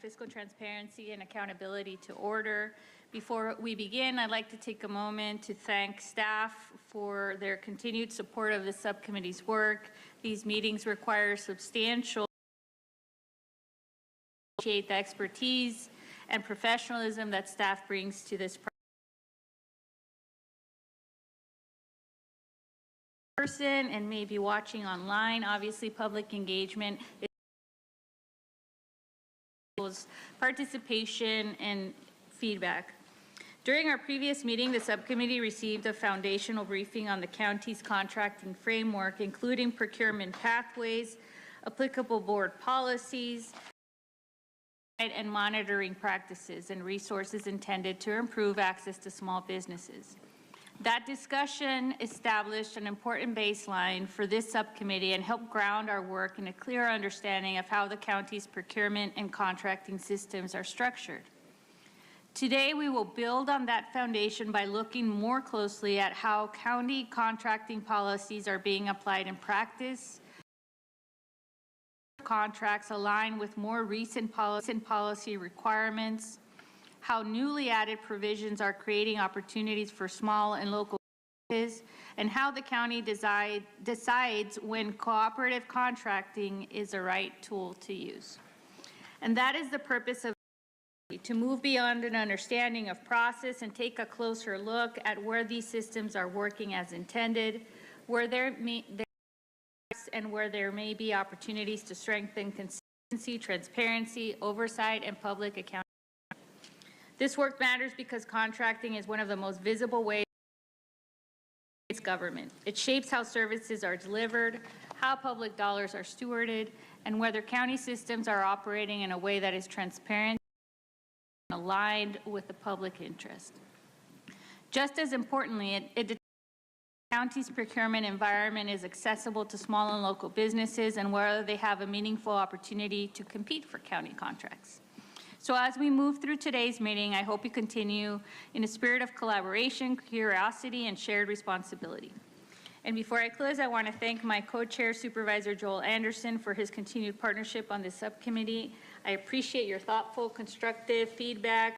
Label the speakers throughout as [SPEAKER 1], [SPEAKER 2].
[SPEAKER 1] fiscal transparency and accountability to order. Before we begin, I'd like to take a moment to thank staff for their continued support of the subcommittee's work. These meetings require substantial the expertise and professionalism that staff brings to this person and maybe watching online. Obviously, public engagement is participation and feedback. During our previous meeting, the subcommittee received a foundational briefing on the county's contracting framework, including procurement pathways, applicable board policies, and monitoring practices and resources intended to improve access to small businesses. That discussion established an important baseline for this subcommittee and helped ground our work in a clear understanding of how the county's procurement and contracting systems are structured. Today, we will build on that foundation by looking more closely at how county contracting policies are being applied in practice, contracts align with more recent policy requirements, how newly added provisions are creating opportunities for small and local businesses, and how the county decides when cooperative contracting is the right tool to use. And that is the purpose of to move beyond an understanding of process and take a closer look at where these systems are working as intended, where and where there may be opportunities to strengthen consistency, transparency, oversight, and public accountability. This work matters because contracting is one of the most visible ways it's government. It shapes how services are delivered, how public dollars are stewarded, and whether county systems are operating in a way that is transparent and aligned with the public interest. Just as importantly, it county's procurement environment is accessible to small and local businesses and whether they have a meaningful opportunity to compete for county contracts. So as we move through today's meeting, I hope you continue in a spirit of collaboration, curiosity, and shared responsibility. And before I close, I want to thank my co-chair, Supervisor Joel Anderson, for his continued partnership on this subcommittee. I appreciate your thoughtful, constructive feedback.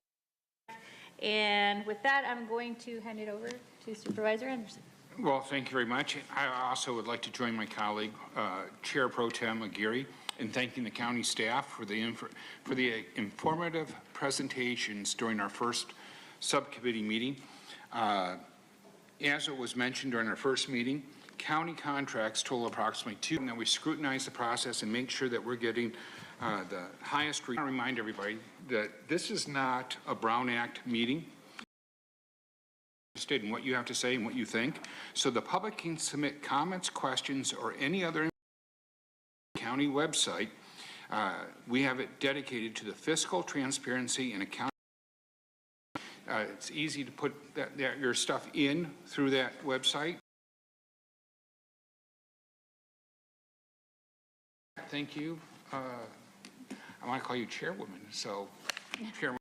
[SPEAKER 1] And with that, I'm going to hand it over to Supervisor Anderson.
[SPEAKER 2] Well, thank you very much. I also would like to join my colleague, Chair Pro Tem Aguirre, in thanking the county staff for the informative presentations during our first subcommittee meeting. As it was mentioned during our first meeting, county contracts total approximately $2 million, and that we scrutinize the process and make sure that we're getting the highest. I want to remind everybody that this is not a Brown Act meeting. In what you have to say and what you think, so the public can submit comments, questions, or any other county website. We have it dedicated to the fiscal transparency and accounting. It's easy to put your stuff in through that website. Thank you. I want to call you Chairwoman, so Chairwoman.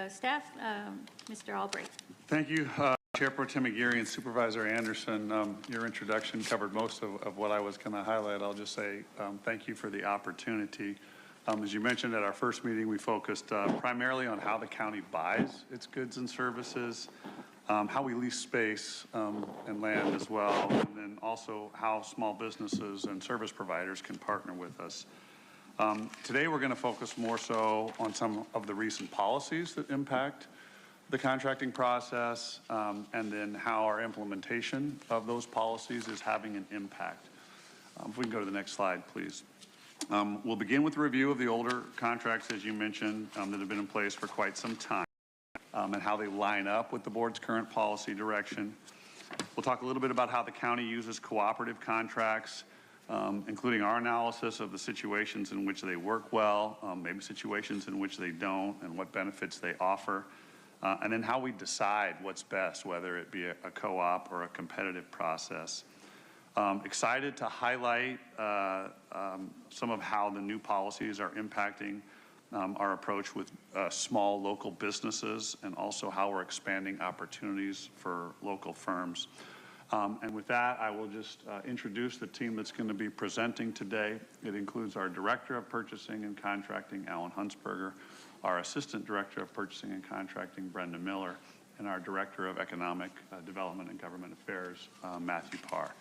[SPEAKER 1] Staff, Mr. Albright.
[SPEAKER 3] Thank you, Chair Pro Tem Aguirre and Supervisor Anderson. Your introduction covered most of what I was going to highlight. I'll just say thank you for the opportunity. As you mentioned at our first meeting, we focused primarily on how the county buys its goods and services, how we lease space and land as well, and then also how small businesses and service providers can partner with us. Today we're going to focus more so on some of the recent policies that impact the contracting process and then how our implementation of those policies is having an impact. If we can go to the next slide, please. We'll begin with a review of the older contracts, as you mentioned, that have been in place for quite some time and how they line up with the board's current policy direction. We'll talk a little bit about how the county uses cooperative contracts, including our analysis of the situations in which they work well, maybe situations in which they don't, and what benefits they offer, and then how we decide what's best, whether it be a co-op or a competitive process. Excited to highlight some of how the new policies are impacting our approach with small local businesses and also how we're expanding opportunities for local firms. And with that, I will just introduce the team that's going to be presenting today. It includes our Director of Purchasing and Contracting, Alan Huntsberger, our Assistant Director of Purchasing and Contracting, Brenda Miller, and our Director of Economic Development and Government Affairs, Matthew Parr.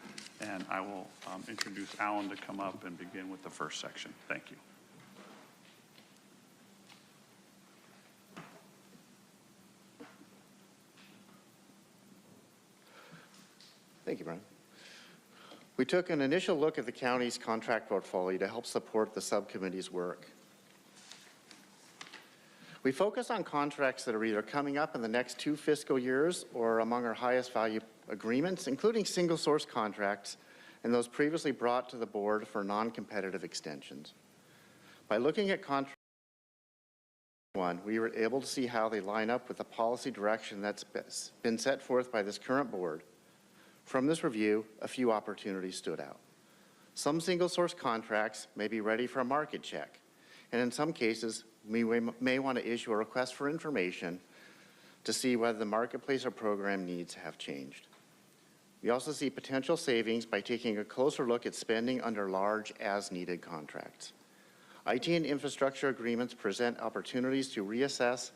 [SPEAKER 3] And I will introduce Alan to come up and begin with the first section. Thank you.
[SPEAKER 4] Thank you, Brian. We took an initial look at the county's contract portfolio to help support the subcommittee's work. We focus on contracts that are either coming up in the next 2 fiscal years or among our highest value agreements, including single source contracts and those previously brought to the board for non-competitive extensions. By looking at contract 1, we were able to see how they line up with the policy direction that's been set forth by this current board. From this review, a few opportunities stood out. Some single source contracts may be ready for a market check, and in some cases, we may want to issue a request for information to see whether the marketplace or program needs have changed. We also see potential savings by taking a closer look at spending under large as-needed contracts. IT and infrastructure agreements present opportunities to reassess,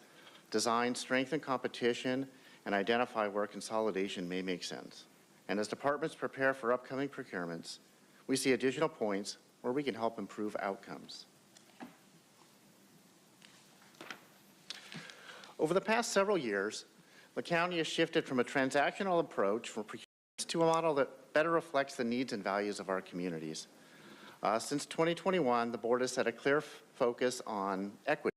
[SPEAKER 4] design, strengthen competition, and identify where consolidation may make sense. And as departments prepare for upcoming procurements, we see additional points where we can help improve outcomes. Over the past several years, the county has shifted from a transactional approach for procurements to a model that better reflects the needs and values of our communities. Since 2021, the board has set a clear focus on equity,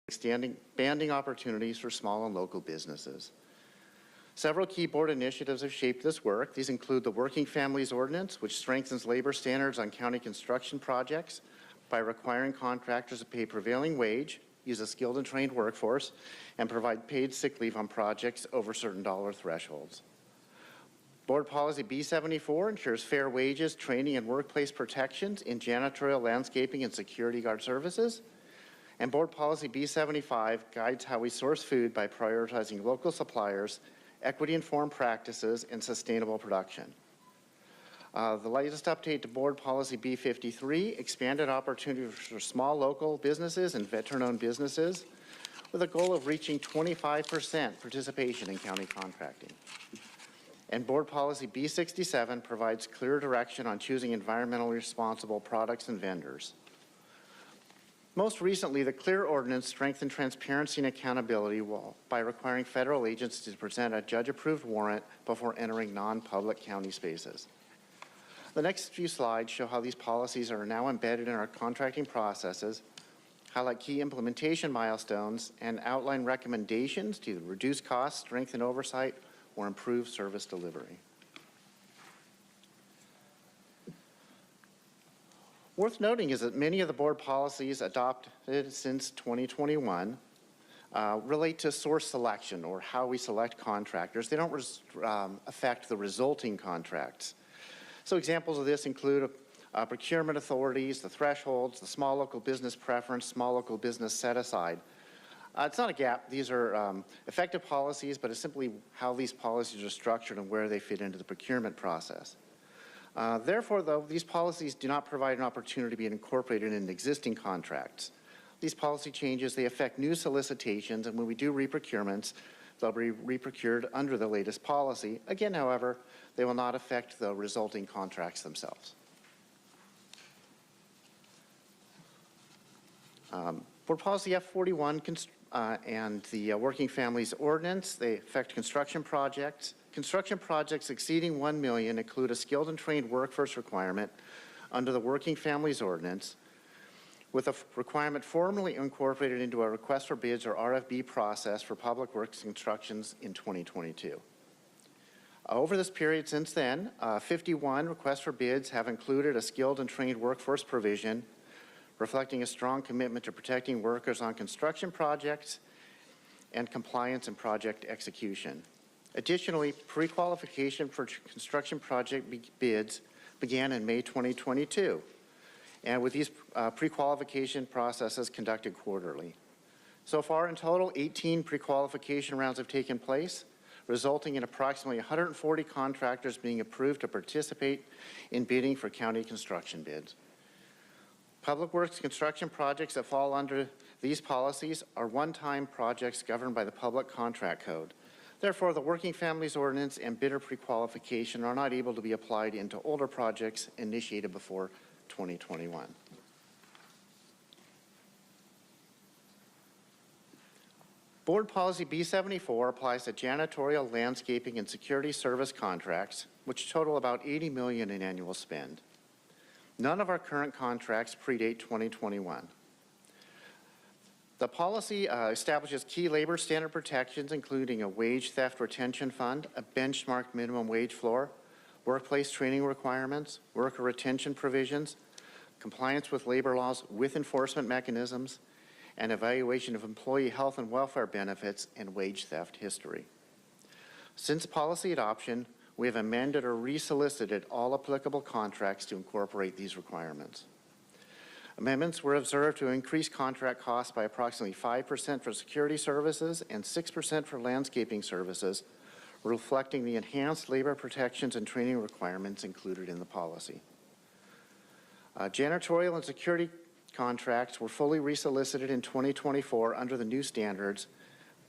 [SPEAKER 4] expanding opportunities for small and local businesses. Several key board initiatives have shaped this work. These include the Working Families Ordinance, which strengthens labor standards on county construction projects by requiring contractors to pay prevailing wage, use a skilled and trained workforce, and provide paid sick leave on projects over certain dollar thresholds. Board Policy B74 ensures fair wages, training, and workplace protections in janitorial, landscaping, and security guard services. And Board Policy B75 guides how we source food by prioritizing local suppliers, equity-informed practices, and sustainable production. The latest update to Board Policy B53 expanded opportunities for small local businesses and veteran-owned businesses with a goal of reaching 25% participation in county contracting. And Board Policy B67 provides clear direction on choosing environmentally responsible products and vendors. Most recently, the CLEAR Ordinance strengthened transparency and accountability by requiring federal agents to present a judge-approved warrant before entering non-public county spaces. The next few slides show how these policies are now embedded in our contracting processes, highlight key implementation milestones, and outline recommendations to reduce costs, strengthen oversight, or improve service delivery. Worth noting is that many of the board policies adopted since 2021 relate to source selection or how we select contractors. They don't affect the resulting contracts. So examples of this include procurement authorities, the thresholds, the small local business preference, small local business set aside. It's not a gap. These are effective policies, but it's simply how these policies are structured and where they fit into the procurement process. Therefore, though, these policies do not provide an opportunity to be incorporated in existing contracts. These policy changes, they affect new solicitations, and when we do reprocurements, they'll be reprocured under the latest policy. Again, however, they will not affect the resulting contracts themselves. Board Policy F41 and the Working Families Ordinance, they affect construction projects. Construction projects exceeding $1 million include a skilled and trained workforce requirement under the Working Families Ordinance, with a requirement formally incorporated into a request for bids or RFB process for public works constructions in 2022. Over this period since then, 51 requests for bids have included a skilled and trained workforce provision, reflecting a strong commitment to protecting workers on construction projects and compliance and project execution. Additionally, pre-qualification for construction project bids began in May 2022, and with these pre-qualification processes conducted quarterly. So far in total, 18 pre-qualification rounds have taken place, resulting in approximately 140 contractors being approved to participate in bidding for county construction bids. Public Works construction projects that fall under these policies are one-time projects governed by the Public Contract Code. Therefore, the Working Families Ordinance and bidder prequalification are not able to be applied into older projects initiated before 2021. Board Policy B74 applies to janitorial, landscaping, and security service contracts, which total about $80 million in annual spend. None of our current contracts predate 2021. The policy establishes key labor standard protections, including a wage theft retention fund, a benchmark minimum wage floor, workplace training requirements, worker retention provisions, compliance with labor laws with enforcement mechanisms, and evaluation of employee health and welfare benefits and wage theft history. Since policy adoption, we have amended or resolicited all applicable contracts to incorporate these requirements. Amendments were observed to increase contract costs by approximately 5% for security services and 6% for landscaping services, reflecting the enhanced labor protections and training requirements included in the policy. Janitorial and security contracts were fully resolicited in 2024 under the new standards,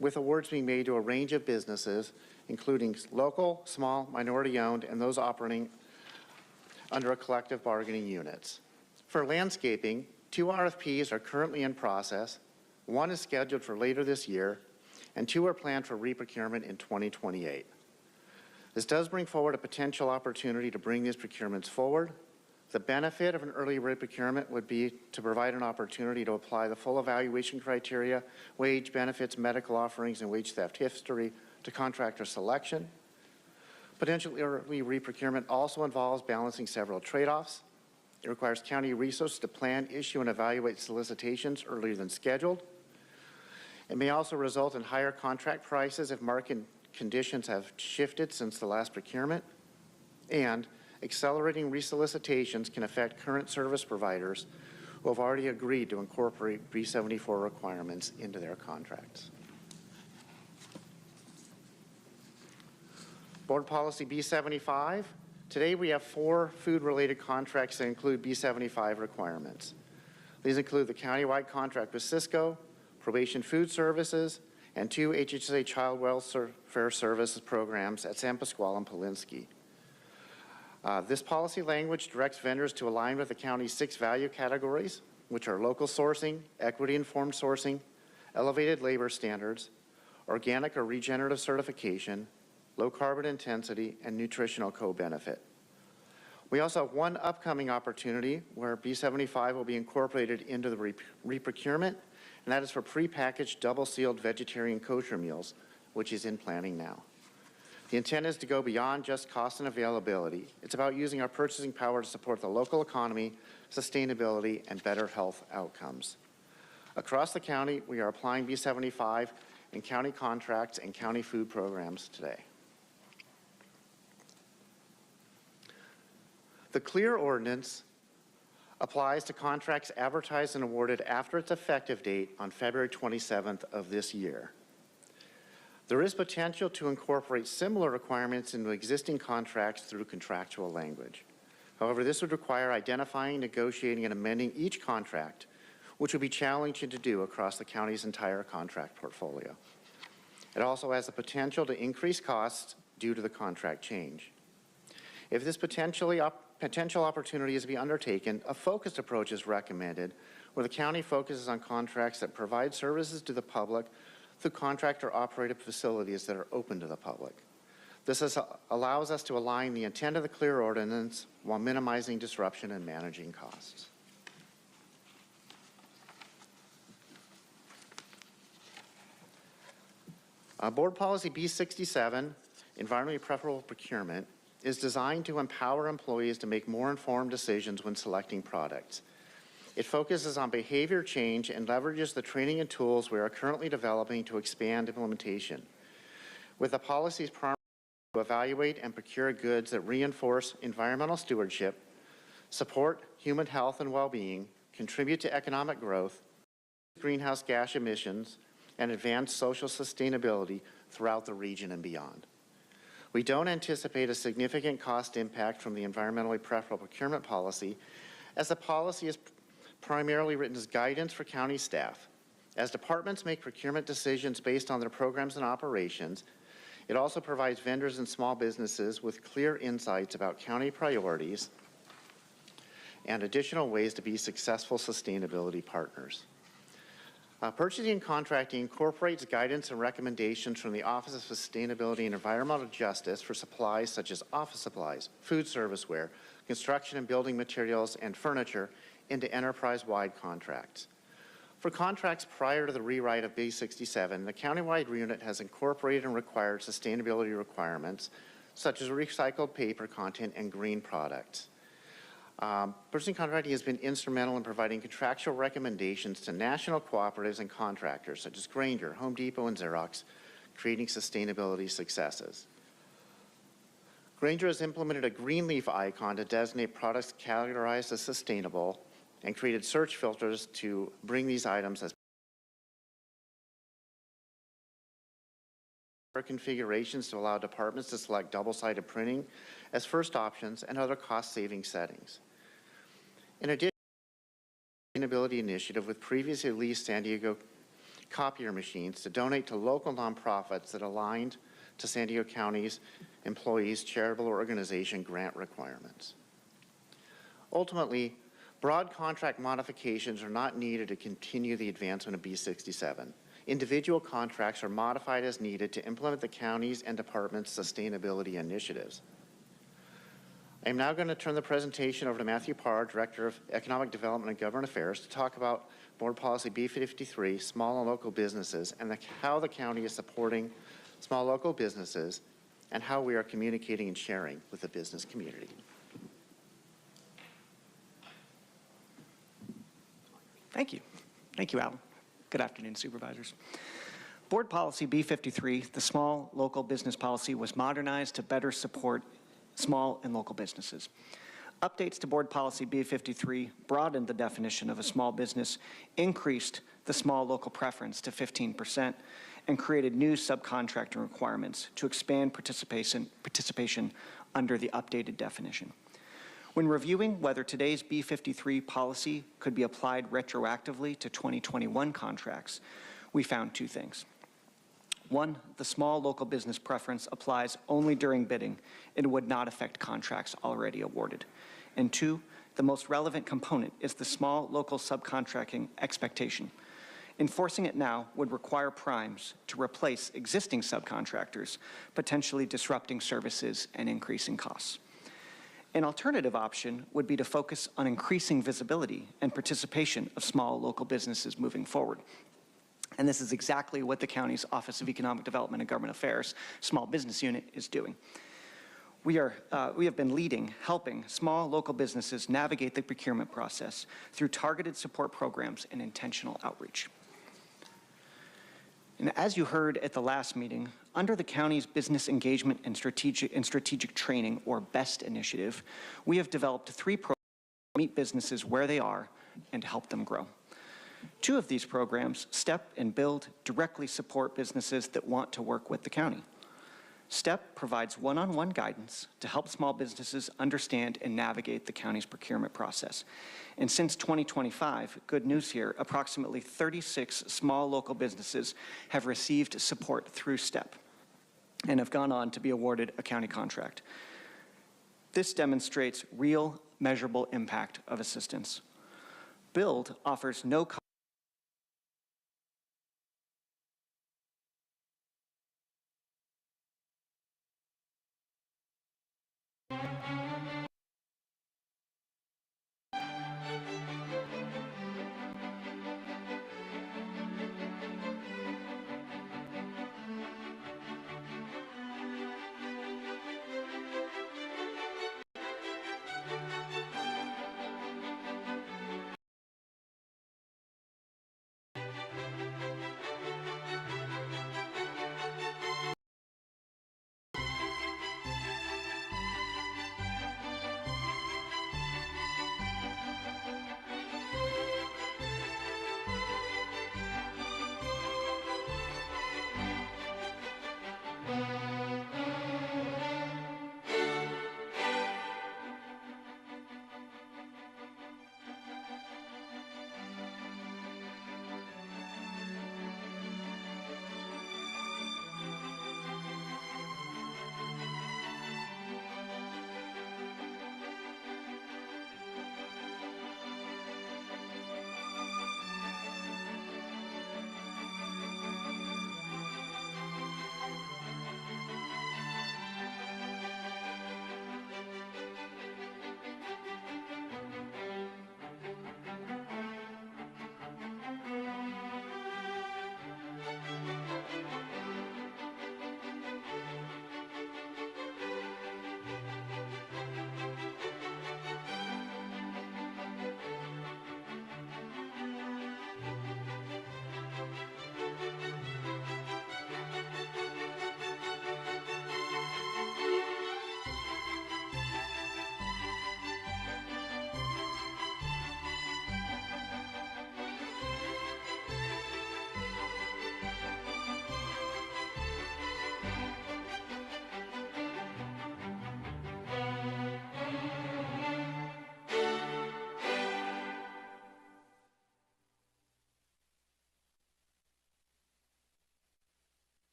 [SPEAKER 4] with awards being made to a range of businesses, including local, small, minority-owned, and those operating under a collective bargaining units. For landscaping, 2 RFPs are currently in process. 1 is scheduled for later this year, and 2 are planned for reprocurement in 2028. This does bring forward a potential opportunity to bring these procurements forward. The benefit of an early reprocurement would be to provide an opportunity to apply the full evaluation criteria, wage, benefits, medical offerings, and wage theft history to contractor selection. Potential early reprocurement also involves balancing several trade-offs. It requires county resources to plan, issue, and evaluate solicitations earlier than scheduled. It may also result in higher contract prices if market conditions have shifted since the last procurement. And accelerating resolicitations can affect current service providers who have already agreed to incorporate B74 requirements into their contracts. Board Policy B75. Today we have 4 food-related contracts that include B75 requirements. These include the countywide contract with Cisco, Probation Food Services, and 2 HHSA Child Welfare Services programs at San Pasqual and Polinsky. This policy language directs vendors to align with the county's 6 value categories, which are local sourcing, equity-informed sourcing, elevated labor standards, organic or regenerative certification, low carbon intensity, and nutritional co-benefit. We also have 1 upcoming opportunity where B75 will be incorporated into the reprocurement, and that is for prepackaged double-sealed vegetarian kosher meals, which is in planning now. The intent is to go beyond just cost and availability. It's about using our purchasing power to support the local economy, sustainability, and better health outcomes. Across the county, we are applying B75 in county contracts and county food programs today. The CLEAR ordinance applies to contracts advertised and awarded after its effective date on February 27th of this year. There is potential to incorporate similar requirements into existing contracts through contractual language. However, this would require identifying, negotiating, and amending each contract, which would be challenging to do across the county's entire contract portfolio. It also has the potential to increase costs due to the contract change. If this potential opportunity is to be undertaken, a focused approach is recommended, where the county focuses on contracts that provide services to the public through contractor-operated facilities that are open to the public. This allows us to align the intent of the CLEAR ordinance while minimizing disruption and managing costs. Board Policy B67, Environmentally Preferable Procurement, is designed to empower employees to make more informed decisions when selecting products. It focuses on behavior change and leverages the training and tools we are currently developing to expand implementation. With the policy's primary to evaluate and procure goods that reinforce environmental stewardship, support human health and well-being, contribute to economic growth, greenhouse gas emissions, and advance social sustainability throughout the region and beyond. We don't anticipate a significant cost impact from the environmentally preferable procurement policy, as the policy is primarily written as guidance for county staff. As departments make procurement decisions based on their programs and operations, it also provides vendors and small businesses with clear insights about county priorities and additional ways to be successful sustainability partners. Purchasing and contracting incorporates guidance and recommendations from the Office of Sustainability and Environmental Justice for supplies such as office supplies, food serviceware, construction and building materials, and furniture into enterprise-wide contracts. For contracts prior to the rewrite of B67, the countywide unit has incorporated and required sustainability requirements such as recycled paper content and green products. Purchasing contracting has been instrumental in providing contractual recommendations to national cooperatives and contractors such as Grainger, Home Depot, and Xerox, creating sustainability successes. Grainger has implemented a green leaf icon to designate products categorized as sustainable and created search filters to bring these items as configurations to allow departments to select double-sided printing as first options and other cost-saving settings. In addition, sustainability initiative with previously leased San Diego copier machines to donate to local nonprofits that aligned to San Diego County's employees' charitable organization grant requirements. Ultimately, broad contract modifications are not needed to continue the advancement of B67. Individual contracts are modified as needed to implement the county's and department's sustainability initiatives. I am now going to turn the presentation over to Matthew Parr, Director of Economic Development and Government Affairs, to talk about Board Policy B53, small and local businesses, and how the county is supporting small local businesses and how we are communicating and sharing with the business community.
[SPEAKER 5] Thank you. Thank you, Alan. Good afternoon, supervisors. Board Policy B53, the small local business policy, was modernized to better support small and local businesses. Updates to Board Policy B53 broadened the definition of a small business, increased the small local preference to 15%, and created new subcontractor requirements to expand participation under the updated definition. When reviewing whether today's B53 policy could be applied retroactively to 2021 contracts, we found two things. One, the small local business preference applies only during bidding and would not affect contracts already awarded. And two, the most relevant component is the small local subcontracting expectation. Enforcing it now would require primes to replace existing subcontractors, potentially disrupting services and increasing costs. An alternative option would be to focus on increasing visibility and participation of small local businesses moving forward. And this is exactly what the county's Office of Economic Development and Government Affairs Small Business Unit is doing. We have been helping small local businesses navigate the procurement process through targeted support programs and intentional outreach. And as you heard at the last meeting, under the county's Business Engagement and Strategic Training, or BEST initiative, we have developed 3 programs to meet businesses where they are and to help them grow. 2 of these programs, STEP and BUILD, directly support businesses that want to work with the county. STEP provides one-on-one guidance to help small businesses understand and navigate the county's procurement process. And since 2025, good news here, approximately 36 small local businesses have received support through STEP and have gone on to be awarded a county contract. This demonstrates real, measurable impact of assistance. BUILD offers no cost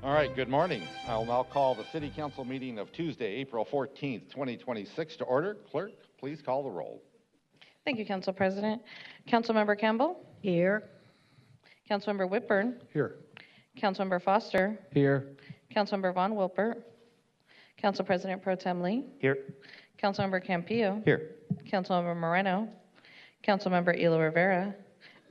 [SPEAKER 6] All right, good morning. I'll now call the City Council meeting of Tuesday, April 14th, 2026 to order. Clerk, please call the roll.
[SPEAKER 7] Thank you, Council President. Councilmember Campbell?
[SPEAKER 8] Here.
[SPEAKER 7] Councilmember Whitburn?
[SPEAKER 3] Here.
[SPEAKER 7] Councilmember Foster?
[SPEAKER 8] Here.
[SPEAKER 7] Councilmember Von Wilpert? Council President Pro Tem Lee?
[SPEAKER 8] Here.
[SPEAKER 7] Councilmember Campillo?
[SPEAKER 8] Here.
[SPEAKER 7] Councilmember Moreno? Councilmember Elo Rivera?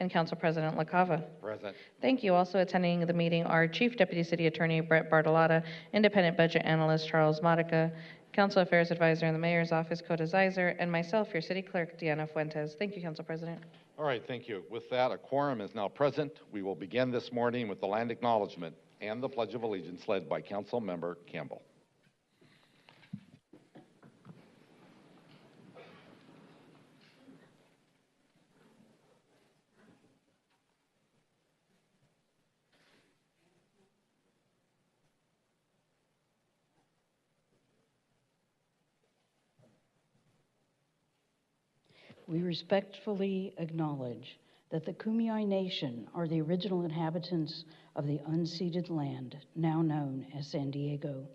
[SPEAKER 7] And Council President LaCava.
[SPEAKER 6] Present.
[SPEAKER 7] Thank you. Also attending the meeting are Chief Deputy City Attorney Brett Bartolotta, Independent Budget Analyst Charles Modica, Council Affairs Advisor in the Mayor's Office Coda Zeiser, and myself, your City Clerk Deanna Fuentes. Thank you, Council President.
[SPEAKER 6] All right, thank you. With that, a quorum is now present. We will begin this morning with the land acknowledgement and the Pledge of Allegiance led by Council Member Campbell.
[SPEAKER 8] We respectfully acknowledge that the Kumeyaay Nation are the original inhabitants of the unceded land, now known as San Diego.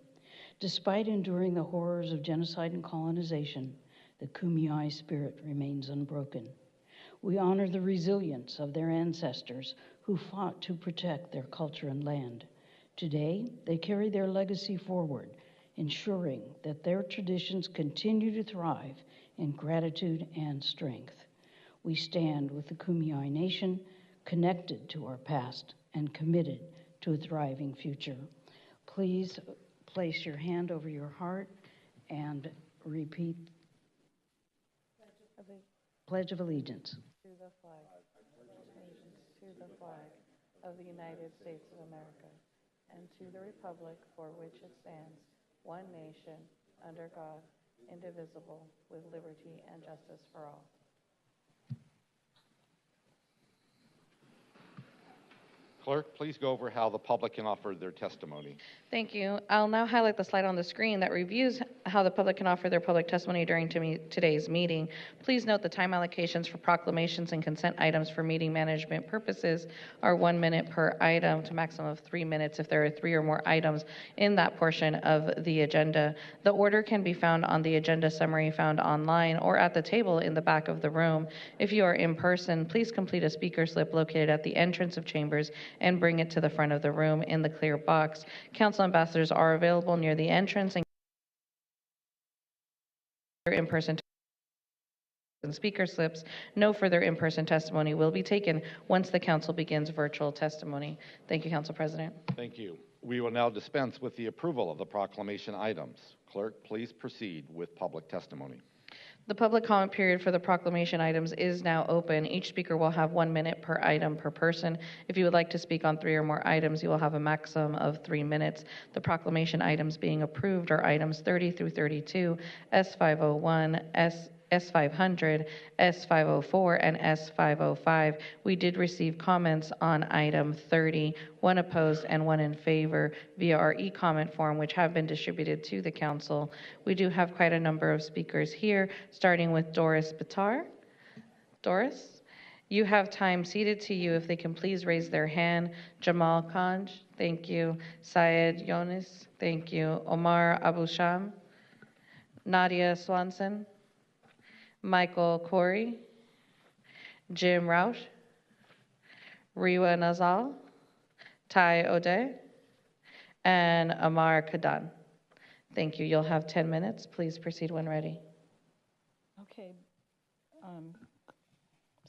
[SPEAKER 8] Despite enduring the horrors of genocide and colonization, the Kumeyaay spirit remains unbroken. We honor the resilience of their ancestors who fought to protect their culture and land. Today, they carry their legacy forward, ensuring that their traditions continue to thrive in gratitude and strength. We stand with the Kumeyaay Nation, connected to our past and committed to a thriving future. Please place your hand over your heart and repeat Pledge of Allegiance.
[SPEAKER 7] To the flag, to the flag of the United States of America, and to the republic for which it stands, one nation, under God, indivisible, with liberty and justice for all.
[SPEAKER 6] Clerk, please go over how the public can offer their testimony.
[SPEAKER 7] Thank you. I'll now highlight the slide on the screen that reviews how the public can offer their public testimony during today's meeting. Please note the time allocations for proclamations and consent items for meeting management purposes are 1 minute per item to maximum of 3 minutes if there are 3 or more items in that portion of the agenda. The order can be found on the agenda summary found online or at the table in the back of the room. If you are in person, please complete a speaker slip located at the entrance of chambers and bring it to the front of the room in the clear box. Council ambassadors are available near the entrance and in-person and speaker slips. No further in-person testimony will be taken once the council begins virtual testimony. Thank you, Council President.
[SPEAKER 6] Thank you. We will now dispense with the approval of the proclamation items. Clerk, please proceed with public testimony.
[SPEAKER 7] The public comment period for the proclamation items is now open. Each speaker will have 1 minute per item per person. If you would like to speak on 3 or more items, you will have a maximum of 3 minutes. The proclamation items being approved are items 30 through 32, S501, S500, S504, and S505. We did receive comments on item 30, 1 opposed and 1 in favor via our e-comment form, which have been distributed to the council. We do have quite a number of speakers here, starting with Doris Bitar. Doris, you have time seated to you if they can please raise their hand. Jamal Kanj, thank you. Syed Yonis, thank you. Omar Abusham, Nadia Swanson, Michael Corey, Jim Roush, Riwa Nazal, Ty O'Day, and Amar Kadan. Thank you. You'll have 10 minutes. Please proceed when ready.
[SPEAKER 8] Okay.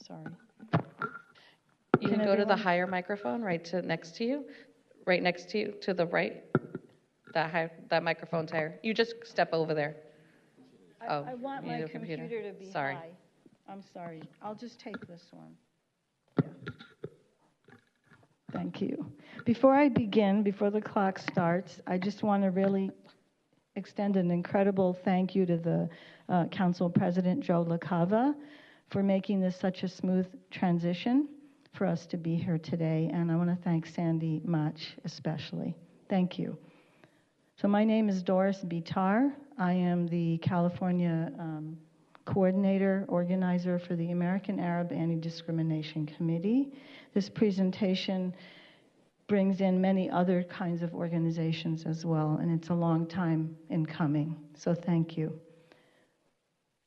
[SPEAKER 8] Sorry.
[SPEAKER 7] You can go to the higher microphone next to you, right next to you, to the right. That microphone's higher. You just step over there.
[SPEAKER 8] I want
[SPEAKER 7] you
[SPEAKER 8] my
[SPEAKER 7] need a
[SPEAKER 8] computer to be
[SPEAKER 7] Sorry.
[SPEAKER 8] high. I'm sorry. I'll just take this one. Yeah. Thank you. Before I begin, before the clock starts, I just want to really extend an incredible thank you to the Council President Joe LaCava for making this such a smooth transition for us to be here today. And I want to thank Sandy much, especially. Thank you. So my name is Doris Bitar. I am the California coordinator, organizer for the American Arab Anti-Discrimination Committee. This presentation
[SPEAKER 9] brings in many other kinds of organizations as well, and it's a long time in coming. So thank you.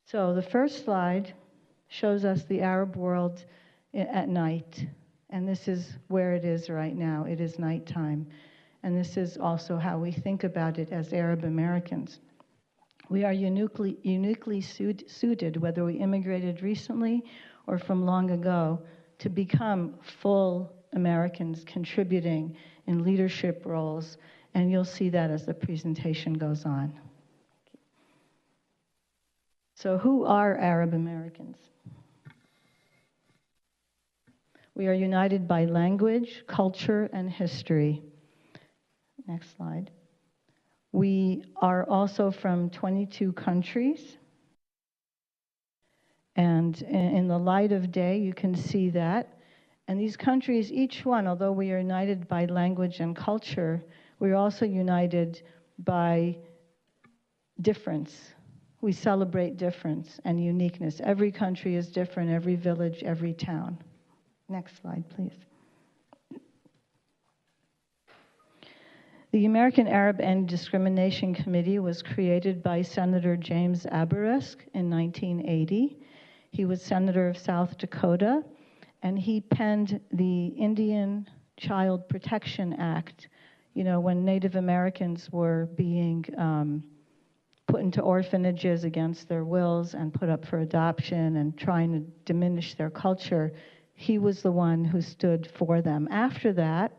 [SPEAKER 9] So the first slide shows us the Arab world at night, and this is where it is right now. It is nighttime, and this is also how we think about it as Arab Americans. We are uniquely suited, whether we immigrated recently or from long ago, to become full Americans contributing in leadership roles, and you'll see that as the presentation goes on. So who are Arab Americans? We are united by language, culture, and history. Next slide. We are also from 22 countries. And in the light of day, you can see that. And these countries, each one, although we are united by language and culture, we're also united by difference. We celebrate difference and uniqueness. Every country is different, every village, every town. Next slide, please. The American Arab Anti-Discrimination Committee was created by Senator James Abourezk in 1980. He was Senator of South Dakota, and he penned the Indian Child Protection Act, you know, when Native Americans were being put into orphanages against their wills and put up for adoption and trying to diminish their culture. He was the one who stood for them. After that,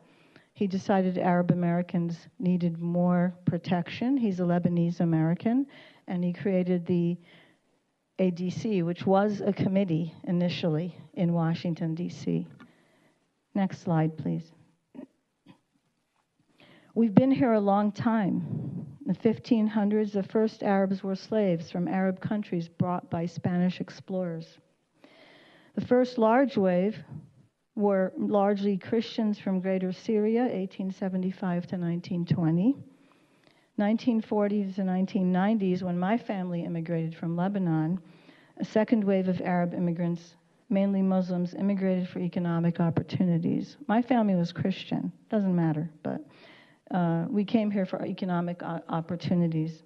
[SPEAKER 9] he decided Arab Americans needed more protection. He's a Lebanese American, and he created the ADC, which was a committee initially in Washington, D.C. Next slide, please. We've been here a long time. In the 1500s, the first Arabs were slaves from Arab countries brought by Spanish explorers. The first large wave were largely Christians from Greater Syria, 1875 to 1920. 1940s and 1990s, when my family immigrated from Lebanon, a second wave of Arab immigrants, mainly Muslims, immigrated for economic opportunities. My family was Christian, doesn't matter, but we came here for economic opportunities.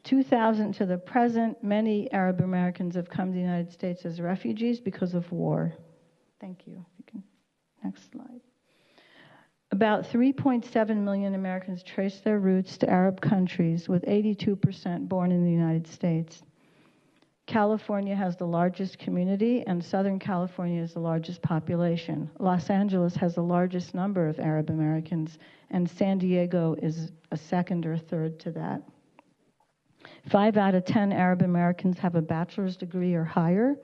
[SPEAKER 9] 2000 to the present, many Arab Americans have come to the United States as refugees because of war. Thank you. Next slide. About 3.7 million Americans trace their roots to Arab countries, with 82% born in the United States. California has the largest community, and Southern California is the largest population. Los Angeles has the largest number of Arab Americans, and San Diego is a second or third to that. 5 out of 10 Arab Americans have a bachelor's degree or higher.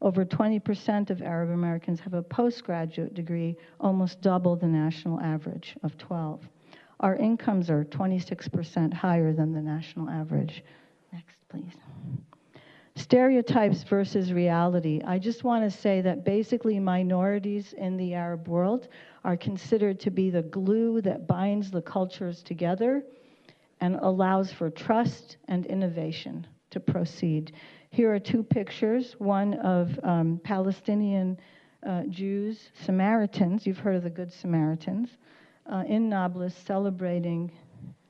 [SPEAKER 9] Over 20% of Arab Americans have a postgraduate degree, almost double the national average of 12. Our incomes are 26% higher than the national average. Next, please. Stereotypes versus reality. I just want to say that basically minorities in the Arab world are considered to be the glue that binds the cultures together and allows for trust and innovation to proceed. Here are 2 pictures, one of Palestinian Jews, Samaritans, you've heard of the Good Samaritans, in Nablus celebrating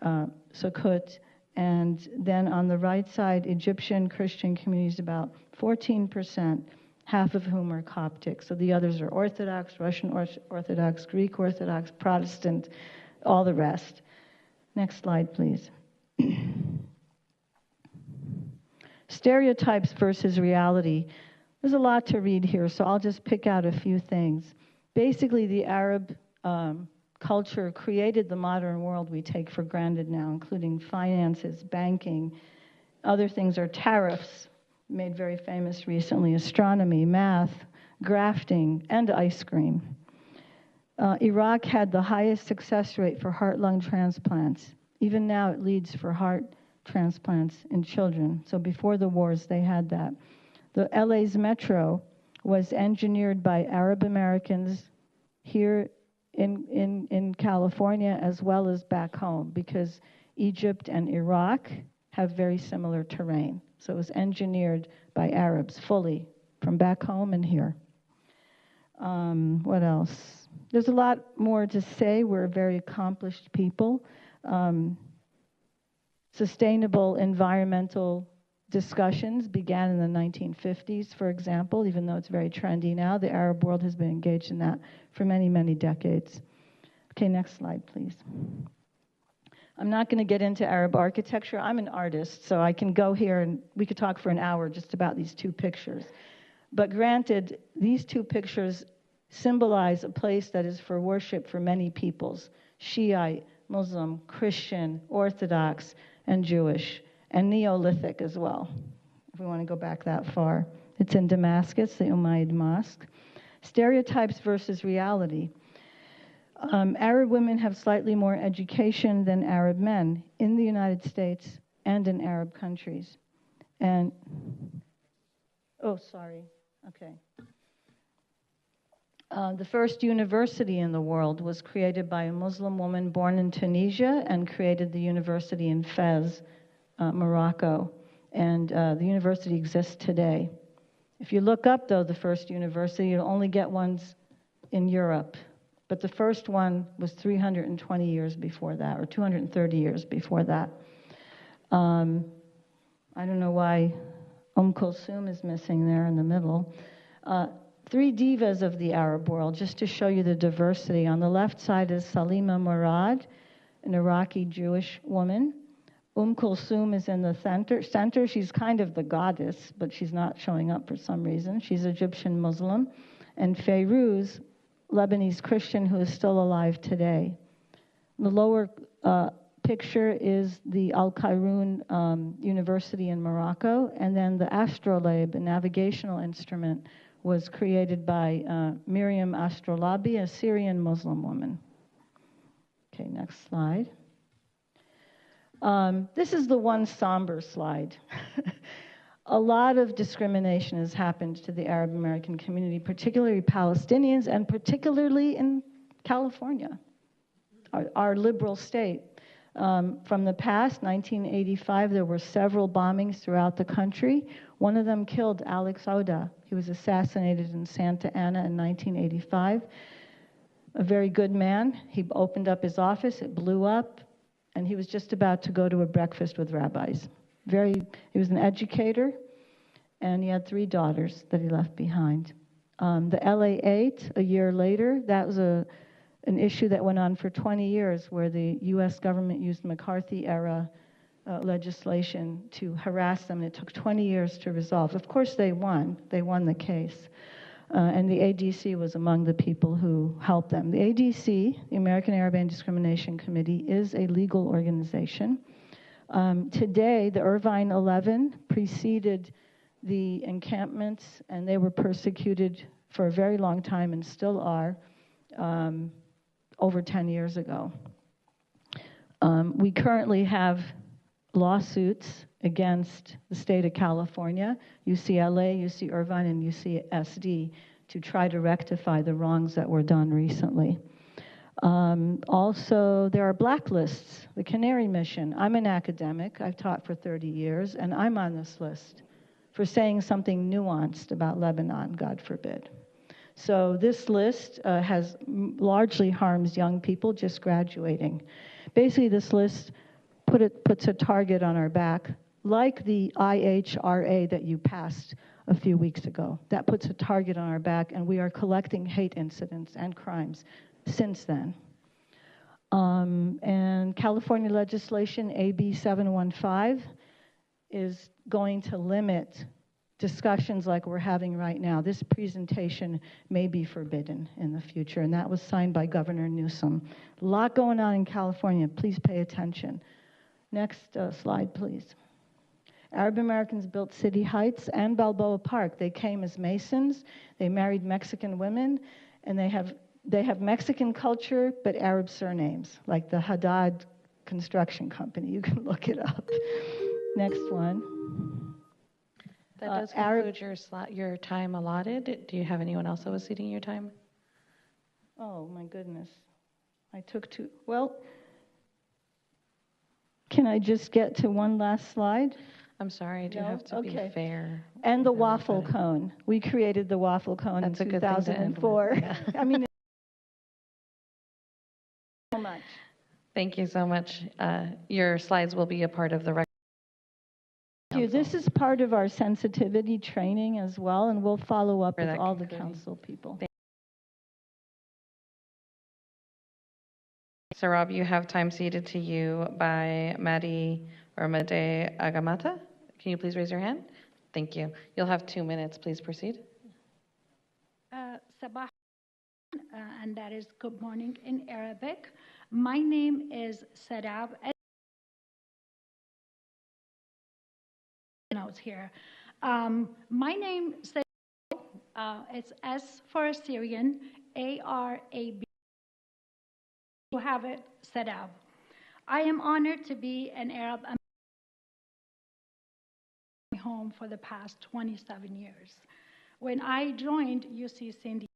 [SPEAKER 9] Sukkot, and then on the right side, Egyptian Christian communities, about 14%, half of whom are Coptic. So the others are Orthodox, Russian Orthodox, Greek Orthodox, Protestant, all the rest. Next slide, please. Stereotypes versus reality. There's a lot to read here, so I'll just pick out a few things. Basically, the Arab culture created the modern world we take for granted now, including finances, banking. Other things are tariffs, made very famous recently, astronomy, math, grafting, and ice cream. Iraq had the highest success rate for heart-lung transplants. Even now, it leads for heart transplants in children. So before the wars, they had that. The LA's metro was engineered by Arab Americans here in California as well as back home, because Egypt and Iraq have very similar terrain. So it was engineered by Arabs fully from back home and here. What else? There's a lot more to say. We're a very accomplished people. Sustainable environmental discussions began in the 1950s, for example, even though it's very trendy now. The Arab world has been engaged in that for many, many decades. Okay, next slide, please. I'm not going to get into Arab architecture. I'm an artist, so I can go here and we could talk for an hour just about these two pictures. But granted, these two pictures symbolize a place that is for worship for many peoples: Shiite, Muslim, Christian, Orthodox, and Jewish, and Neolithic as well, if we want to go back that far. It's in Damascus, the Umayyad Mosque. Stereotypes versus reality. Arab women have slightly more education than Arab men in the United States and in Arab countries. And, oh, sorry, okay. The first university in the world was created by a Muslim woman born in Tunisia and created the university in Fez, Morocco. And the university exists today. If you look up, though, the first university, you'll only get ones in Europe. But the first one was 320 years before that, or 230 years before that. I don't know why Kulthum is missing there in the middle. Three divas of the Arab world, just to show you the diversity. On the left side is Salima Murad, an Iraqi Jewish woman. Kulthum is in the center. She's kind of the goddess, but she's not showing up for some reason. She's Egyptian Muslim. And Fayrouz, Lebanese Christian, who is still alive today. The lower picture is the Al-Qairoun University in Morocco, and then the astrolabe, a navigational instrument, was created by Miriam Astrolabi, a Syrian Muslim woman. Okay, next slide. This is the one somber slide. A lot of discrimination has happened to the Arab American community, particularly Palestinians, and particularly in California, our liberal state. From the past, 1985, there were several bombings throughout the country. One of them killed Alex Oda. He was assassinated in Santa Ana in 1985. A very good man. He opened up his office, it blew up, and he was just about to go to a breakfast with rabbis. He was an educator, and he had 3 daughters that he left behind. The LA-8, a year later, that was an issue that went on for 20 years, where the U.S. government used McCarthy-era legislation to harass them, and it took 20 years to resolve. Of course, they won. They won the case. And the ADC was among the people who helped them. The ADC, the American Arab Anti-Discrimination Committee, is a legal organization. Today, the Irvine 11 preceded the encampments, and they were persecuted for a very long time and still are, over 10 years ago. We currently have lawsuits against the state of California, UCLA, UC Irvine, and UCSD to try to rectify the wrongs that were done recently. Also, there are blacklists. The Canary Mission. I'm an academic. I've taught for 30 years, and I'm on this list for saying something nuanced about Lebanon, God forbid. So this list has largely harms young people just graduating. Basically, this list puts a target on our back, like the IHRA that you passed a few weeks ago. That puts a target on our back, and we are collecting hate incidents and crimes since then. And California legislation, AB 715, is going to limit discussions like we're having right now. This presentation may be forbidden in the future, and that was signed by Governor Newsom. A lot going on in California. Please pay attention. Next slide, please. Arab Americans built City Heights and Balboa Park. They came as Masons. They married Mexican women, and they have Mexican culture, but Arab surnames, like the Haddad Construction Company. You can look it up. Next one.
[SPEAKER 7] That does conclude your time allotted. Do you have anyone else that was ceding your time?
[SPEAKER 9] Oh, my goodness. I took 2. Well, can I just get to one last slide?
[SPEAKER 7] I'm sorry, I do have to be fair.
[SPEAKER 9] And the waffle cone. We created the waffle cone in 2004. I mean, So much.
[SPEAKER 7] Thank you so much. Your slides will be a part of the record.
[SPEAKER 9] Thank you. This is part of our sensitivity training as well, and we'll follow up with
[SPEAKER 7] that
[SPEAKER 9] all the
[SPEAKER 7] concluding.
[SPEAKER 9] council people.
[SPEAKER 7] Sarab, you have time ceded to you by Madi or Made Agamata. Can you please raise your hand? Thank you. You'll have 2 minutes. Please proceed.
[SPEAKER 10] Sabah, and that is good morning in Arabic. My name is Sarab. Notes here. My name is it's S for Assyrian, A-R-A-B. You have it, Sarab. I am honored to be an Arab home for the past 27 years. When I joined UC San Diego,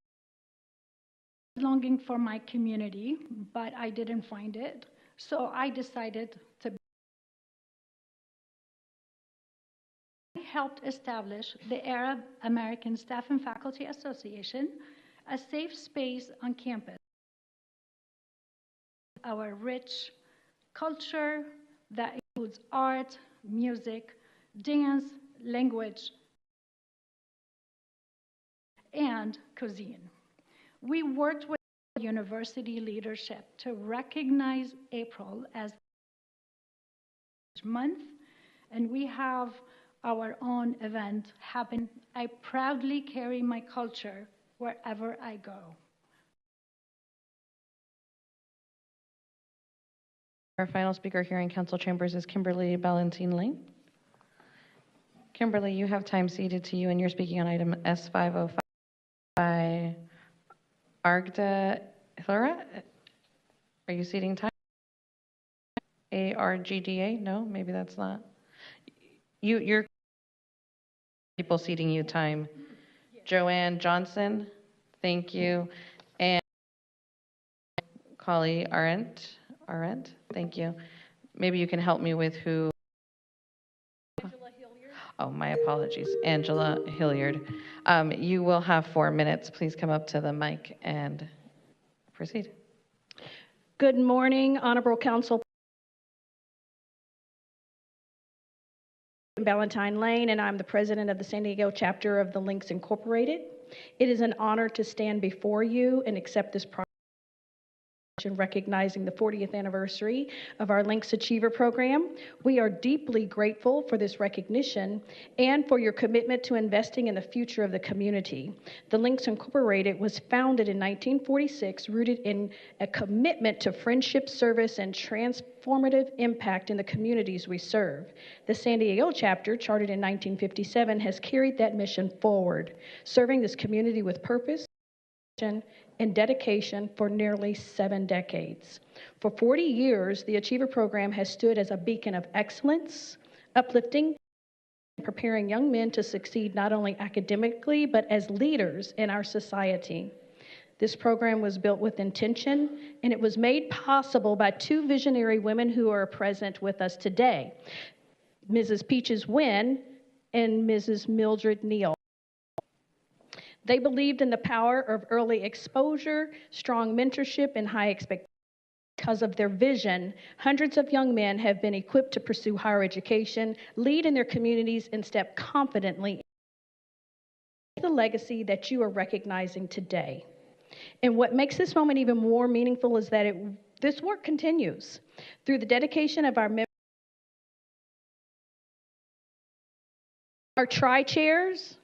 [SPEAKER 10] longing for my community, but I didn't find it. So I decided to helped establish the Arab American Staff and Faculty Association, a safe space on campus. Our rich culture that includes art, music, dance, language, and cuisine. We worked with university leadership to recognize April as month, and we have our own event happen. I proudly carry my culture wherever I go.
[SPEAKER 7] Our final speaker here in council chambers is Kimberly Ballantine Lane. Kimberly, you have time ceded to you, and you're speaking on item S505 by Argda Hilra. Are you ceding time? ARGDA? No, maybe that's not. You're people ceding you time. Joanne Johnson, thank you. And Kali Arendt, thank you. Maybe you can help me with who. Angela Hilliard. Oh, my apologies. Angela Hilliard. You will have 4 minutes. Please come up to the mic and proceed.
[SPEAKER 11] Good morning, Honorable Council. Ballantine Lane, and I'm the president of the San Diego chapter of the Links Incorporated. It is an honor to stand before you and accept this proclamation recognizing the 40th anniversary of our Links Achiever program. We are deeply grateful for this recognition and for your commitment to investing in the future of the community. The Links Incorporated was founded in 1946, rooted in a commitment to friendship, service, and transformative impact in the communities we serve. The San Diego chapter, chartered in 1957, has carried that mission forward, serving this community with purpose and dedication for nearly 7 decades. For 40 years, the Achiever program has stood as a beacon of excellence, uplifting, and preparing young men to succeed not only academically, but as leaders in our society. This program was built with intention, and it was made possible by 2 visionary women who are present with us today, Mrs. Peaches Wynn and Mrs. Mildred Neal. They believed in the power of early exposure, strong mentorship, and high expectations. Because of their vision, hundreds of young men have been equipped to pursue higher education, lead in their communities, and step confidently into the legacy that you are recognizing today. And what makes this moment even more meaningful is that this work continues. Through the dedication of our members, our tri-chairs,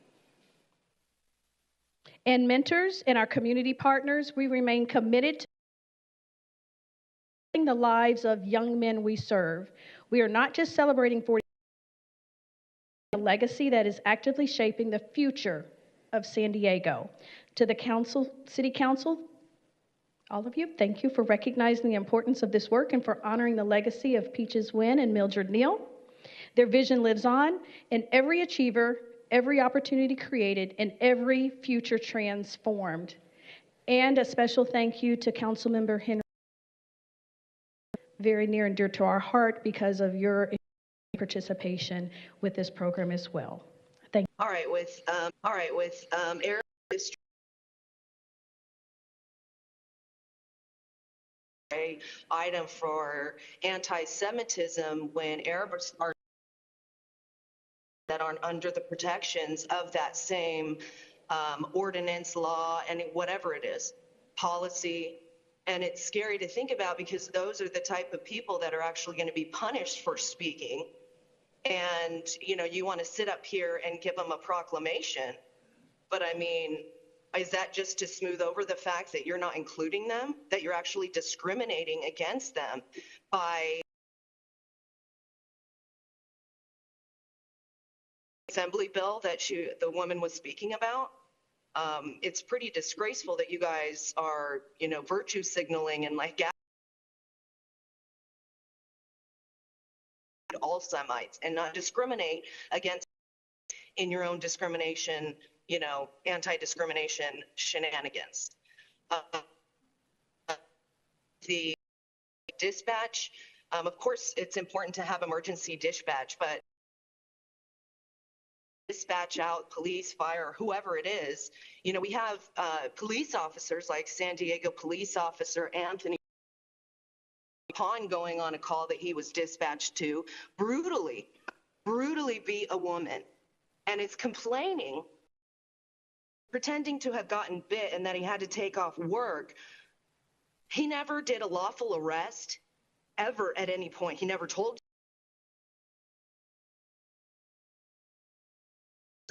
[SPEAKER 11] and mentors and our community partners, we remain committed to the lives of young men we serve. We are not just celebrating 40 years, a legacy that is actively shaping the future of San Diego. To the council, city council, all of you, thank you for recognizing the importance of this work and for honoring the legacy of Peaches Wynn and Mildred Neal. Their vision lives on in every achiever, every opportunity created, and every future transformed. And a special thank you to Councilmember Henry, very near and dear to our heart because of your participation with this program as well. Thank you.
[SPEAKER 12] All right, with Eric. item for anti-Semitism when Arabs are that aren't under the protections of that same ordinance, law, and whatever it is, policy. And it's scary to think about because those are the type of people that are actually going to be punished for speaking. And, you know, you want to sit up here and give them a proclamation. But I mean, is that just to smooth over the fact that you're not including them, that you're actually discriminating against them by assembly bill that the woman was speaking about? It's pretty disgraceful that you guys are, you know, virtue signaling and like all Semites and not discriminate against in your own discrimination, you know, anti-discrimination shenanigans. The dispatch, of course, it's important to have emergency dispatch, but dispatch out police, fire, whoever it is. You know, we have police officers like San Diego police officer Anthony upon going on a call that he was dispatched to, brutally beat a woman. And it's complaining, pretending to have gotten bit and that he had to take off work. He never did a lawful arrest ever at any point. He never told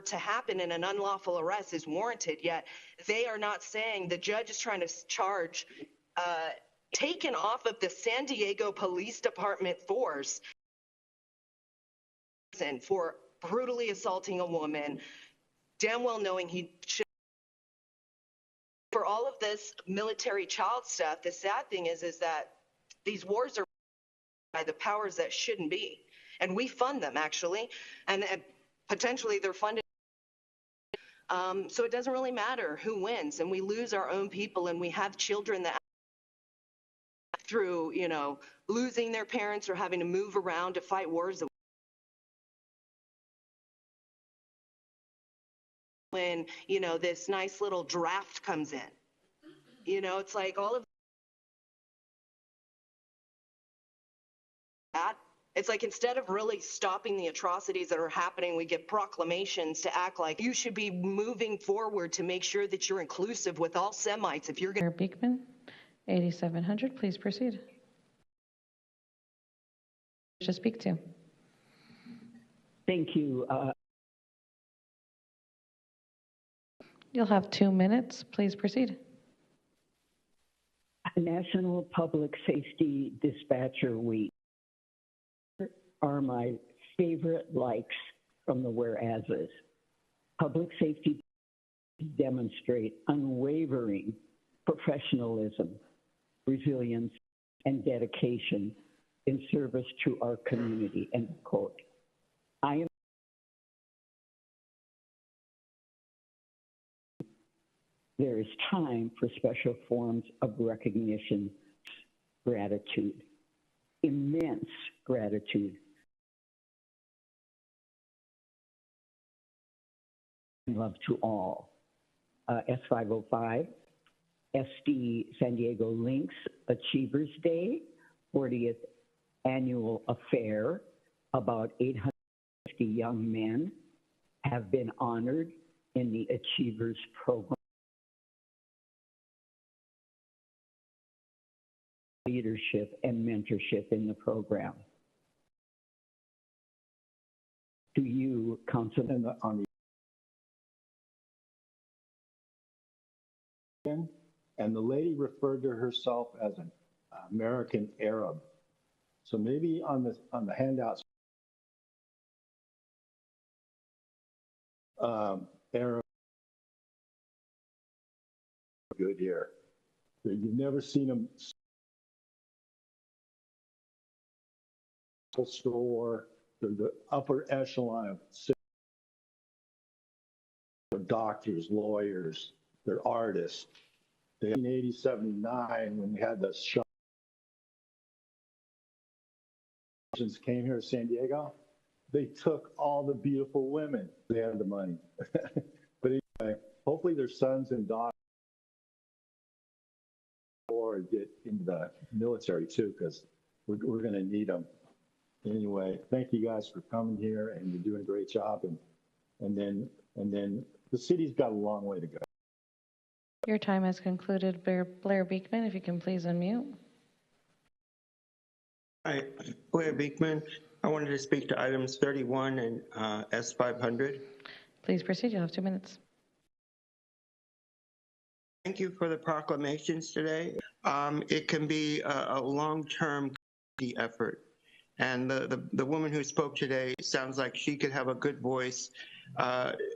[SPEAKER 12] to happen in an unlawful arrest is warranted, yet they are not saying the judge is trying to charge taken off of the San Diego Police Department force for brutally assaulting a woman, damn well knowing he should. For all of this military child stuff, the sad thing is that these wars are by the powers that shouldn't be, and we fund them actually, and potentially they're funded. So it doesn't really matter who wins, and we lose our own people, and we have children that through, you know, losing their parents or having to move around to fight wars. When, you know, this nice little draft comes in, you know, it's like all of that. It's like instead of really stopping the atrocities that are happening, we get proclamations to act like you should be moving forward to make sure that you're inclusive with all Semites. If you're going
[SPEAKER 7] Mayor Beekman, 8700, please proceed. To speak to.
[SPEAKER 13] Thank you.
[SPEAKER 7] You'll have 2 minutes. Please proceed.
[SPEAKER 13] National Public Safety Dispatcher Week are my favorite likes from the whereases. Public safety demonstrate unwavering professionalism, resilience, and dedication in service to our community, end quote. There is time for special forms of recognition, gratitude, immense gratitude. Love to all. S505, SD San Diego Links Achievers Day, 40th annual affair. About 850 young men have been honored in the Achievers program. Leadership and mentorship in the program. To you, Councilman, on
[SPEAKER 14] the and the lady referred to herself as an American Arab. So maybe on the handouts, Arab good here. You've never seen them store, the upper echelon of doctors, lawyers, they're artists. In 1979, when we had the show, came here to San Diego, they took all the beautiful women. They had the money. But anyway, hopefully their sons and daughters or get into the military too, because we're going to need them. Anyway, thank you guys for coming here, and you're doing a great job. And then the city's got a long way to go.
[SPEAKER 7] Your time has concluded. Blair Beekman, if you can please unmute.
[SPEAKER 15] Hi, Blair Beekman. I wanted to speak to items 31 and S500.
[SPEAKER 7] Please proceed. You'll have 2 minutes.
[SPEAKER 15] Thank you for the proclamations today. It can be a long-term effort. And the woman who spoke today sounds like she could have a good voice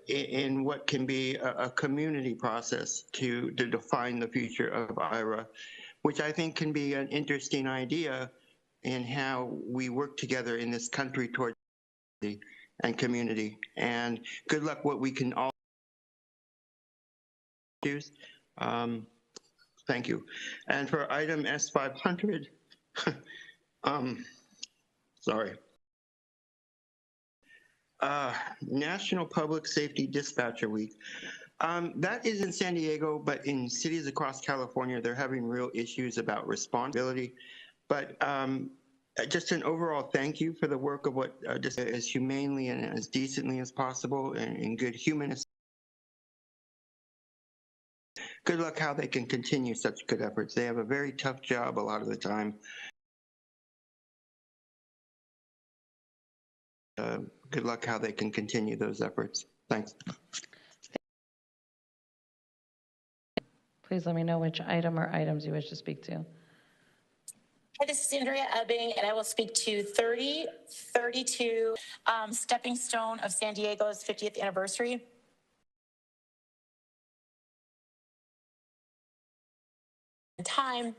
[SPEAKER 15] in what can be a community process to define the future of IRA, which I think can be an interesting idea in how we work together in this country towards and community. And good luck what we can all use. Thank you. And for item S500, sorry. National Public Safety Dispatcher Week. That is in San Diego, but in cities across California, they're having real issues about responsibility. But just an overall thank you for the work of what just as humanely and as decently as possible and in good humanist. Good luck how they can continue such good efforts. They have a very tough job a lot of the time. Good luck how they can continue those efforts. Thanks.
[SPEAKER 7] Please let me know which item or items you wish to speak to.
[SPEAKER 16] Hi, this is Andrea Ebbing, and I will speak to 3032, Stepping Stone of San Diego's 50th anniversary. Time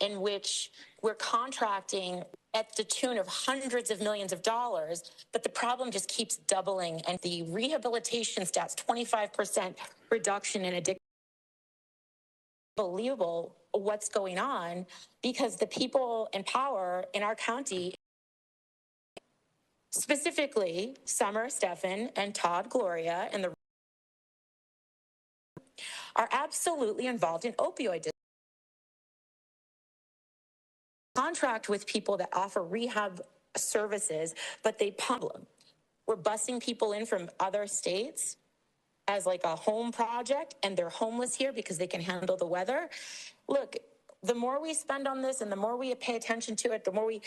[SPEAKER 16] in which we're contracting at the tune of hundreds of millions of dollars, but the problem just keeps doubling. And the rehabilitation stats, 25% reduction in addiction. Unbelievable what's going on, because the people in power in our county, specifically Summer Stephan and Todd Gloria, and are absolutely involved in opioid contract with people that offer rehab services, but they problem. We're busing people in from other states as like a home project, and they're homeless here because they can handle the weather. Look, the more we spend on this and the more we pay attention to it, the more we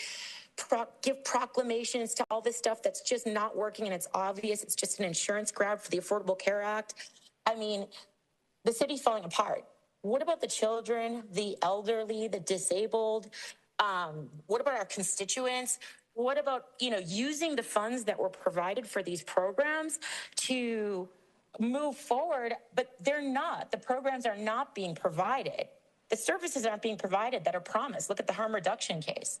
[SPEAKER 16] give proclamations to all this stuff that's just not working, and it's obvious it's just an insurance grab for the Affordable Care Act. I mean, the city's falling apart. What about the children, the elderly, the disabled? What about our constituents? What about, using the funds that were provided for these programs to move forward? But they're not. The programs are not being provided. The services aren't being provided that are promised. Look at the harm reduction case.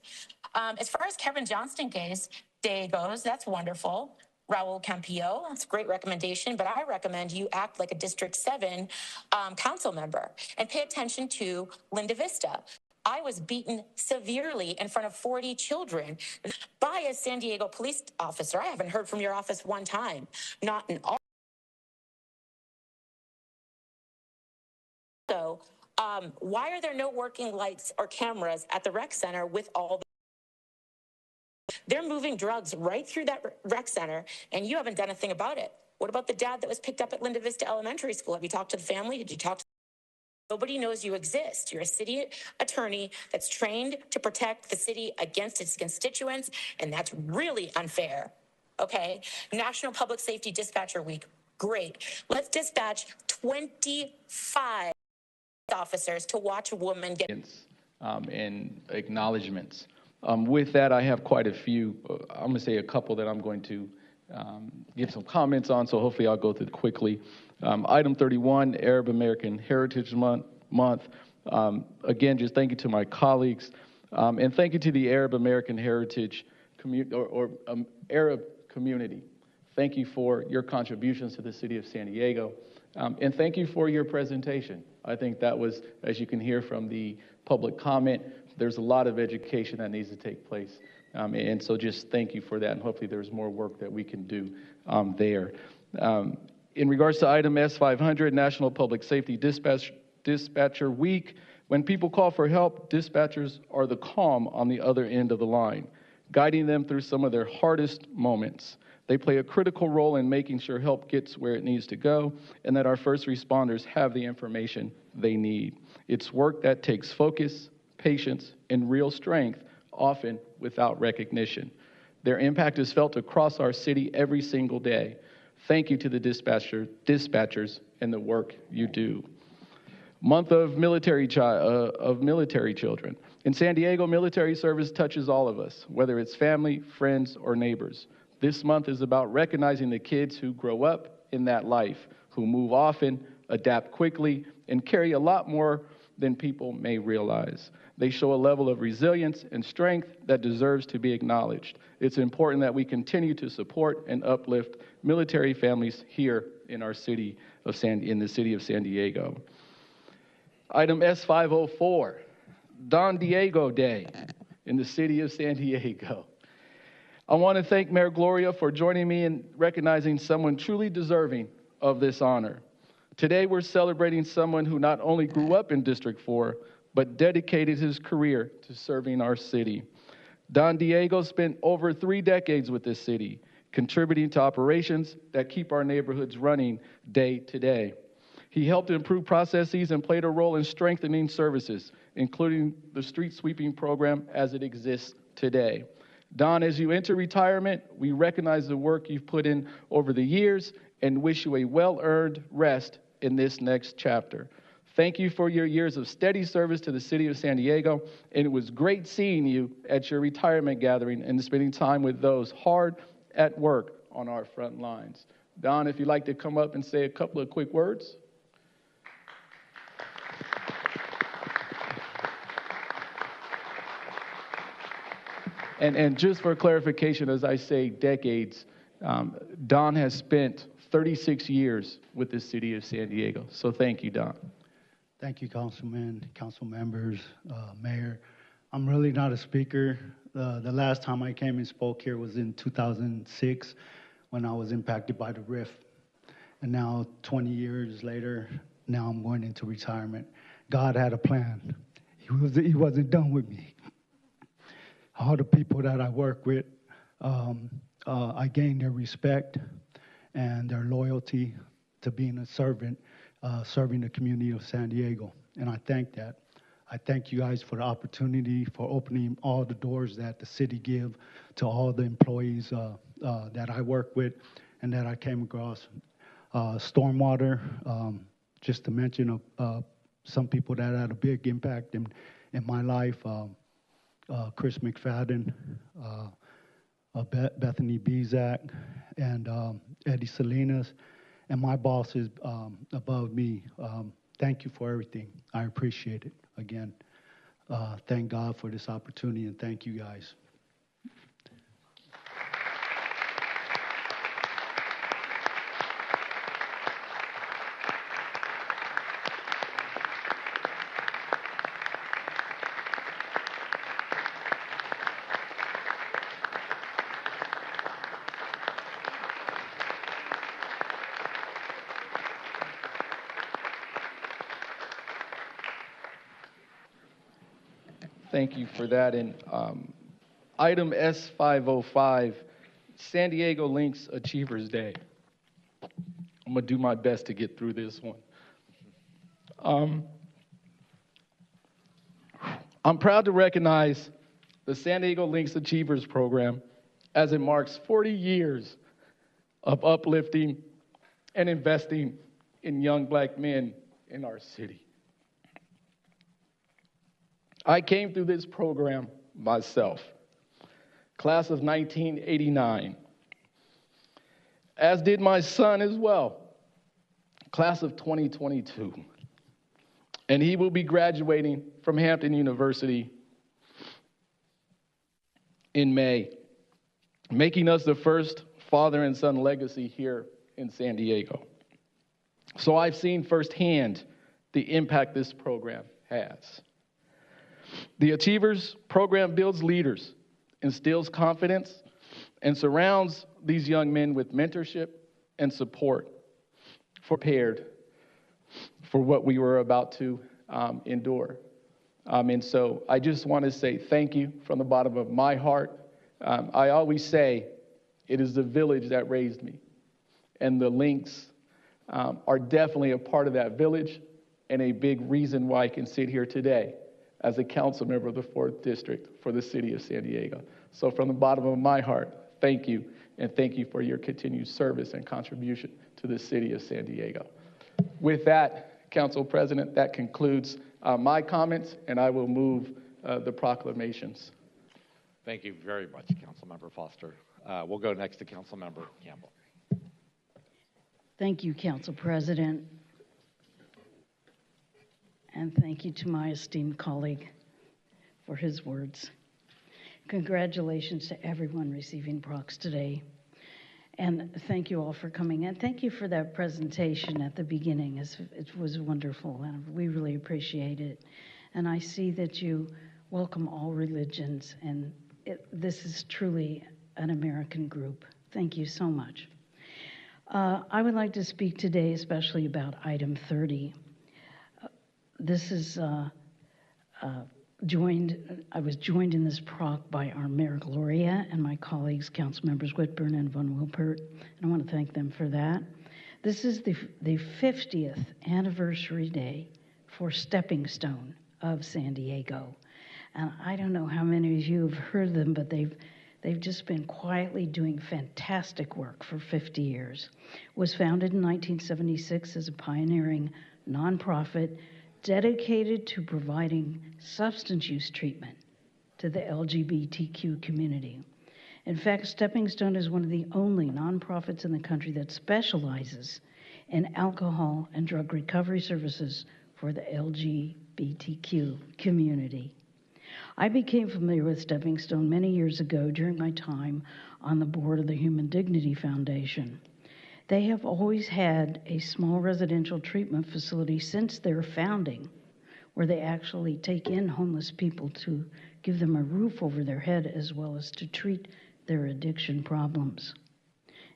[SPEAKER 16] As far as Kevin Johnston case goes, that's wonderful. Raul Campillo, that's a great recommendation, but I recommend you act like a District 7 council member and pay attention to Linda Vista. I was beaten severely in front of 40 children by a San Diego police officer. I haven't heard from your office one time, not in all. So, why are there no working lights or cameras at the rec center with all they're moving drugs right through that rec center, and you haven't done a thing about it. What about the dad that was picked up at Linda Vista Elementary School? Have you talked to the family? Did you talk to Nobody knows you exist. You're a city attorney that's trained to protect the city against its constituents, and that's really unfair, okay? National Public Safety Dispatcher Week, great. Let's dispatch 25 officers to watch a woman get...
[SPEAKER 17] And acknowledgements. With that, I have quite a few. I'm going to say a couple that I'm going to give some comments on, so hopefully I'll go through quickly. Item 31, Arab American Heritage Month. Again, just thank you to my colleagues, and thank you to the Arab American Heritage Arab community. Thank you for your contributions to the city of San Diego, and thank you for your presentation. I think that was, as you can hear from the public comment, there's a lot of education that needs to take place. And so just thank you for that, and hopefully there's more work that we can do there. In regards to item S500, National Public Safety Dispatcher Week, When people call for help, dispatchers are the calm on the other end of the line, guiding them through some of their hardest moments. They play a critical role in making sure help gets where it needs to go and that our first responders have the information they need. It's work that takes focus, patience, and real strength, often without recognition. Their impact is felt across our city every single day. Thank you to the dispatchers and the work you do. Month of military children. In San Diego, military service touches all of us, whether it's family, friends, or neighbors. This month is about recognizing the kids who grow up in that life, who move often, adapt quickly, and carry a lot more than people may realize. They show a level of resilience and strength that deserves to be acknowledged. It's important that we continue to support and uplift military families here in our city of in the city of San Diego. Item S504, Don Diego Day in the city of San Diego. I want to thank Mayor Gloria for joining me in recognizing someone truly deserving of this honor. Today, we're celebrating someone who not only grew up in District 4, but dedicated his career to serving our city. Don Diego spent over 3 decades with this city, contributing to operations that keep our neighborhoods running day to day. He helped improve processes and played a role in strengthening services, including the street sweeping program as it exists today. Don, as you enter retirement, we recognize the work you've put in over the years and wish you a well-earned rest in this next chapter. Thank you for your years of steady service to the city of San Diego, and it was great seeing you at your retirement gathering and spending time with those hard at work on our front lines. Don, if you'd like to come up and say a couple of quick words. And just for clarification, as I say decades, Don has spent 36 years with the city of San Diego. So thank you, Don.
[SPEAKER 18] Thank you, Councilman, council members, Mayor. I'm really not a speaker. The last time I came and spoke here was in 2006 when I was impacted by the RIF. And now 20 years later, now I'm going into retirement. God had a plan. He wasn't done with me. All the people that I work with, I gained their respect and their loyalty to being a servant, serving the community of San Diego. And I thank that. I thank you guys for the opportunity, for opening all the doors that the city give to all the employees that I work with and that I came across. Stormwater, just to mention some people that had a big impact in my life. Chris McFadden, Bethany Bezak, and Eddie Salinas, and my bosses above me. Thank you for everything. I appreciate it. Again, thank God for this opportunity, and thank you guys.
[SPEAKER 17] Thank you for that. And item S505, San Diego Links Achievers Day. I'm going to do my best to get through this one. I'm proud to recognize the San Diego Links Achievers Program as it marks 40 years of uplifting and investing in young black men in our city. I came through this program myself, class of 1989, as did my son as well, class of 2022. And he will be graduating from Hampton University in May, making us the first father and son legacy here in San Diego. So I've seen firsthand the impact this program has. The Achievers program builds leaders, instills confidence, and surrounds these young men with mentorship and support, prepared for what we were about to endure. And so I just want to say thank you from the bottom of my heart. I always say it is the village that raised me, and the Links are definitely a part of that village and a big reason why I can sit here today as a council member of the 4th District for the city of San Diego. So from the bottom of my heart, thank you, and thank you for your continued service and contribution to the city of San Diego. With that, Council President, that concludes my comments, and I will move the proclamations.
[SPEAKER 6] Thank you very much, Councilmember Foster. We'll go next to Councilmember Campbell.
[SPEAKER 8] Thank you, Council President. And thank you to my esteemed colleague for his words. Congratulations to everyone receiving procs today. And thank you all for coming. And thank you for that presentation at the beginning. It was wonderful, and we really appreciate it. And I see that you welcome all religions, and this is truly an American group. Thank you so much. I would like to speak today especially about item 30. This is I was joined in this proc by our Mayor Gloria and my colleagues, Council Members Whitburn and Von Wilpert, and I want to thank them for that. This is the 50th anniversary day for Stepping Stone of San Diego. And I don't know how many of you have heard them, but they've just been quietly doing fantastic work for 50 years. Was founded in 1976 as a pioneering nonprofit dedicated to providing substance use treatment to the LGBTQ community. In fact, Stepping Stone is one of the only nonprofits in the country that specializes in alcohol and drug recovery services for the LGBTQ community. I became familiar with Stepping Stone many years ago during my time on the board of the Human Dignity Foundation. They have always had a small residential treatment facility since their founding, where they actually take in homeless people to give them a roof over their head as well as to treat their addiction problems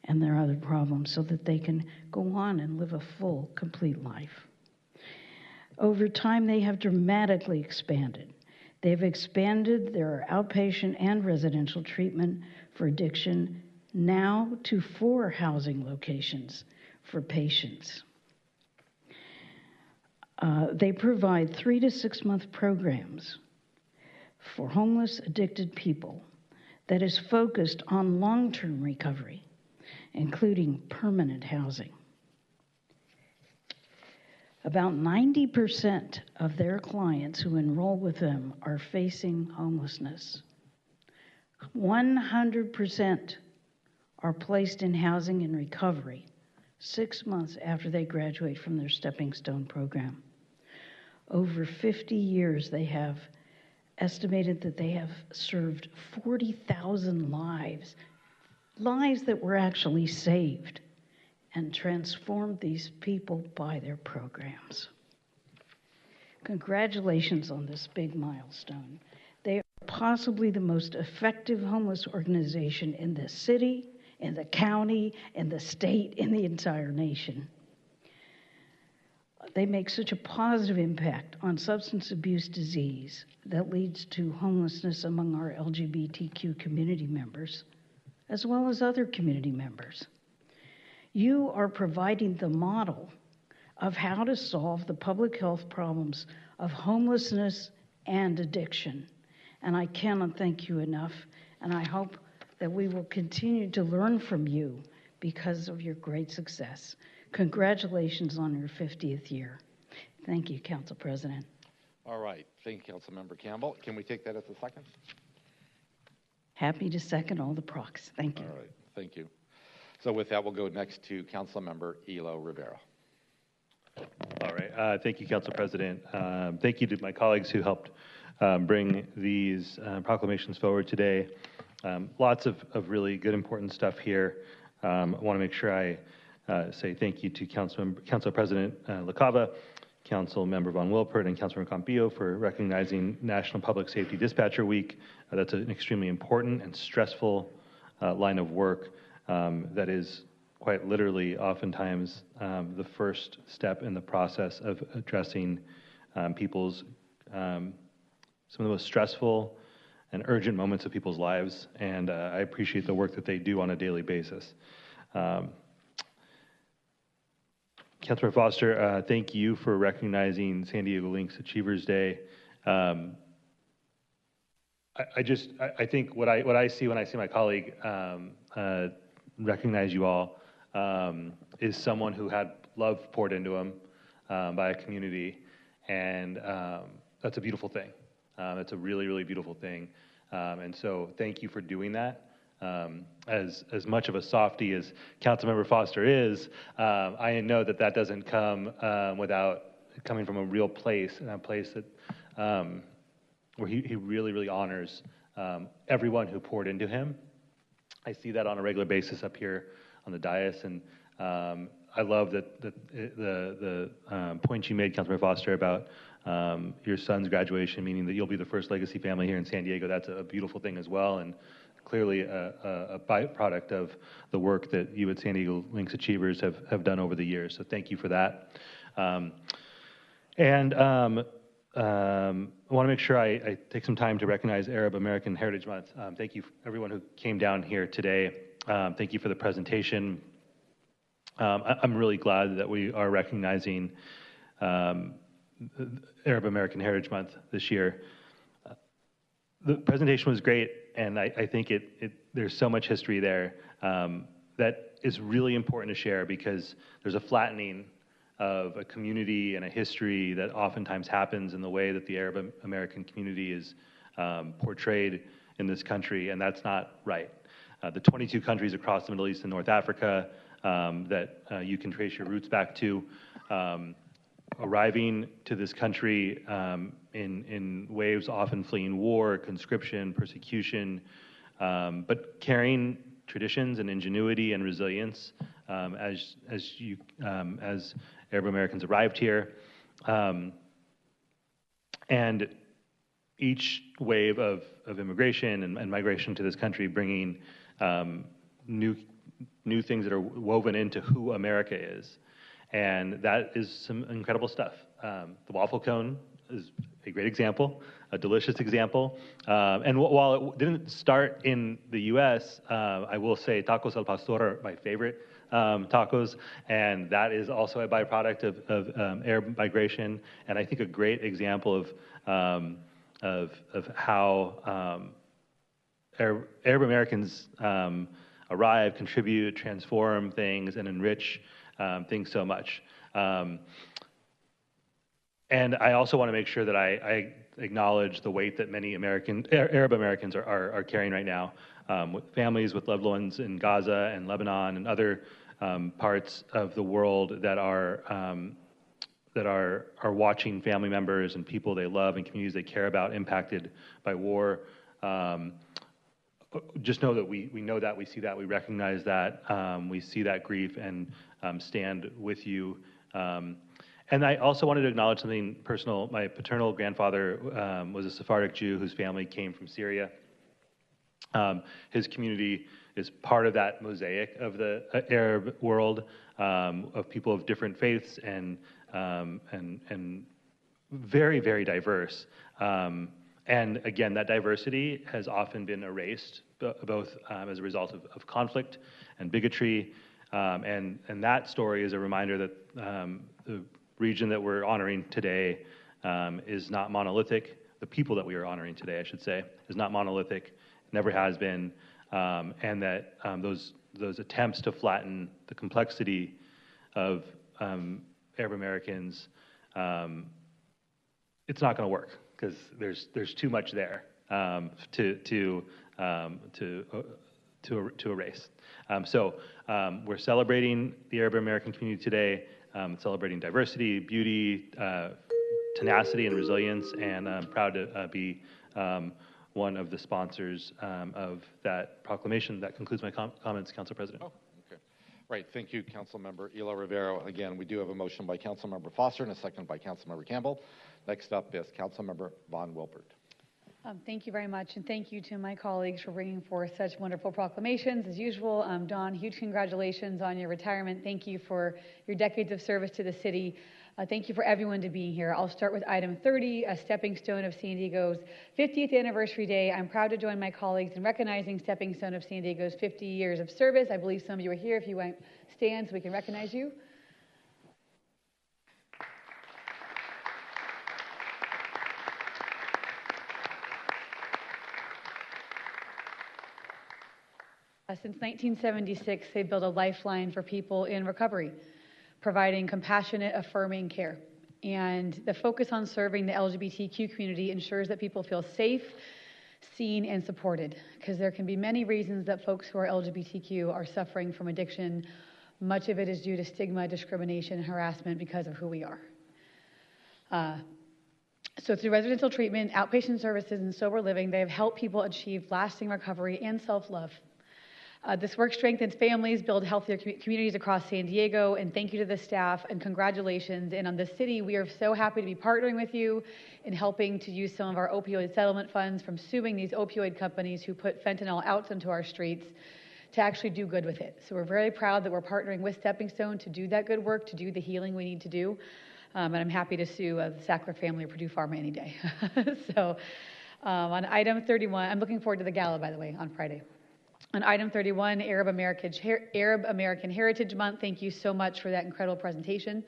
[SPEAKER 8] and their other problems so that they can go on and live a full, complete life. Over time, they have dramatically expanded. They've expanded their outpatient and residential treatment for addiction now to 4 housing locations for patients. They provide 3 to 6 month programs for homeless, addicted people that is focused on long-term recovery, including permanent housing. About 90% of their clients who enroll with them are facing homelessness. 100% are placed in housing and recovery 6 months after they graduate from their Stepping Stone program. Over 50 years, they have estimated that they have served 40,000 lives that were actually saved and transformed these people by their programs. Congratulations on this big milestone. They are possibly the most effective homeless organization in the city, in the county, in the state, in the entire nation. They make such a positive impact on substance abuse disease that leads to homelessness among our LGBTQ community members, as well as other community members. You are providing the model of how to solve the public health problems of homelessness and addiction. And I cannot thank you enough, and I hope that we will continue to learn from you because of your great success. Congratulations on your 50th year. Thank you, Council President.
[SPEAKER 6] All right. Thank you, Councilmember Campbell. Can we take that as a second?
[SPEAKER 8] Happy to second all the procs. Thank you.
[SPEAKER 6] All right. Thank you. So with that, we'll go next to Councilmember Elo Rivera.
[SPEAKER 19] All right. Thank you, Council President. Thank you to my colleagues who helped bring these proclamations forward today. Lots of really good, important stuff here. I want to make sure I say thank you to Council President LaCava, Council Member Von Wilpert, and Councilmember Campillo for recognizing National Public Safety Dispatcher Week. That's an extremely important and stressful line of work that is quite literally oftentimes the first step in the process of addressing people's some of the most stressful and urgent moments of people's lives, and I appreciate the work that they do on a daily basis. Councilor Foster, thank you for recognizing San Diego Links Achievers Day. I think what I see when I see my colleague recognize you all is someone who had love poured into him by a community, and that's a beautiful thing. It's a really, really beautiful thing. And so thank you for doing that. As much of a softie as Councilmember Foster is, I know that that doesn't come without coming from a real place, and a place that where he really, really honors everyone who poured into him. I see that on a regular basis up here on the dais, and I love that the point you made, Councilmember Foster, about your son's graduation, meaning that you'll be the first legacy family here in San Diego. That's a beautiful thing as well, and clearly a byproduct of the work that you at San Diego Links Achievers have done over the years. So thank you for that. I want to make sure I take some time to recognize Arab American Heritage Month. Thank you everyone who came down here today. Thank you for the presentation. I'm really glad that we are recognizing Arab American Heritage Month this year. The presentation was great, and I think there's so much history there that is really important to share, because there's a flattening of a community and a history that oftentimes happens in the way that the Arab American community is portrayed in this country, and that's not right. The 22 countries across the Middle East and North Africa that you can trace your roots back to, arriving to this country in waves, often fleeing war, conscription, persecution, but carrying traditions and ingenuity and resilience as Arab Americans arrived here. And each wave of immigration and migration to this country bringing new things that are woven into who America is. And that is some incredible stuff. The waffle cone is a great example, a delicious example. And while it didn't start in the U.S., I will say tacos al pastor are my favorite tacos, and that is also a byproduct of Arab migration. And I think a great example of how Arab Americans arrive, contribute, transform things, and enrich things so much. And I also want to make sure that I acknowledge the weight that many Arab Americans are carrying right now, with families, with loved ones in Gaza and Lebanon and other parts of the world that are watching family members and people they love and communities they care about impacted by war. Just know that we know that, we see that, we recognize that, we see that grief and stand with you. And I also wanted to acknowledge something personal. My paternal grandfather was a Sephardic Jew whose family came from Syria. His community is part of that mosaic of the Arab world, of people of different faiths and very, very diverse. And again, that diversity has often been erased, both as a result of conflict and bigotry. And that story is a reminder that the region that we're honoring today is not monolithic. The people that we are honoring today, I should say, is not monolithic, never has been. And that those attempts to flatten the complexity of Arab Americans, it's not going to work, because there's too much there to erase. So we're celebrating the Arab American community today, celebrating diversity, beauty, tenacity, and resilience, and I'm proud to be one of the sponsors of that proclamation. That concludes my comments, Council President.
[SPEAKER 6] Oh, okay. Right. Thank you, Councilmember Ela Rivera. Again, we do have a motion by Councilmember Foster and a second by Councilmember Campbell. Next up is Councilmember Von Wilpert.
[SPEAKER 20] Thank you very much, and thank you to my colleagues for bringing forth such wonderful proclamations. As usual, Don, huge congratulations on your retirement. Thank you for your decades of service to the city. Thank you for everyone to being here. I'll start with item 30, a stepping stone of San Diego's 50th anniversary day. I'm proud to join my colleagues in recognizing stepping stone of San Diego's 50 years of service. I believe some of you are here. If you want to stand so we can recognize you. Since 1976, they've built a lifeline for people in recovery, providing compassionate, affirming care. And the focus on serving the LGBTQ community ensures that people feel safe, seen, and supported, because there can be many reasons that folks who are LGBTQ are suffering from addiction. Much of it is due to stigma, discrimination, and harassment because of who we are. So through residential treatment, outpatient services, and sober living, they have helped people achieve lasting recovery and self-love. This work strengthens families, build healthier communities across San Diego, and thank you to the staff and congratulations. And on the city, we are so happy to be partnering with you in helping to use some of our opioid settlement funds from suing these opioid companies who put fentanyl out into our streets to actually do good with it. So we're very proud that we're partnering with Stepping Stone to do that good work, to do the healing we need to do. And I'm happy to sue the Sackler family or Purdue Pharma any day. So on item 31, I'm looking forward to the gala, by the way, on Friday. On item 31, Arab American Heritage Month, thank you so much for that incredible presentation.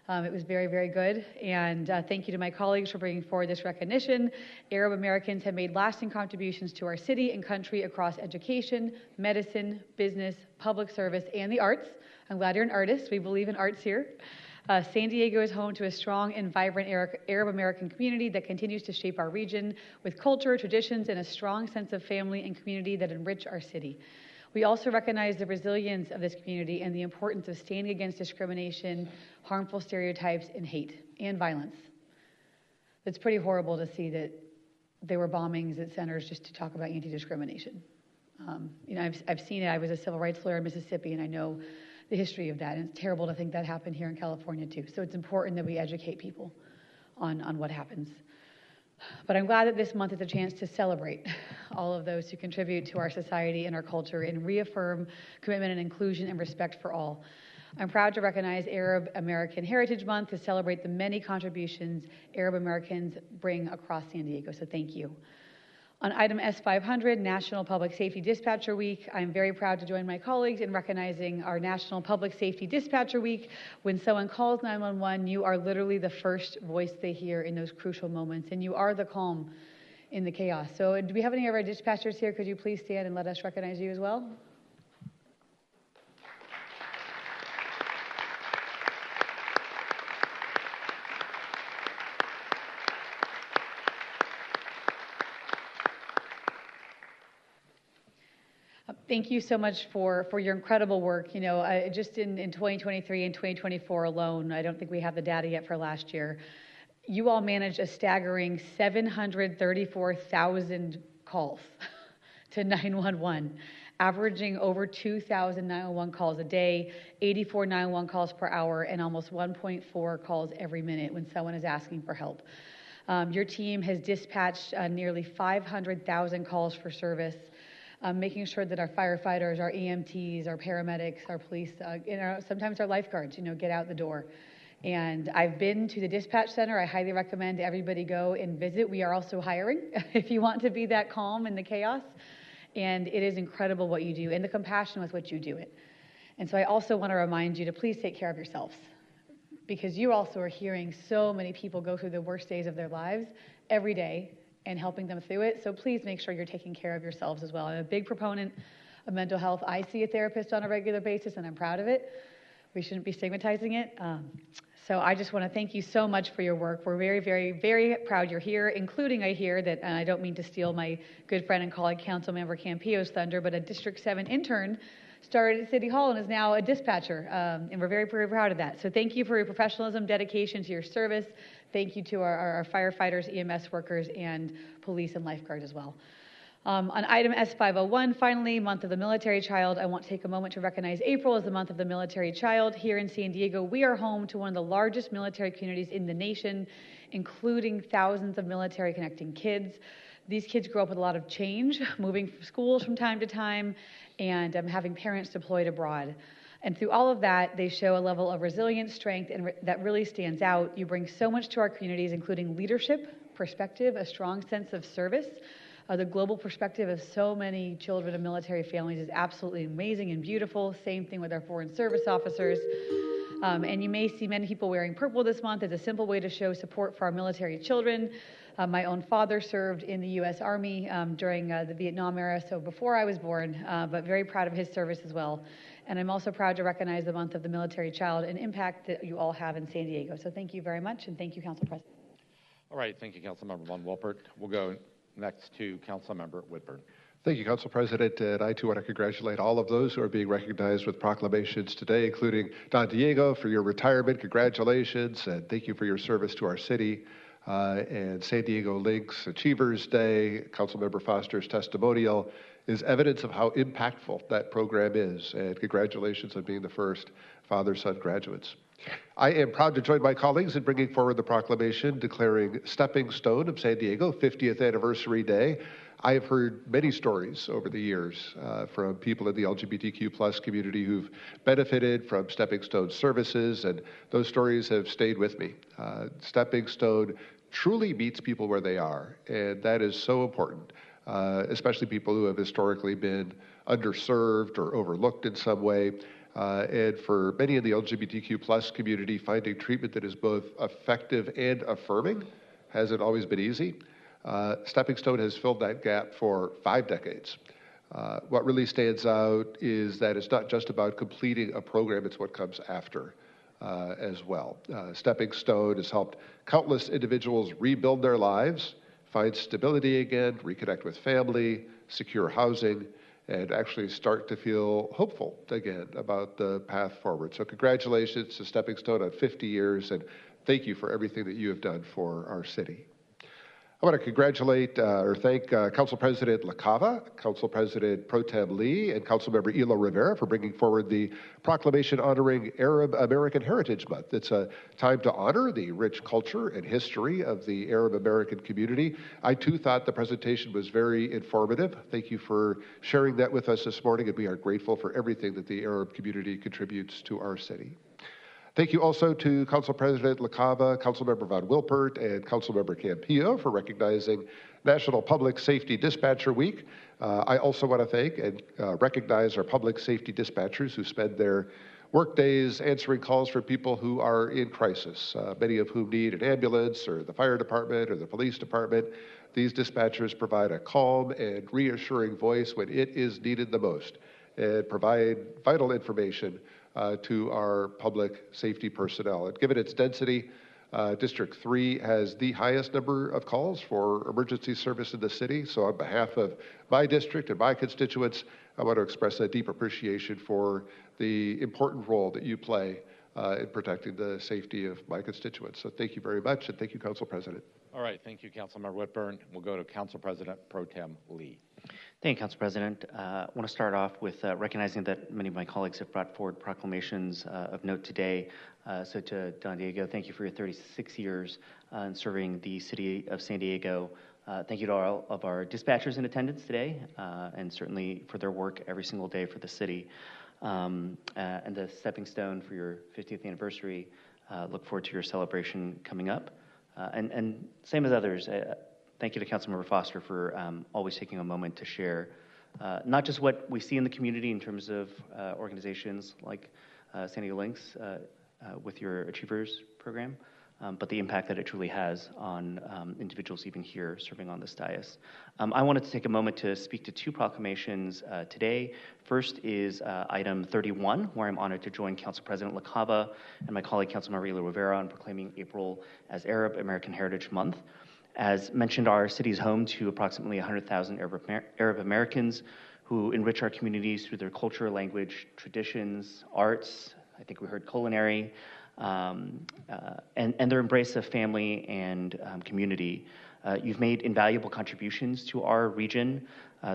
[SPEAKER 20] It was very, very good. And thank you to my colleagues for bringing forward this recognition. Arab Americans have made lasting contributions to our city and country across education, medicine, business, public service, and the arts. I'm glad you're an artist. We believe in arts here. San Diego is home to a strong and vibrant Arab American community that continues to shape our region with culture, traditions, and a strong sense of family and community that enrich our city. We also recognize the resilience of this community and the importance of standing against discrimination, harmful stereotypes, and hate and violence. It's pretty horrible to see that there were bombings at centers just to talk about anti-discrimination. I've seen it. I was a civil rights lawyer in Mississippi, and I know the history of that, and it's terrible to think that happened here in California too. So it's important that we educate people on what happens. But I'm glad that this month is a chance to celebrate all of those who contribute to our society and our culture and reaffirm commitment and inclusion and respect for all. I'm proud to recognize Arab American Heritage Month to celebrate the many contributions Arab Americans bring across San Diego, so thank you. On item S500, National Public Safety Dispatcher Week, I'm very proud to join my colleagues in recognizing our National Public Safety Dispatcher Week. When someone calls 911, you are literally the first voice they hear in those crucial moments, and you are the calm in the chaos. So do we have any of our dispatchers here? Could you please stand and let us recognize you as well? Thank you so much for your incredible work. Just in 2023 and 2024 alone, I don't think we have the data yet for last year, you all managed a staggering 734,000 calls to 911, averaging over 2,000 911 calls a day, 84 911 calls per hour, and almost 1.4 calls every minute when someone is asking for help. Your team has dispatched nearly 500,000 calls for service, making sure that our firefighters, our EMTs, our paramedics, our police, sometimes our lifeguards, get out the door. And I've been to the dispatch center. I highly recommend everybody go and visit. We are also hiring if you want to be that calm in the chaos. And it is incredible what you do and the compassion with which you do it. And so I also want to remind you to please take care of yourselves, because you also are hearing so many people go through the worst days of their lives every day and helping them through it. So please make sure you're taking care of yourselves as well. I'm a big proponent of mental health. I see a therapist on a regular basis, and I'm proud of it. We shouldn't be stigmatizing it. So I just want to thank you so much for your work. We're very, very, very proud you're here, including I hear that, and I don't mean to steal my good friend and colleague, Councilmember Campillo's thunder, but a District 7 intern started at City Hall and is now a dispatcher, and we're very, very proud of that. So thank you for your professionalism, dedication to your service. Thank you to our firefighters, EMS workers, and police and lifeguards as well. On item S501, finally, Month of the Military Child, I want to take a moment to recognize April as the Month of the Military Child. Here in San Diego, we are home to one of the largest military communities in the nation, including thousands of military connecting kids. These kids grow up with a lot of change, moving schools from time to time, and having parents deployed abroad. And through all of that, they show a level of resilience, strength, and that really stands out. You bring so much to our communities, including leadership, perspective, a strong sense of service. The global perspective of so many children of military families is absolutely amazing and beautiful. Same thing with our foreign service officers. And you may see many people wearing purple this month as a simple way to show support for our military children. My own father served in the U.S. Army during the Vietnam era, so before I was born, but very proud of his service as well. And I'm also proud to recognize the month of the military child and impact that you all have in San Diego. So thank you very much, and thank you, Council President.
[SPEAKER 6] All right, thank you, Councilmember Von Wilpert. We'll go next to Councilmember Whitburn.
[SPEAKER 21] Thank you, Council President, and I too want to congratulate all of those who are being recognized with proclamations today, including Don Diego for your retirement. Congratulations, and thank you for your service to our city. And San Diego Links Achievers Day, Councilmember Foster's testimonial is evidence of how impactful that program is, and congratulations on being the first father-son graduates. I am proud to join my colleagues in bringing forward the proclamation declaring Stepping Stone of San Diego 50th Anniversary Day. I have heard many stories over the years from people in the LGBTQ+ community who've benefited from Stepping Stone services, and those stories have stayed with me. Stepping Stone truly meets people where they are, and that is so important, especially people who have historically been underserved or overlooked in some way. And for many in the LGBTQ+ community, finding treatment that is both effective and affirming hasn't always been easy. Stepping Stone has filled that gap for 5 decades. What really stands out is that it's not just about completing a program, it's what comes after as well. Stepping Stone has helped countless individuals rebuild their lives, find stability again, reconnect with family, secure housing, and actually start to feel hopeful again about the path forward. So congratulations to Stepping Stone on 50 years, and thank you for everything that you have done for our city. I want to congratulate or thank Council President LaCava, Council President Pro Tem Lee, and Councilmember Elo Rivera for bringing forward the proclamation honoring Arab American Heritage Month. It's a time to honor the rich culture and history of the Arab American community. I too thought the presentation was very informative. Thank you for sharing that with us this morning, and we are grateful for everything that the Arab community contributes to our city. Thank you also to Council President LaCava, Councilmember Von Wilpert, and Councilmember Campillo for recognizing National Public Safety Dispatcher Week. I also want to thank and recognize our public safety dispatchers who spend their work days answering calls for people who are in crisis, many of whom need an ambulance or the fire department or the police department. These dispatchers provide a calm and reassuring voice when it is needed the most and provide vital information to our public safety personnel. And given its density, District 3 has the highest number of calls for emergency service in the city. So on behalf of my district and my constituents, I want to express a deep appreciation for the important role that you play in protecting the safety of my constituents. So thank you very much, and thank you, Council President.
[SPEAKER 6] All right, thank you, Councilmember Whitburn. We'll go to Council President Pro Tem Lee.
[SPEAKER 22] Thank you, Council President. I want to start off with recognizing that many of my colleagues have brought forward proclamations of note today. So to Don Diego, thank you for your 36 years in serving the city of San Diego. Thank you to all of our dispatchers in attendance today, and certainly for their work every single day for the city. And the Stepping Stone for your 50th anniversary. Look forward to your celebration coming up. And same as others, thank you to Councilmember Foster for always taking a moment to share not just what we see in the community in terms of organizations like San Diego Links with your Achievers program, but the impact that it truly has on individuals even here serving on this dais. I wanted to take a moment to speak to 2 proclamations today. First is item 31, where I'm honored to join Council President LaCava and my colleague Councilmember Elo Rivera on proclaiming April as Arab American Heritage Month. As mentioned, our city is home to approximately 100,000 Arab Americans who enrich our communities through their culture, language, traditions, arts, I think we heard culinary, and their embrace of family and community. You've made invaluable contributions to our region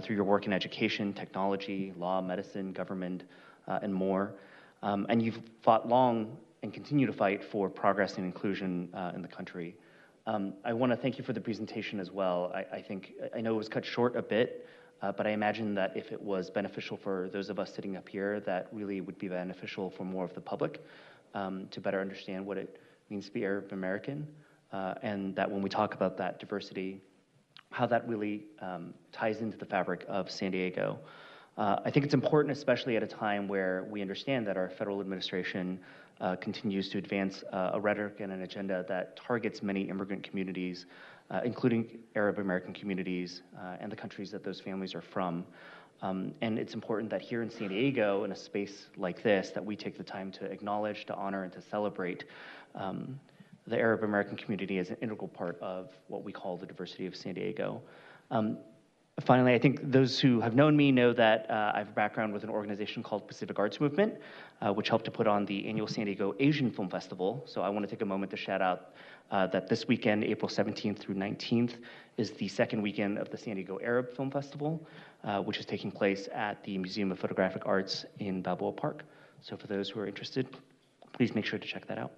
[SPEAKER 22] through your work in education, technology, law, medicine, government, and more. And you've fought long and continue to fight for progress and inclusion in the country. I want to thank you for the presentation as well. I know it was cut short a bit, But I imagine that if it was beneficial for those of us sitting up here, that really would be beneficial for more of the public to better understand what it means to be Arab American, and that when we talk about that diversity, how that really ties into the fabric of San Diego. I think it's important, especially at a time where we understand that our federal administration continues to advance a rhetoric and an agenda that targets many immigrant communities, including Arab American communities and the countries that those families are from. And it's important that here in San Diego, in a space like this, that we take the time to acknowledge, to honor, and to celebrate the Arab American community as an integral part of what we call the diversity of San Diego. Finally, I think those who have known me know that I have a background with an organization called Pacific Arts Movement, which helped to put on the annual San Diego Asian Film Festival. So I want to take a moment to shout out that this weekend, April 17th through 19th, is the second weekend of the San Diego Arab Film Festival, which is taking place at the Museum of Photographic Arts in Balboa Park. So for those who are interested, please make sure to check that out.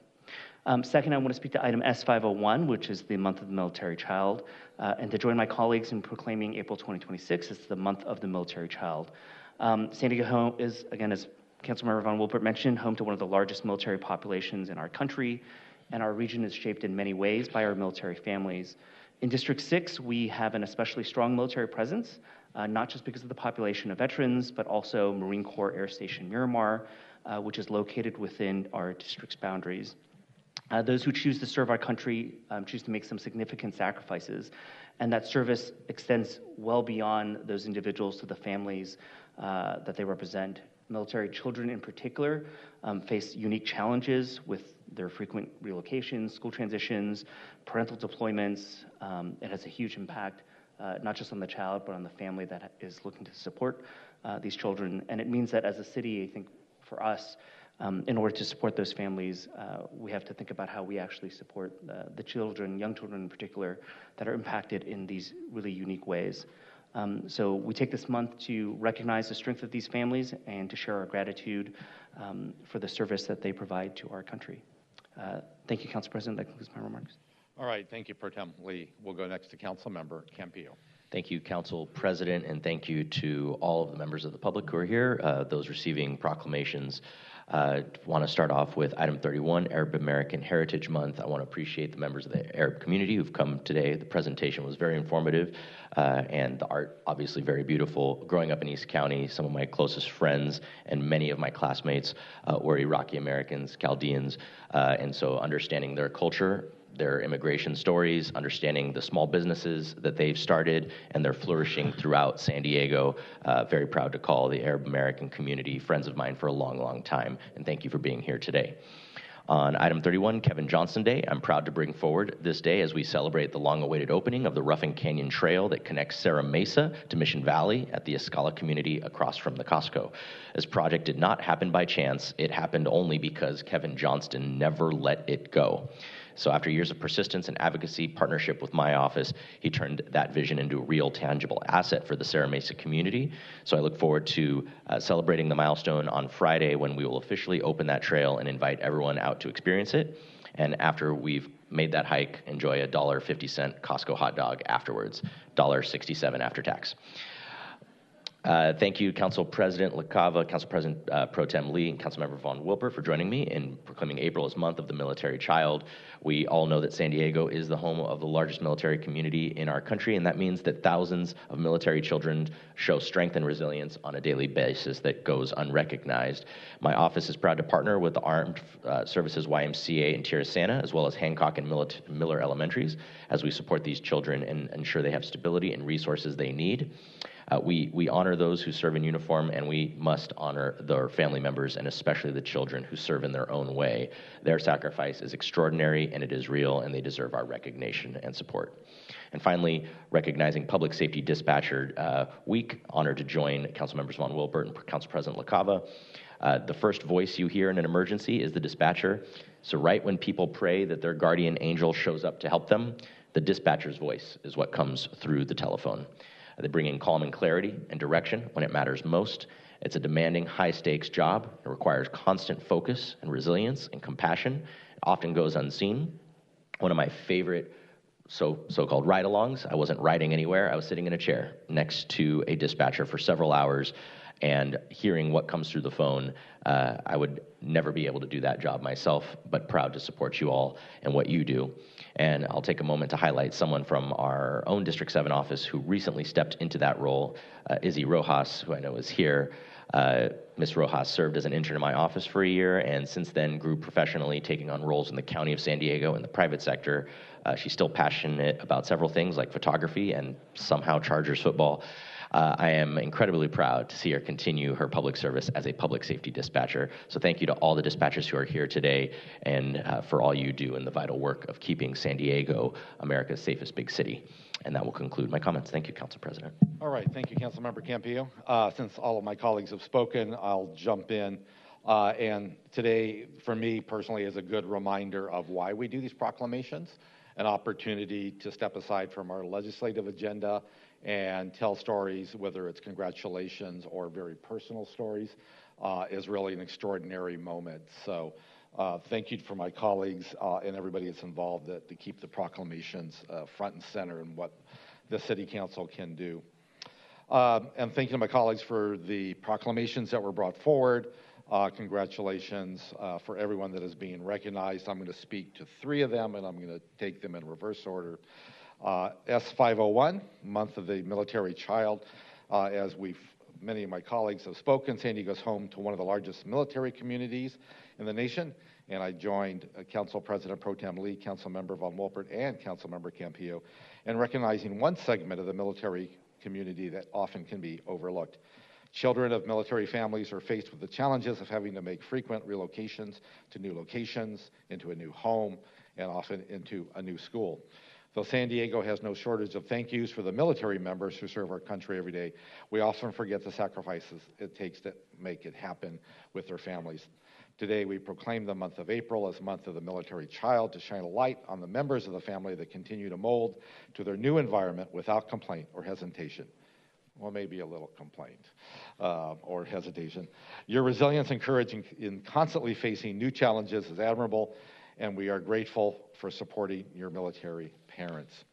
[SPEAKER 22] Second, I want to speak to item S501, which is the Month of the Military Child, and to join my colleagues in proclaiming April 2026 as the Month of the Military Child. San Diego is, again, as Councilmember Von Wilbert mentioned, home to one of the largest military populations in our country, and our region is shaped in many ways by our military families. In District 6, we have an especially strong military presence, not just because of the population of veterans, but also Marine Corps Air Station Miramar, which is located within our district's boundaries. Those who choose to serve our country choose to make some significant sacrifices, and that service extends well beyond those individuals to the families that they represent. Military children in particular face unique challenges with their frequent relocations, school transitions, parental deployments. It has a huge impact, not just on the child, but on the family that is looking to support these children. And it means that as a city, I think for us, in order to support those families, we have to think about how we actually support the children, young children in particular, that are impacted in these really unique ways. So we take this month to recognize the strength of these families and to share our gratitude for the service that they provide to our country. Thank you, Council President. That concludes my remarks.
[SPEAKER 6] All right, thank you, Pro Tem Lee. We'll go next to Council Member Campillo.
[SPEAKER 1] Thank you, Council President, and thank you to all of the members of the public who are here, those receiving proclamations. Want to start off with item 31, Arab American Heritage Month. I want to appreciate the members of the Arab community who've come today. The presentation was very informative, and the art obviously very beautiful. Growing up in East County, some of my closest friends and many of my classmates were Iraqi Americans, Chaldeans, and so understanding their culture, their immigration stories, understanding the small businesses that they've started, and they're flourishing throughout San Diego. Very proud to call the Arab American community friends of mine for a long, long time, and thank you for being here today. On item 31, Kevin Johnson Day, I'm proud to bring forward this day as we celebrate the long-awaited opening of the Ruffin Canyon Trail that connects Serra Mesa to Mission Valley at the Escala community across from the Costco. This project did not happen by chance. It happened only because Kevin Johnston never let it go. So after years of persistence and advocacy, partnership with my office, he turned that vision into a real tangible asset for the Serra Mesa community. So I look forward to celebrating the milestone on Friday when we will officially open that trail and invite everyone out to experience it. And after we've made that hike, enjoy a $1.50 Costco hot dog afterwards, $1.67 after tax. Thank you, Council President LaCava, Council President Pro Tem Lee, and Councilmember Von Wilbert for joining me in proclaiming April as Month of the Military Child. We all know that San Diego is the home of the largest military community in our country, and that means that thousands of military children show strength and resilience on a daily basis that goes unrecognized. My office is proud to partner with the Armed Services YMCA in Tierrasanta, as well as Hancock and Miller Elementaries, as we support these children and ensure they have stability and resources they need. We honor those who serve in uniform, and we must honor their family members, and especially the children who serve in their own way. Their sacrifice is extraordinary, and it is real, and they deserve our recognition and support. And finally, recognizing Public Safety Dispatcher Week, honored to join Council Members Von Wilbert and Council President LaCava. The first voice you hear in an emergency is the dispatcher. So right when people pray that their guardian angel shows up to help them, the dispatcher's voice is what comes through the telephone. They bring in calm and clarity and direction when it matters most. It's a demanding, high-stakes job. It requires constant focus and resilience and compassion. It often goes unseen. One of my favorite so-called ride-alongs. I wasn't riding anywhere. I was sitting in a chair next to a dispatcher for several hours and hearing what comes through the phone. I would never be able to do that job myself, but proud to support you all and what you do. And I'll take a moment to highlight someone from our own District 7 office who recently stepped into that role, Izzy Rojas, who I know is here. Ms. Rojas served as an intern in my office for a year, and since then grew professionally, taking on roles in the County of San Diego and the private sector. She's still passionate about several things like photography and somehow Chargers football. I am incredibly proud to see her continue her public service as a public safety dispatcher. So thank you to all the dispatchers who are here today and for all you do in the vital work of keeping San Diego America's safest big city. And that will conclude my comments. Thank you, Council President.
[SPEAKER 6] All right, thank you, Councilmember Campillo. Since all of my colleagues have spoken, I'll jump in. And today, for me personally, is a good reminder of why we do these proclamations, an opportunity to step aside from our legislative agenda and tell stories, whether it's congratulations or very personal stories, is really an extraordinary moment. So thank you for my colleagues and everybody that's involved to keep the proclamations front and center in what the City Council can do. And thank you to my colleagues for the proclamations that were brought forward. Congratulations for everyone that is being recognized. I'm going to speak to 3 of them, and I'm going to take them in reverse order. S501, Month of the Military Child. As many of my colleagues have spoken, San Diego's home to one of the largest military communities in the nation, and I joined Council President Pro Tem Lee, Councilmember Von Wolpert, and Councilmember Campillo in recognizing one segment of the military community that often can be overlooked. Children of military families are faced with the challenges of having to make frequent relocations to new locations, into a new home, and often into a new school. Though San Diego has no shortage of thank yous for the military members who serve our country every day, we often forget the sacrifices it takes to make it happen with their families. Today, we proclaim the month of April as Month of the Military Child to shine a light on the members of the family that continue to mold to their new environment without complaint or hesitation. Well, maybe a little complaint or hesitation. Your resilience and courage in constantly facing new challenges is admirable, and we are grateful for supporting your military parents.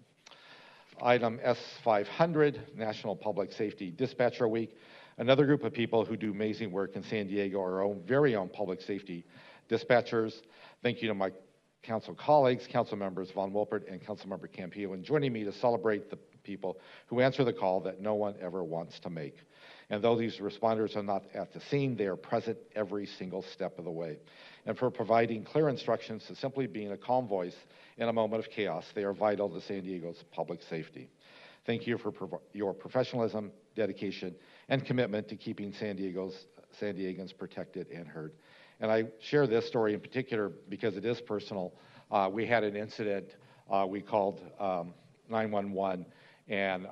[SPEAKER 6] Item S500, National Public Safety Dispatcher Week. Another group of people who do amazing work in San Diego, our own very own public safety dispatchers. Thank you to my council colleagues, council members Von Wolpert and Councilmember Campillo, in joining me to celebrate the people who answer the call that no one ever wants to make. And though these responders are not at the scene, they are present every single step of the way. And for providing clear instructions to simply being a calm voice in a moment of chaos, they are vital to San Diego's public safety. Thank you for your professionalism, dedication, and commitment to keeping San Diegans protected and heard. And I share this story in particular because it is personal. We had an incident, we called 911, and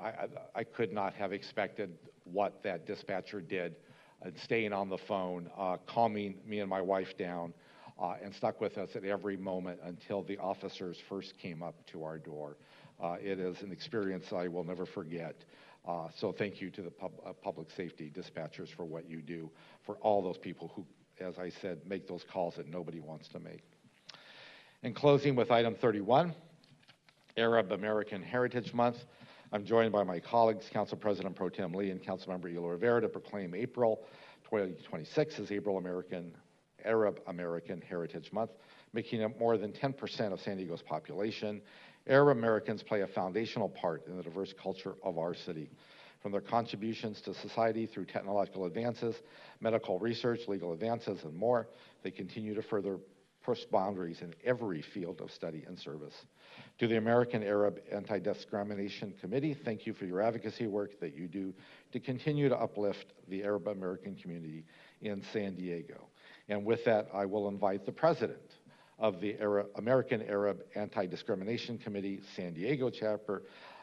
[SPEAKER 6] I could not have expected what that dispatcher did, staying on the phone, calming me and my wife down, and stuck with us at every moment until the officers first came up to our door. It is an experience I will never forget. So thank you to the public safety dispatchers for what you do, for all those people who, as I said, make those calls that nobody wants to make. In closing with item 31, Arab American Heritage Month, I'm joined by my colleagues, Council President Pro Tem Lee and Councilmember Hilo Rivera, to proclaim April 2026 as Arab American Heritage Month, making up more than 10% of San Diego's population. Arab Americans play a foundational part in the diverse culture of our city. From their contributions to society through technological advances, medical research, legal advances, and more, they continue to further push boundaries in every field of study and service. To the American Arab Anti-Discrimination Committee, thank you for your advocacy work that you do to continue to uplift the Arab American community in San Diego. And with that, I will invite the president of the American Arab Anti-Discrimination Committee San Diego chapter,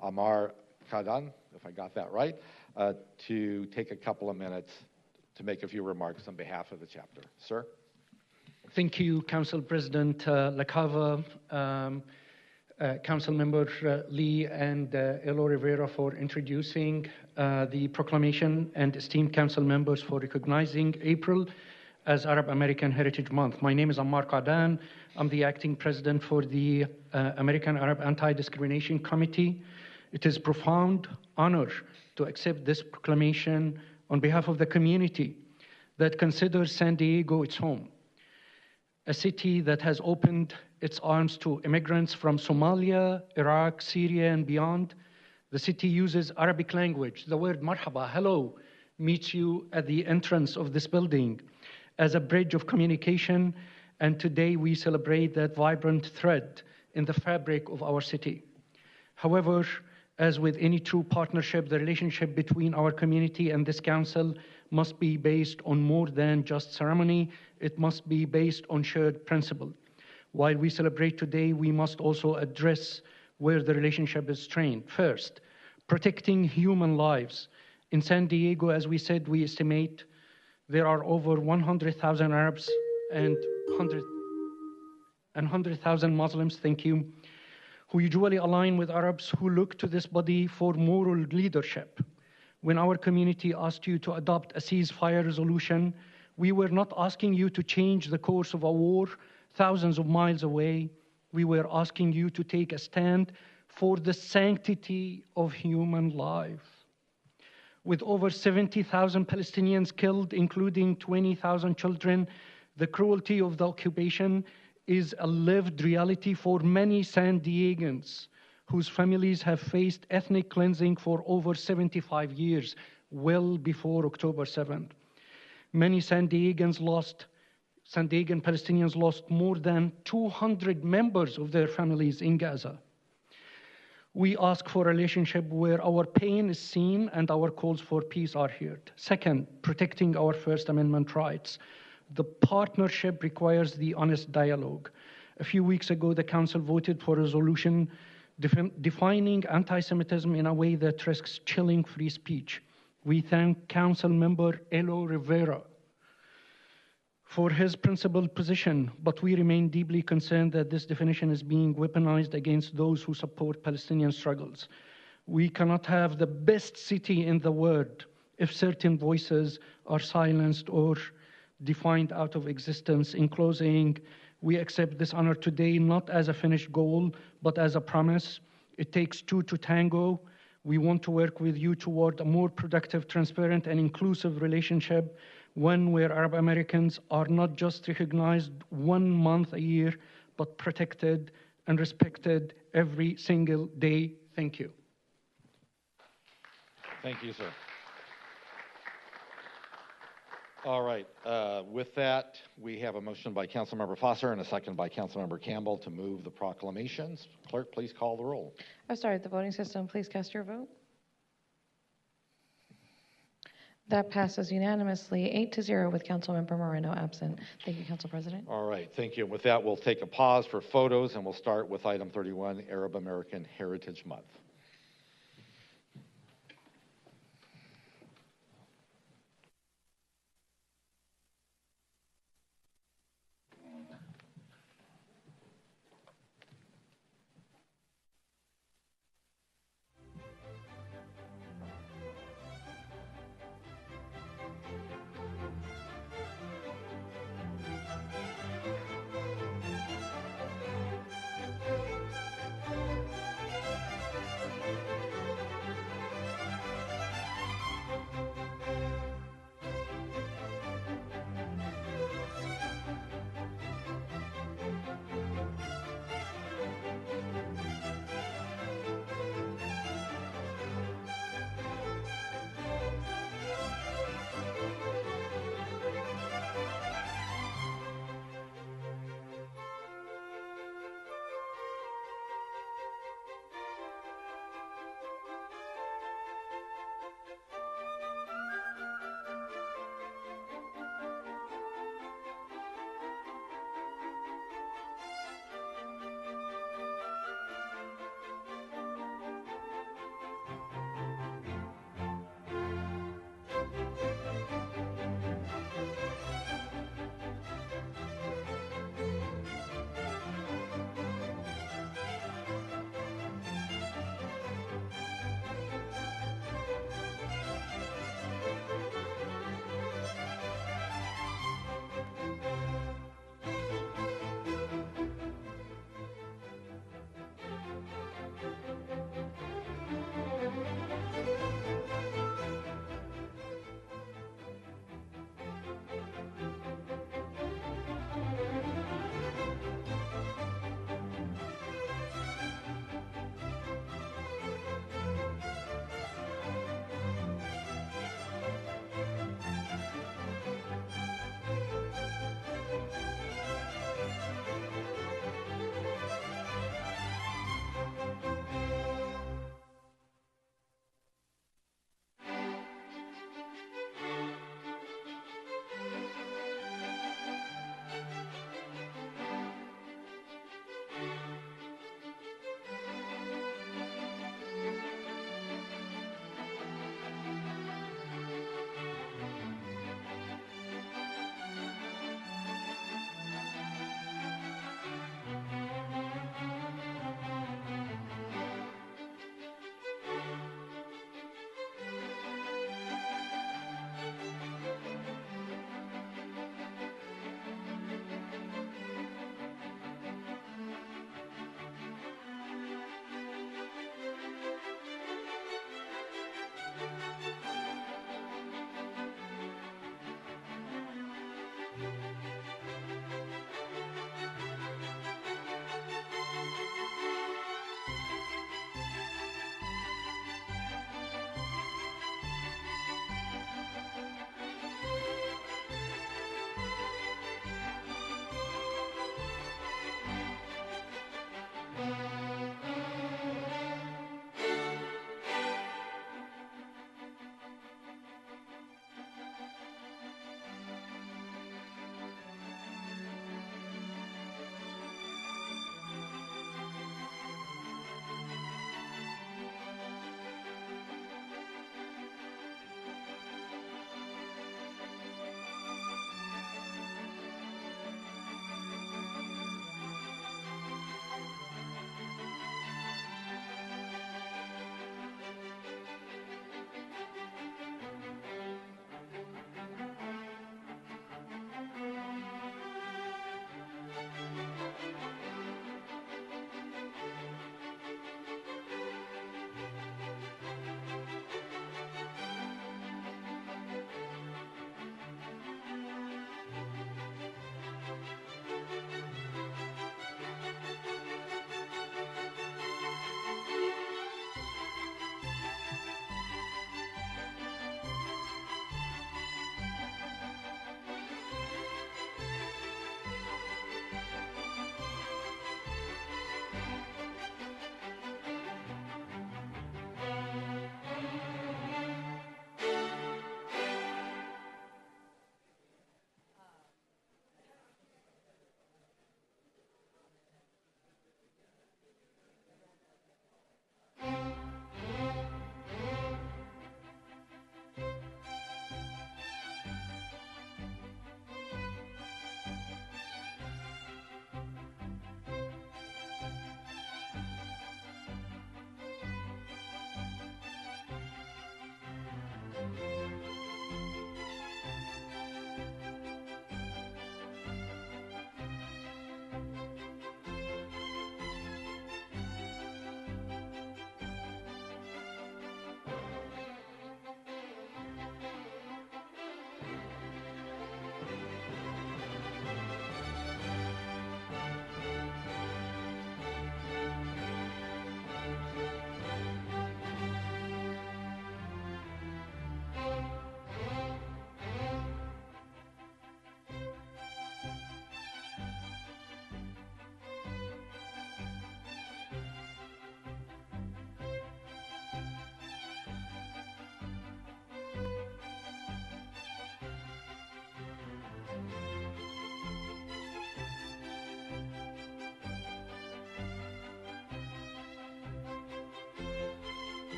[SPEAKER 6] Amar Kadan, if I got that right, to take a couple of minutes to make a few remarks on behalf of the chapter. Sir?
[SPEAKER 2] Thank you, Council President LaCava, Council Member Lee, and Hilo Rivera for introducing the proclamation, and esteemed council members for recognizing April as Arab American Heritage Month. My name is Ammar Qadan. I'm the acting president for the American Arab Anti-Discrimination Committee. It is a profound honor to accept this proclamation on behalf of the community that considers San Diego its home, a city that has opened its arms to immigrants from Somalia, Iraq, Syria, and beyond. The city uses Arabic language. The word marhaba, hello, meets you at the entrance of this building as a bridge of communication, and today we celebrate that vibrant thread in the fabric of our city. However, as with any true partnership, the relationship between our community and this council must be based on more than just ceremony. It must be based on shared principle. While we celebrate today, we must also address where the relationship is strained. First, protecting human lives. In San Diego, as we said, we estimate there are over 100,000 Arabs and 100,000 Muslims, thank you, who usually align with Arabs who look to this body for moral leadership. When our community asked you to adopt a ceasefire resolution, we were not asking you to change the course of a war thousands of miles away. We were asking you to take a stand for the sanctity of human life. With over 70,000 Palestinians killed, including 20,000 children, the cruelty of the occupation is a lived reality for many San Diegans whose families have faced ethnic cleansing for over 75 years, well before October 7th. Many San Diegan Palestinians lost more than 200 members of their families in Gaza. We ask for a relationship where our pain is seen and our calls for peace are heard. Second, protecting our First Amendment rights. The partnership requires the honest dialogue. A few weeks ago, the Council voted for a resolution defining anti-Semitism in a way that risks chilling free speech. We thank Council Member Elo Rivera for his principled position, but we remain deeply concerned that this definition is being weaponized against those who support Palestinian struggles. We cannot have the best city in the world if certain voices are silenced or defined out of existence. In closing, we accept this honor today not as a finished goal, but as a promise. It takes two to tango. We want to work with you toward a more productive, transparent, and inclusive relationship, one where Arab Americans are not just recognized 1 month a year, but protected and respected every single day. Thank you.
[SPEAKER 6] Thank you, sir. All right. With that, we have a motion by Councilmember Foster and a second by Councilmember Campbell to move the proclamations. Clerk, please call the roll.
[SPEAKER 7] I've started the voting system. Please cast your vote. That passes unanimously, 8-0 with Councilmember Moreno absent. Thank you, Council President.
[SPEAKER 6] All right, thank you. With that, we'll take a pause for photos, and we'll start with item 31, Arab American Heritage Month.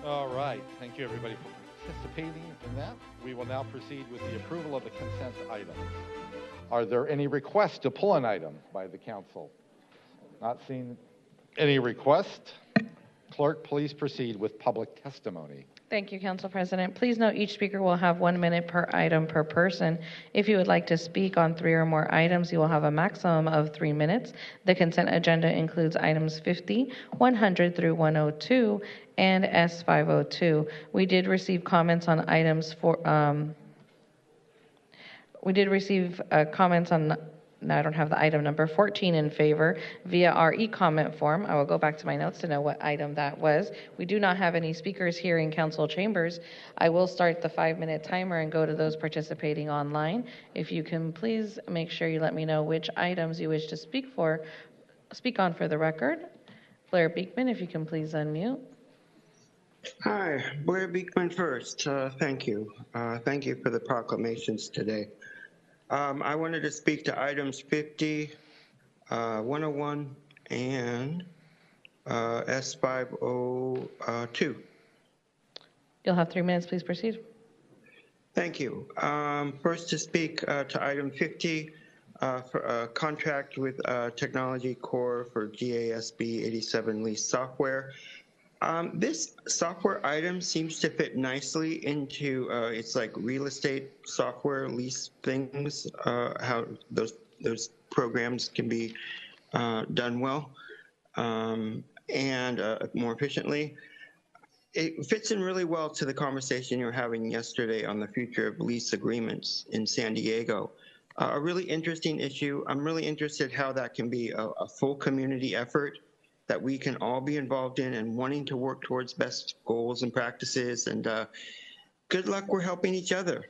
[SPEAKER 6] All right. Thank you, everybody, for participating in that. We will now proceed with the approval of the consent items. Are there any requests to pull an item by the council? Not seeing any requests. Clerk, please proceed with public testimony.
[SPEAKER 7] Thank you, Council President. Please note each speaker will have 1 minute per item per person. If you would like to speak on 3 or more items, you will have a maximum of 3 minutes. The consent agenda includes items 50, 100 through 102, and S502. We did receive comments on items comments on, now I don't have the item number, 14 in favor via our e-comment form. I will go back to my notes to know what item that was. We do not have any speakers here in council chambers. I will start the 5-minute timer and go to those participating online. If you can please make sure you let me know which items you wish to speak on for the record. Blair Beekman, if you can please unmute.
[SPEAKER 15] Hi, Blair Beekman first. Thank you. Thank you for the proclamations today. I wanted to speak to items 50, 101, and S502.
[SPEAKER 7] You'll have 3 minutes. Please proceed.
[SPEAKER 15] Thank you. First to speak to item 50, for a contract with Technology Corps for GASB 87 lease software. This software item seems to fit nicely into it's like real estate software lease things, how those programs can be done well and more efficiently. It fits in really well to the conversation you were having yesterday on the future of lease agreements in San Diego. A really interesting issue. I'm really interested how that can be a full community effort that we can all be involved in and wanting to work towards best goals and practices. And good luck, we're helping each other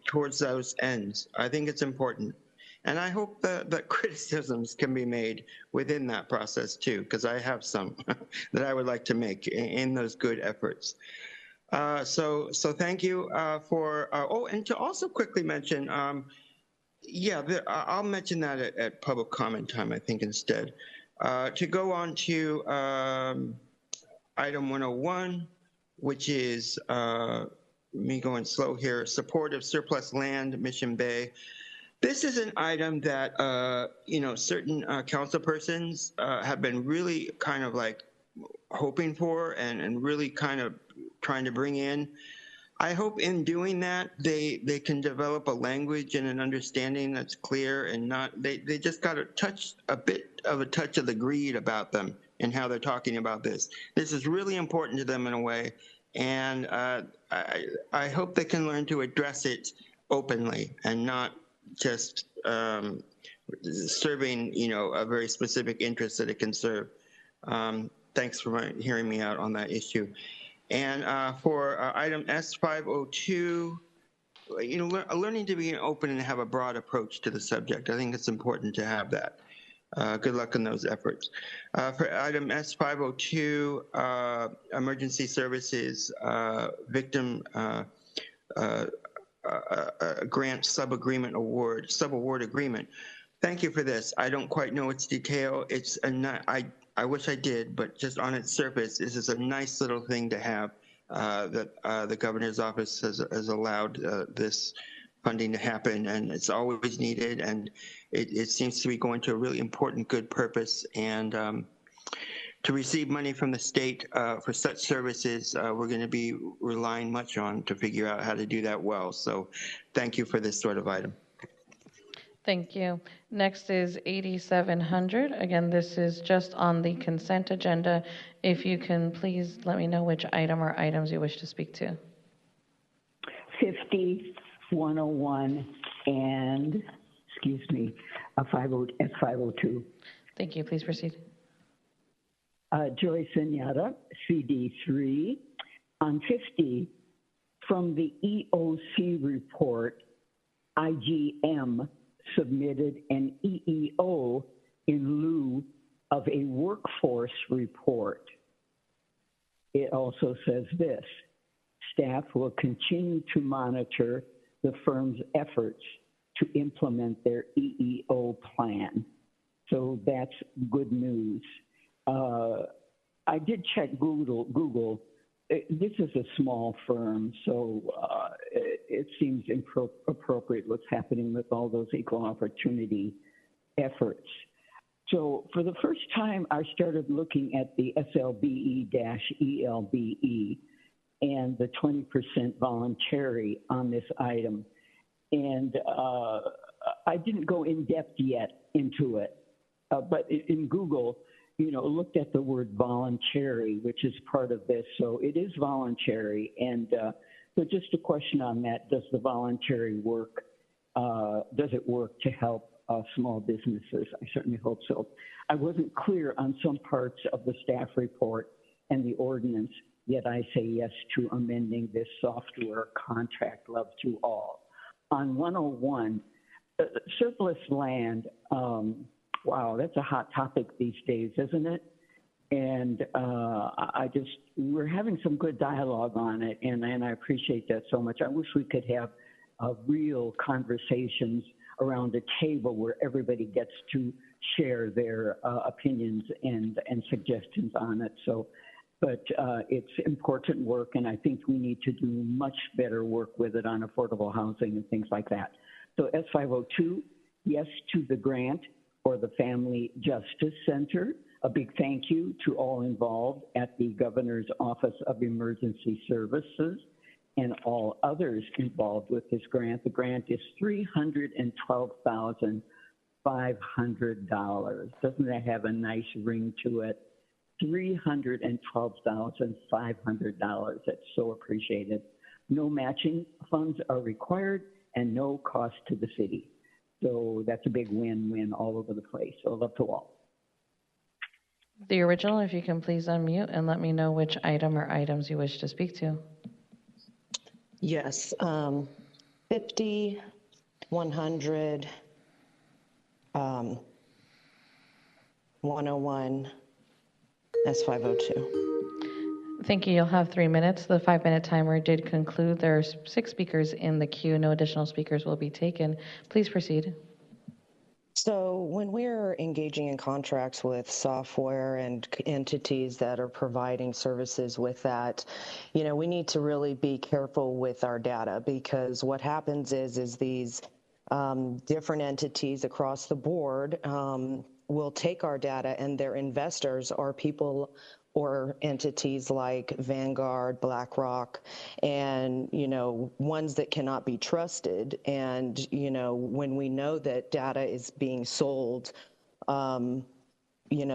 [SPEAKER 15] towards those ends. I think it's important. And I hope that criticisms can be made within that process too, because I have some that I would like to make in those good efforts. So thank you for, oh, and to also quickly mention, I'll mention that at public comment time, I think, instead. To go on to item 101, which is, me going slow here, support of surplus land, Mission Bay. This is an item that, certain council persons have been really kind of like hoping for and really kind of trying to bring in. I hope in doing that, they can develop a language and an understanding that's clear and not, they just got a bit of a touch of the greed about them and how they're talking about this. This is really important to them in a way, and I hope they can learn to address it openly and not just serving, a very specific interest that it can serve. Thanks for hearing me out on that issue. And for item S502, learning to be open and have a broad approach to the subject. I think it's important to have that. Good luck in those efforts. For item S502, emergency services victim grant sub-award agreement. Thank you for this. I don't quite know its detail. It's I wish I did, but just on its surface, this is a nice little thing to have that the governor's office has allowed this funding to happen, and it's always needed, and it seems to be going to a really important, good purpose. And to receive money from the state for such services, we're going to be relying much on to figure out how to do that well. So thank you for this sort of item.
[SPEAKER 7] Thank you. Next is 8700. Again, this is just on the consent agenda. If you can please let me know which item or items you wish to speak to.
[SPEAKER 13] 50, 101, and, S502.
[SPEAKER 7] Thank you. Please proceed.
[SPEAKER 13] Joy Senyata, CD3. On 50, from the EOC report, IGM submitted an EEO in lieu of a workforce report. It also says this: staff will continue to monitor the firm's efforts to implement their EEO plan. So that's good news. I did check Google. This is a small firm, so it seems appropriate what's happening with all those equal opportunity efforts. So for the first time, I started looking at the SLBE-ELBE and the 20% voluntary on this item. And I didn't go in depth yet into it, but in Google, looked at the word voluntary, which is part of this. So it is voluntary. And so just a question on that: does the voluntary work, does it work to help small businesses? I certainly hope so. I wasn't clear on some parts of the staff report and the ordinance, yet I say yes to amending this software contract. Love to all. On 101, surplus land, wow, that's a hot topic these days, isn't it? And we're having some good dialogue on it, and I appreciate that so much. I wish we could have real conversations around a table where everybody gets to share their opinions and suggestions on it. So, but it's important work, and I think we need to do much better work with it on affordable housing and things like that. So S502, yes to the grant for the Family Justice Center. A big thank you to all involved at the Governor's Office of Emergency Services and all others involved with this grant. The grant is $312,500. Doesn't that have a nice ring to it? $312,500. That's so appreciated. No matching funds are required and no cost to the city. So that's a big win-win all over the place. So love to all.
[SPEAKER 7] The original, if you can please unmute and let me know which item or items you wish to speak to.
[SPEAKER 12] Yes, 50, 100, 101, S502.
[SPEAKER 7] Thank you. You'll have 3 minutes. The 5-minute timer did conclude. There are 6 speakers in the queue. No additional speakers will be taken. Please proceed.
[SPEAKER 12] So when we're engaging in contracts with software and entities that are providing services with that, we need to really be careful with our data, because what happens is these different entities across the board will take our data, and their investors are people or entities like Vanguard, BlackRock, and, ones that cannot be trusted. And, when we know that data is being sold,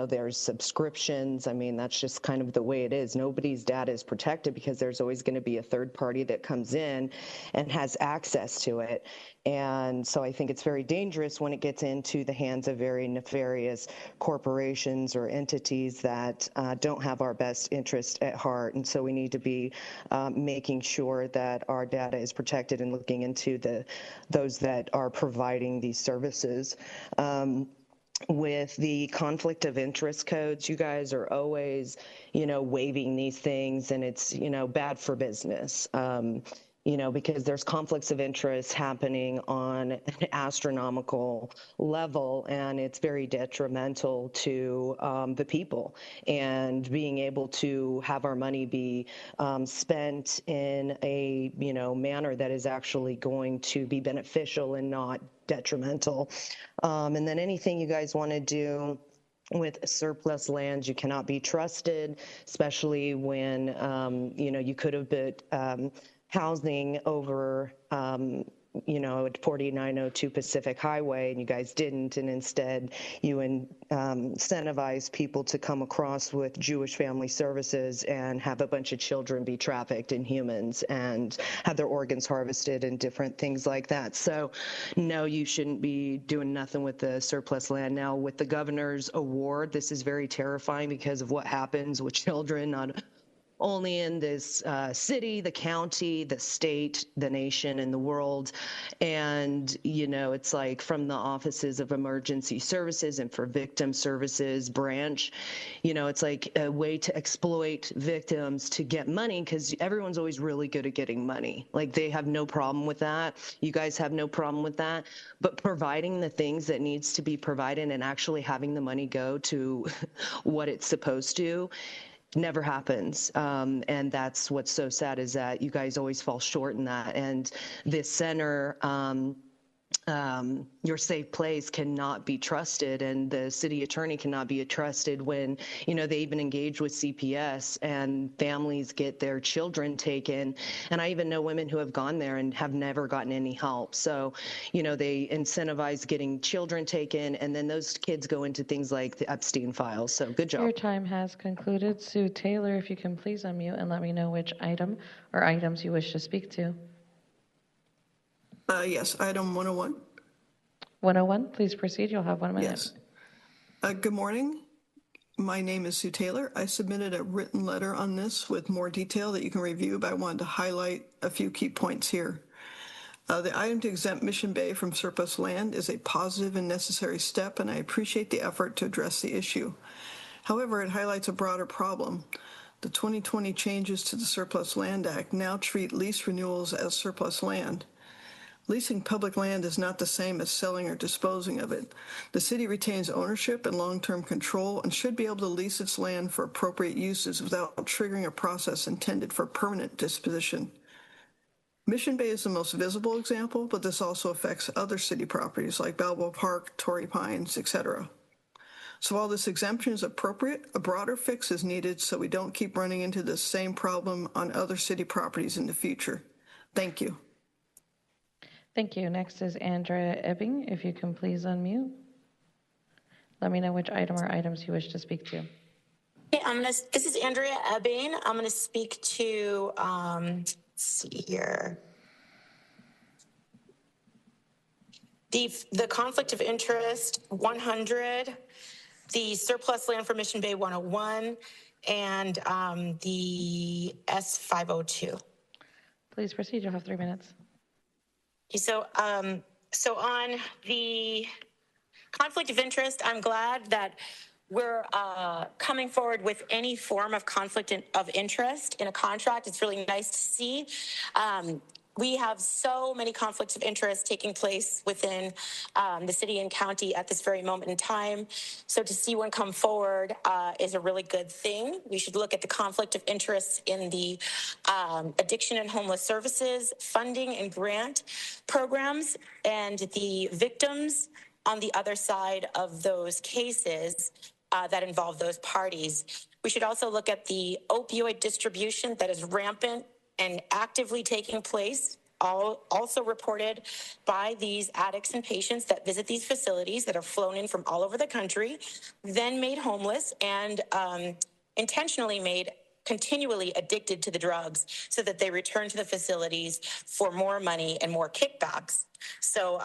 [SPEAKER 12] there's subscriptions. I mean, that's just kind of the way it is. Nobody's data is protected because there's always going to be a third party that comes in and has access to it. And so I think it's very dangerous when it gets into the hands of very nefarious corporations or entities that don't have our best interest at heart. And so we need to be making sure that our data is protected and looking into those that are providing these services. With the conflict of interest codes, you guys are always, waiving these things, and it's, bad for business. Because there's conflicts of interest happening on an astronomical level, and it's very detrimental to the people. And being able to have our money be spent in a manner that is actually going to be beneficial and not detrimental. And then anything you guys want to do with surplus land, you cannot be trusted, especially when you could have put housing over, at 4902 Pacific Highway, and you guys didn't, and instead you incentivize people to come across with Jewish Family Services and have a bunch of children be trafficked in humans and have their organs harvested and different things like that. So, no, you shouldn't be doing nothing with the surplus land. Now, with the governor's award, this is very terrifying because of what happens with children on only in this city, the county, the state, the nation, and the world. And, it's like from the offices of emergency services and for victim services branch, it's like a way to exploit victims to get money, because everyone's always really good at getting money. Like, they have no problem with that. You guys have no problem with that. But providing the things that needs to be provided and actually having the money go to what it's supposed to never happens. And that's what's so sad, is that you guys always fall short in that. And this center, your safe place, cannot be trusted, and the city attorney cannot be trusted when, they even engage with CPS and families get their children taken. And I even know women who have gone there and have never gotten any help. So, they incentivize getting children taken, and then those kids go into things like the Epstein files. So good job.
[SPEAKER 7] Your time has concluded. Sue Taylor, if you can please unmute and let me know which item or items you wish to speak to.
[SPEAKER 4] Yes, item 101.
[SPEAKER 7] 101, please proceed. You'll have 1 minute.
[SPEAKER 4] Yes. Good morning. My name is Sue Taylor. I submitted a written letter on this with more detail that you can review, but I wanted to highlight a few key points here. The item to exempt Mission Bay from surplus land is a positive and necessary step, and I appreciate the effort to address the issue. However, it highlights a broader problem. The 2020 changes to the Surplus Land Act now treat lease renewals as surplus land. Leasing public land is not the same as selling or disposing of it. The city retains ownership and long-term control and should be able to lease its land for appropriate uses without triggering a process intended for permanent disposition. Mission Bay is the most visible example, but this also affects other city properties like Balboa Park, Torrey Pines, etc. So while this exemption is appropriate, a broader fix is needed so we don't keep running into this same problem on other city properties in the future. Thank you.
[SPEAKER 7] Thank you. Next is Andrea Ebbing. If you can please unmute. Let me know which item or items you wish to speak to.
[SPEAKER 16] Okay, this is Andrea Ebbing. I'm going to speak to, let's see here. The conflict of interest 100, the surplus land for Mission Bay 101, and the S502.
[SPEAKER 7] Please proceed. You'll have 3 minutes.
[SPEAKER 16] Okay, so on the conflict of interest, I'm glad that we're coming forward with any form of conflict of interest in a contract. It's really nice to see. We have so many conflicts of interest taking place within the city and county at this very moment in time. So to see one come forward is a really good thing. We should look at the conflict of interest in the addiction and homeless services, funding and grant programs, and the victims on the other side of those cases that involve those parties. We should also look at the opioid distribution that is rampant and actively taking place, also reported by these addicts and patients that visit these facilities that are flown in from all over the country, then made homeless and intentionally made continually addicted to the drugs so that they return to the facilities for more money and more kickbacks. So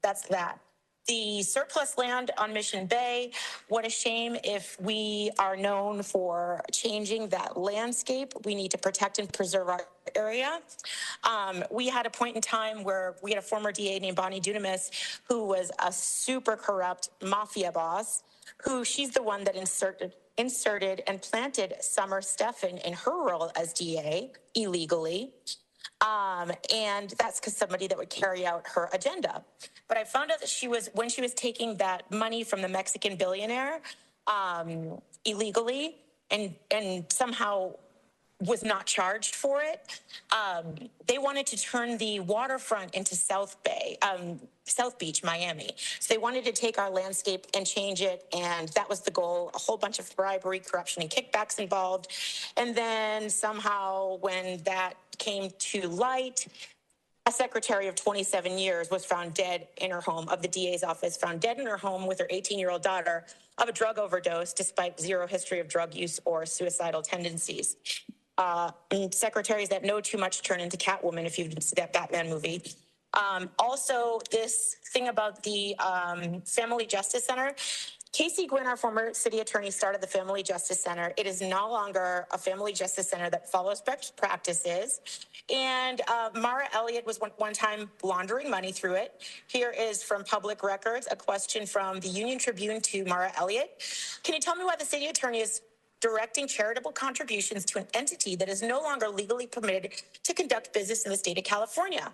[SPEAKER 16] that's that. The surplus land on Mission Bay, what a shame if we are known for changing that landscape. We need to protect and preserve our area. We had a point in time where we had a former DA named Bonnie Dunamis, who was a super corrupt mafia boss, who she's the one that inserted and planted Summer Stephan in her role as DA illegally. And that's because somebody that would carry out her agenda. But I found out that when she was taking that money from the Mexican billionaire illegally and somehow was not charged for it, they wanted to turn the waterfront into South Beach, Miami. So they wanted to take our landscape and change it, and that was the goal. A whole bunch of bribery, corruption, and kickbacks involved. And then somehow when that came to light, a secretary of 27 years was found dead in her home, of the DA's office, found dead in her home with her 18-year-old daughter of a drug overdose, despite zero history of drug use or suicidal tendencies. And secretaries that know too much turn into Catwoman, if you've seen that Batman movie. Also, this thing about the Family Justice Center. Casey Gwinn, our former city attorney, started the Family Justice Center. It is no longer a Family Justice Center that follows best practices. And Mara Elliott was one time laundering money through it. Here is from public records, a question from the Union Tribune to Mara Elliott. Can you tell me why the city attorney is directing charitable contributions to an entity that is no longer legally permitted to conduct business in the state of California?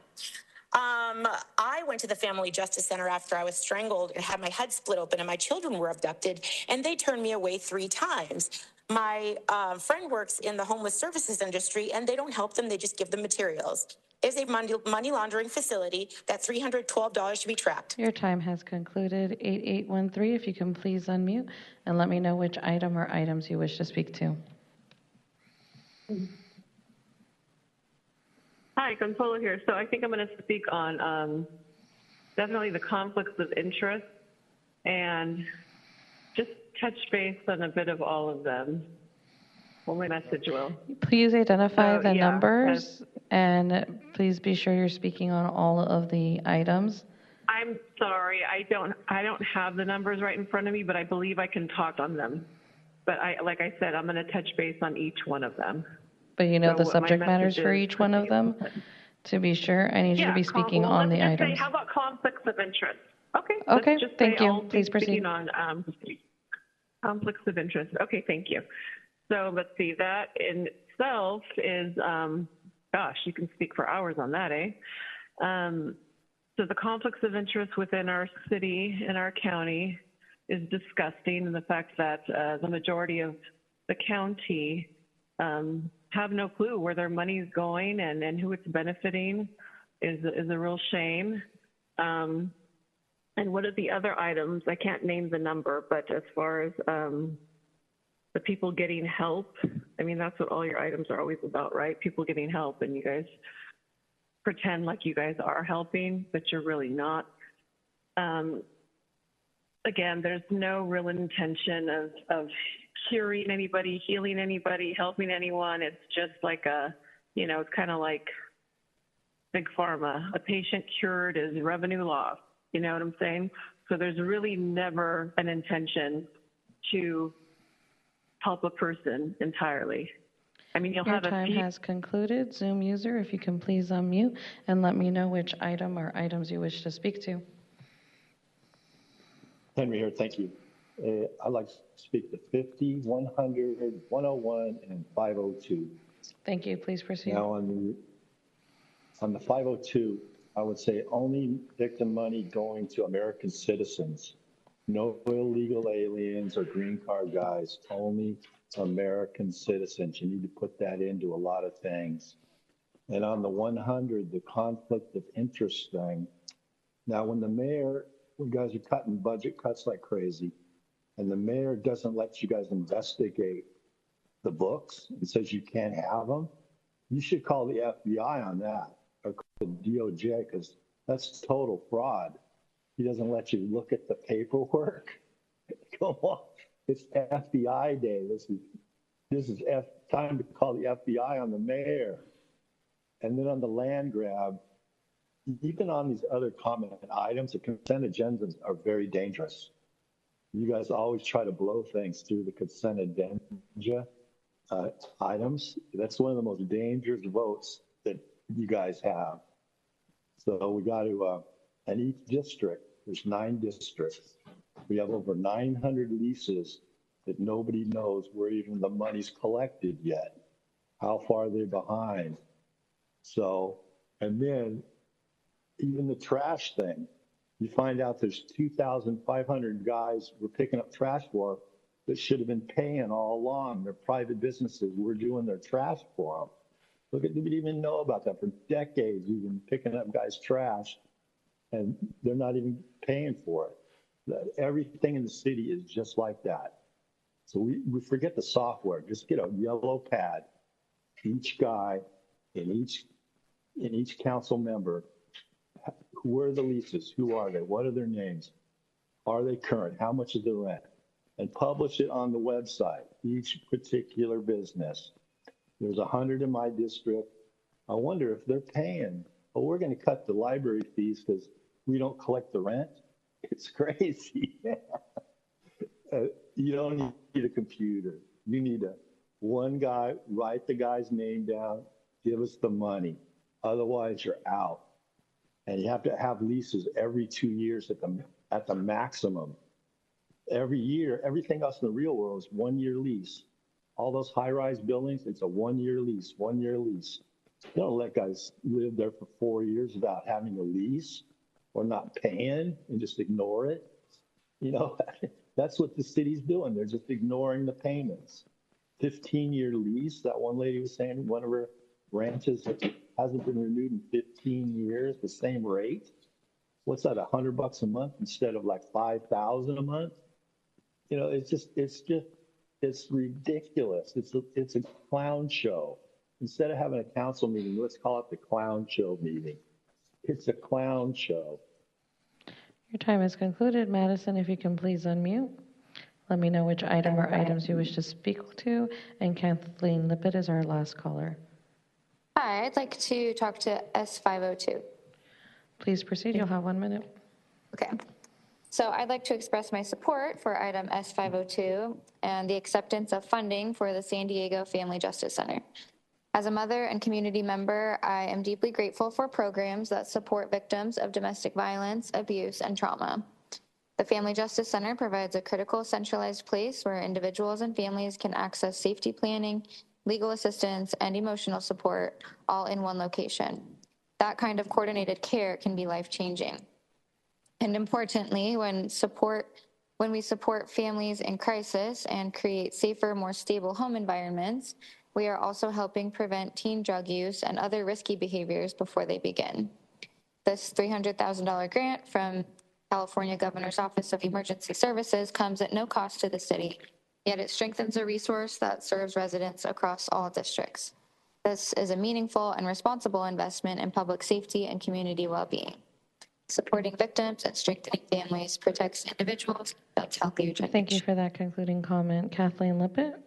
[SPEAKER 16] I went to the Family Justice Center after I was strangled and had my head split open and my children were abducted, and they turned me away 3 times. My friend works in the homeless services industry, and they don't help them. They just give them materials. It's a money laundering facility. That $312 should be tracked.
[SPEAKER 7] Your time has concluded. 8813, if you can please unmute and let me know which item or items you wish to speak to.
[SPEAKER 3] Hi, Consuelo here. So I think I'm going to speak on definitely the conflicts of interest and just touch base on a bit of all of them. Well, my message will.
[SPEAKER 7] Please identify the numbers and please be sure you're speaking on all of the items.
[SPEAKER 3] I'm sorry, I don't have the numbers right in front of me, but I believe I can talk on them. But like I said, I'm going to touch base on each one of them.
[SPEAKER 7] But you know
[SPEAKER 3] So
[SPEAKER 7] the
[SPEAKER 3] what my
[SPEAKER 7] subject matters
[SPEAKER 3] message
[SPEAKER 7] for
[SPEAKER 3] is-
[SPEAKER 7] each one of them? To be sure, I need you to be speaking
[SPEAKER 3] well,
[SPEAKER 7] on
[SPEAKER 3] let's
[SPEAKER 7] the
[SPEAKER 3] just say,
[SPEAKER 7] items.
[SPEAKER 3] how about conflicts of interest? Okay.
[SPEAKER 7] Okay,
[SPEAKER 3] let's just
[SPEAKER 7] thank
[SPEAKER 3] say
[SPEAKER 7] you.
[SPEAKER 3] I'll be
[SPEAKER 7] Please proceed.
[SPEAKER 3] speaking on conflicts of interest. Okay, thank you. So let's see, that in itself is, gosh, you can speak for hours on that, eh? So the conflicts of interest within our city and our county is disgusting, and the fact that the majority of the county have no clue where their money is going and who it's benefiting is a real shame. And what are the other items? I can't name the number, but as far as the people getting help, I mean, that's what all your items are always about, right? People getting help, and you guys pretend like you guys are helping, but you're really not. Again, there's no real intention of curing anybody, healing anybody, helping anyone. It's just like it's kind of like Big Pharma. A patient cured is revenue loss. You know what I'm saying? So there's really never an intention to help a person entirely. I mean, you'll
[SPEAKER 7] Your
[SPEAKER 3] have a
[SPEAKER 7] time
[SPEAKER 3] few.
[SPEAKER 7] has concluded. Zoom user, if you can please unmute and let me know which item or items you wish to speak to.
[SPEAKER 14] Henry here, thank you. I'd like to speak to 50, 100, 101, and 502.
[SPEAKER 7] Thank you. Please proceed.
[SPEAKER 14] Now, on the 502, I would say only victim money going to American citizens. No illegal aliens or green card guys, only American citizens. You need to put that into a lot of things. And on the 100, the conflict of interest thing. Now, when you guys are cutting budget cuts like crazy, and the mayor doesn't let you guys investigate the books and says you can't have them, you should call the FBI on that or call the DOJ, because that's total fraud. He doesn't let you look at the paperwork. Come on, it's FBI day. This is time to call the FBI on the mayor. And then on the land grab, even on these other comment items, the consent agendas are very dangerous. You guys always try to blow things through the consent agenda items. That's one of the most dangerous votes that you guys have. So we got to, and each district, there's 9 districts. We have over 900 leases that nobody knows where even the money's collected yet. How far are they behind? So, and then even the trash thing, you find out there's 2,500 guys we're picking up trash for that should have been paying all along. They're private businesses. We're doing their trash for them. Look at, we didn't even know about that for decades. We've been picking up guys' trash and they're not even paying for it. Everything in the city is just like that. So we forget the software. Just get a yellow pad. Each guy in each council member, who are the leases? Who are they? What are their names? Are they current? How much is the rent? And publish it on the website, each particular business. There's 100 in my district. I wonder if they're paying. Oh, we're going to cut the library fees because we don't collect the rent. It's crazy. You don't need a computer. You need one guy, write the guy's name down, give us the money. Otherwise, you're out. And you have to have leases every 2 years at the maximum. Every year, everything else in the real world is 1 year lease. All those high-rise buildings, it's a 1 year lease, 1 year lease. You don't let guys live there for 4 years without having a lease or not paying and just ignore it. You know, that's what the city's doing. They're just ignoring the payments. 15-year lease, that one lady was saying, one of her ranches hasn't been renewed in 15 years, the same rate. What's that, $100 a month instead of like $5,000 a month? You know, it's ridiculous. It's a clown show. Instead of having a council meeting, let's call it the clown show meeting. It's a clown show.
[SPEAKER 7] Your time is concluded. Madison, if you can please unmute. Let me know which item or items you wish to speak to. And Kathleen Lippett is our last caller.
[SPEAKER 5] Hi, I'd like to talk to S502.
[SPEAKER 7] Please proceed. You'll have 1 minute.
[SPEAKER 5] Okay. So I'd like to express my support for item S502 and the acceptance of funding for the San Diego Family Justice Center. As a mother and community member, I am deeply grateful for programs that support victims of domestic violence, abuse, and trauma. The Family Justice Center provides a critical, centralized place where individuals and families can access safety planning, legal assistance, and emotional support all in one location. That kind of coordinated care can be life-changing. And importantly, when we support families in crisis and create safer, more stable home environments, we are also helping prevent teen drug use and other risky behaviors before they begin. This $300,000 grant from California Governor's Office of Emergency Services comes at no cost to the city, yet it strengthens a resource that serves residents across all districts. This is a meaningful and responsible investment in public safety and community well-being. Supporting victims and strengthening families protects individuals, builds healthier generations.
[SPEAKER 7] Thank you for that concluding comment. Kathleen Lippett,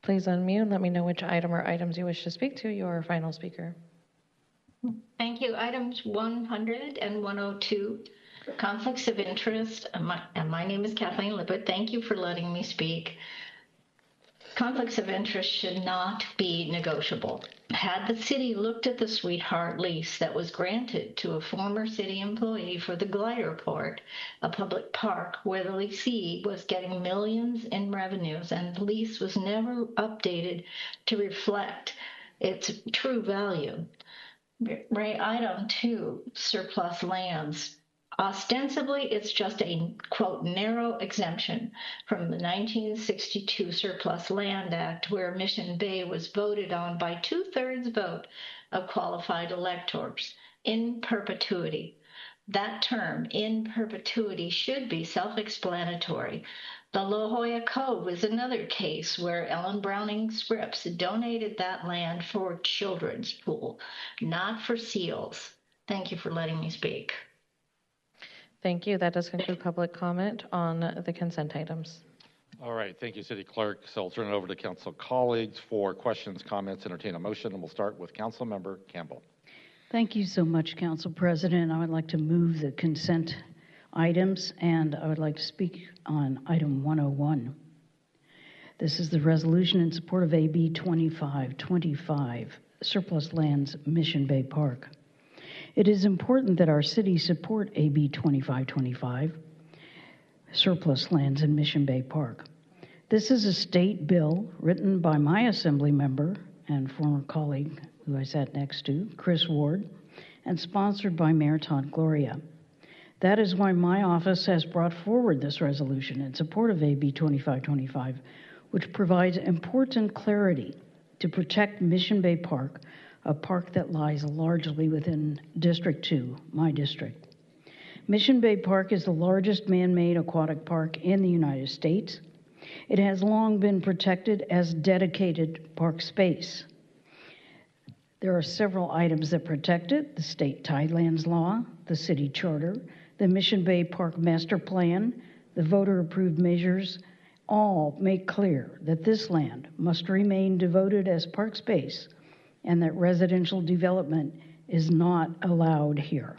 [SPEAKER 7] please unmute and let me know which item or items you wish to speak to. Your final speaker.
[SPEAKER 9] Thank you. Items 100 and 102, conflicts of interest. My name is Kathleen Lippett. Thank you for letting me speak. Conflicts of interest should not be negotiable. Had the city looked at the Sweetheart lease that was granted to a former city employee for the Glider Port, a public park where the leasee was getting millions in revenues and the lease was never updated to reflect its true value. Item 2, surplus lands. Ostensibly, it's just a, quote, narrow exemption from the 1962 Surplus Land Act, where Mission Bay was voted on by 2/3 vote of qualified electors in perpetuity. That term, in perpetuity, should be self-explanatory. The La Jolla Cove is another case where Ellen Browning Scripps donated that land for children's pool, not for seals. Thank you for letting me speak.
[SPEAKER 7] Thank you. That does conclude public comment on the consent items.
[SPEAKER 6] All right, thank you, City Clerk. So I'll turn it over to council colleagues for questions, comments, entertain a motion, and we'll start with Council Member Campbell.
[SPEAKER 8] Thank you so much, Council President. I would like to move the consent items, and I would like to speak on item 101. This is the resolution in support of AB 2525, surplus lands, Mission Bay Park. It is important that our city support AB 2525, surplus lands in Mission Bay Park. This is a state bill written by my assembly member and former colleague who I sat next to, Chris Ward, and sponsored by Mayor Todd Gloria. That is why my office has brought forward this resolution in support of AB 2525, which provides important clarity to protect Mission Bay Park, a park that lies largely within District 2, my district. Mission Bay Park is the largest man-made aquatic park in the United States. It has long been protected as dedicated park space. There are several items that protect it: the state tidelands law, the city charter, the Mission Bay Park master plan, the voter-approved measures, all make clear that this land must remain devoted as park space and that residential development is not allowed here.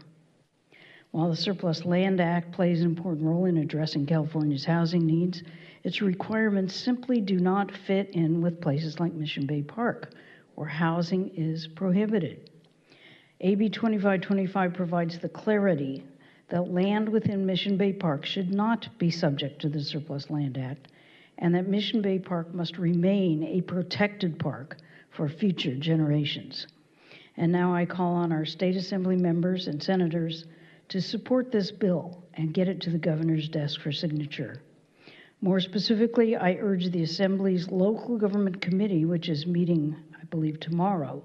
[SPEAKER 8] While the Surplus Land Act plays an important role in addressing California's housing needs, its requirements simply do not fit in with places like Mission Bay Park, where housing is prohibited. AB 2525 provides the clarity that land within Mission Bay Park should not be subject to the Surplus Land Act, and that Mission Bay Park must remain a protected park for future generations. And now I call on our state assembly members and senators to support this bill and get it to the governor's desk for signature. More specifically, I urge the Assembly's local government committee, which is meeting, I believe, tomorrow,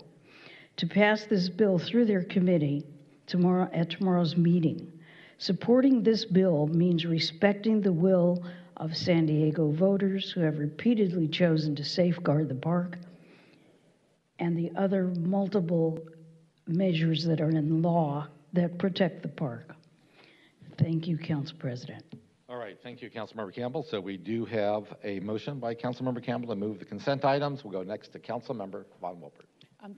[SPEAKER 8] to pass this bill through their committee at tomorrow's meeting. Supporting this bill means respecting the will of San Diego voters who have repeatedly chosen to safeguard the park and the other multiple measures that are in law that protect the park. Thank you, Council President.
[SPEAKER 6] All right, thank you, Councilmember Campbell. So we do have a motion by Councilmember Campbell to move the consent items. We'll go next to Councilmember Von Wilpert.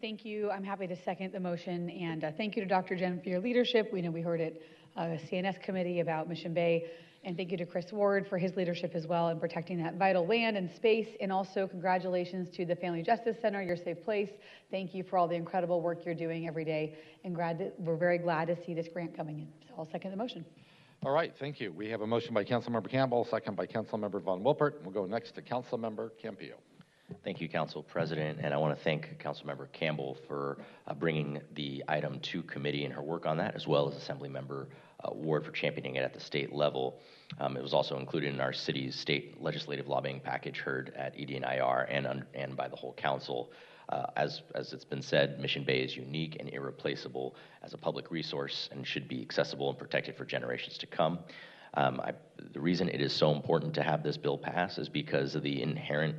[SPEAKER 20] Thank you. I'm happy to second the motion, and thank you to Dr. Jen for your leadership. We know we heard at CNS committee about Mission Bay, and thank you to Chris Ward for his leadership as well in protecting that vital land and space, and also congratulations to the Family Justice Center, your safe place. Thank you for all the incredible work you're doing every day, and we're very glad to see this grant coming in. So I'll second the motion.
[SPEAKER 6] All right, thank you. We have a motion by Councilmember Campbell, second by Councilmember Von Wilpert. We'll go next to Councilmember Campillo.
[SPEAKER 1] Thank you, Council President, and I want to thank Councilmember Campbell for bringing the item to committee and her work on that, as well as Assemblymember Ward for championing it at the state level. It was also included in our city's state legislative lobbying package heard at ED&IR and by the whole council. As it's been said, Mission Bay is unique and irreplaceable as a public resource and should be accessible and protected for generations to come. The reason it is so important to have this bill pass is because of the inherent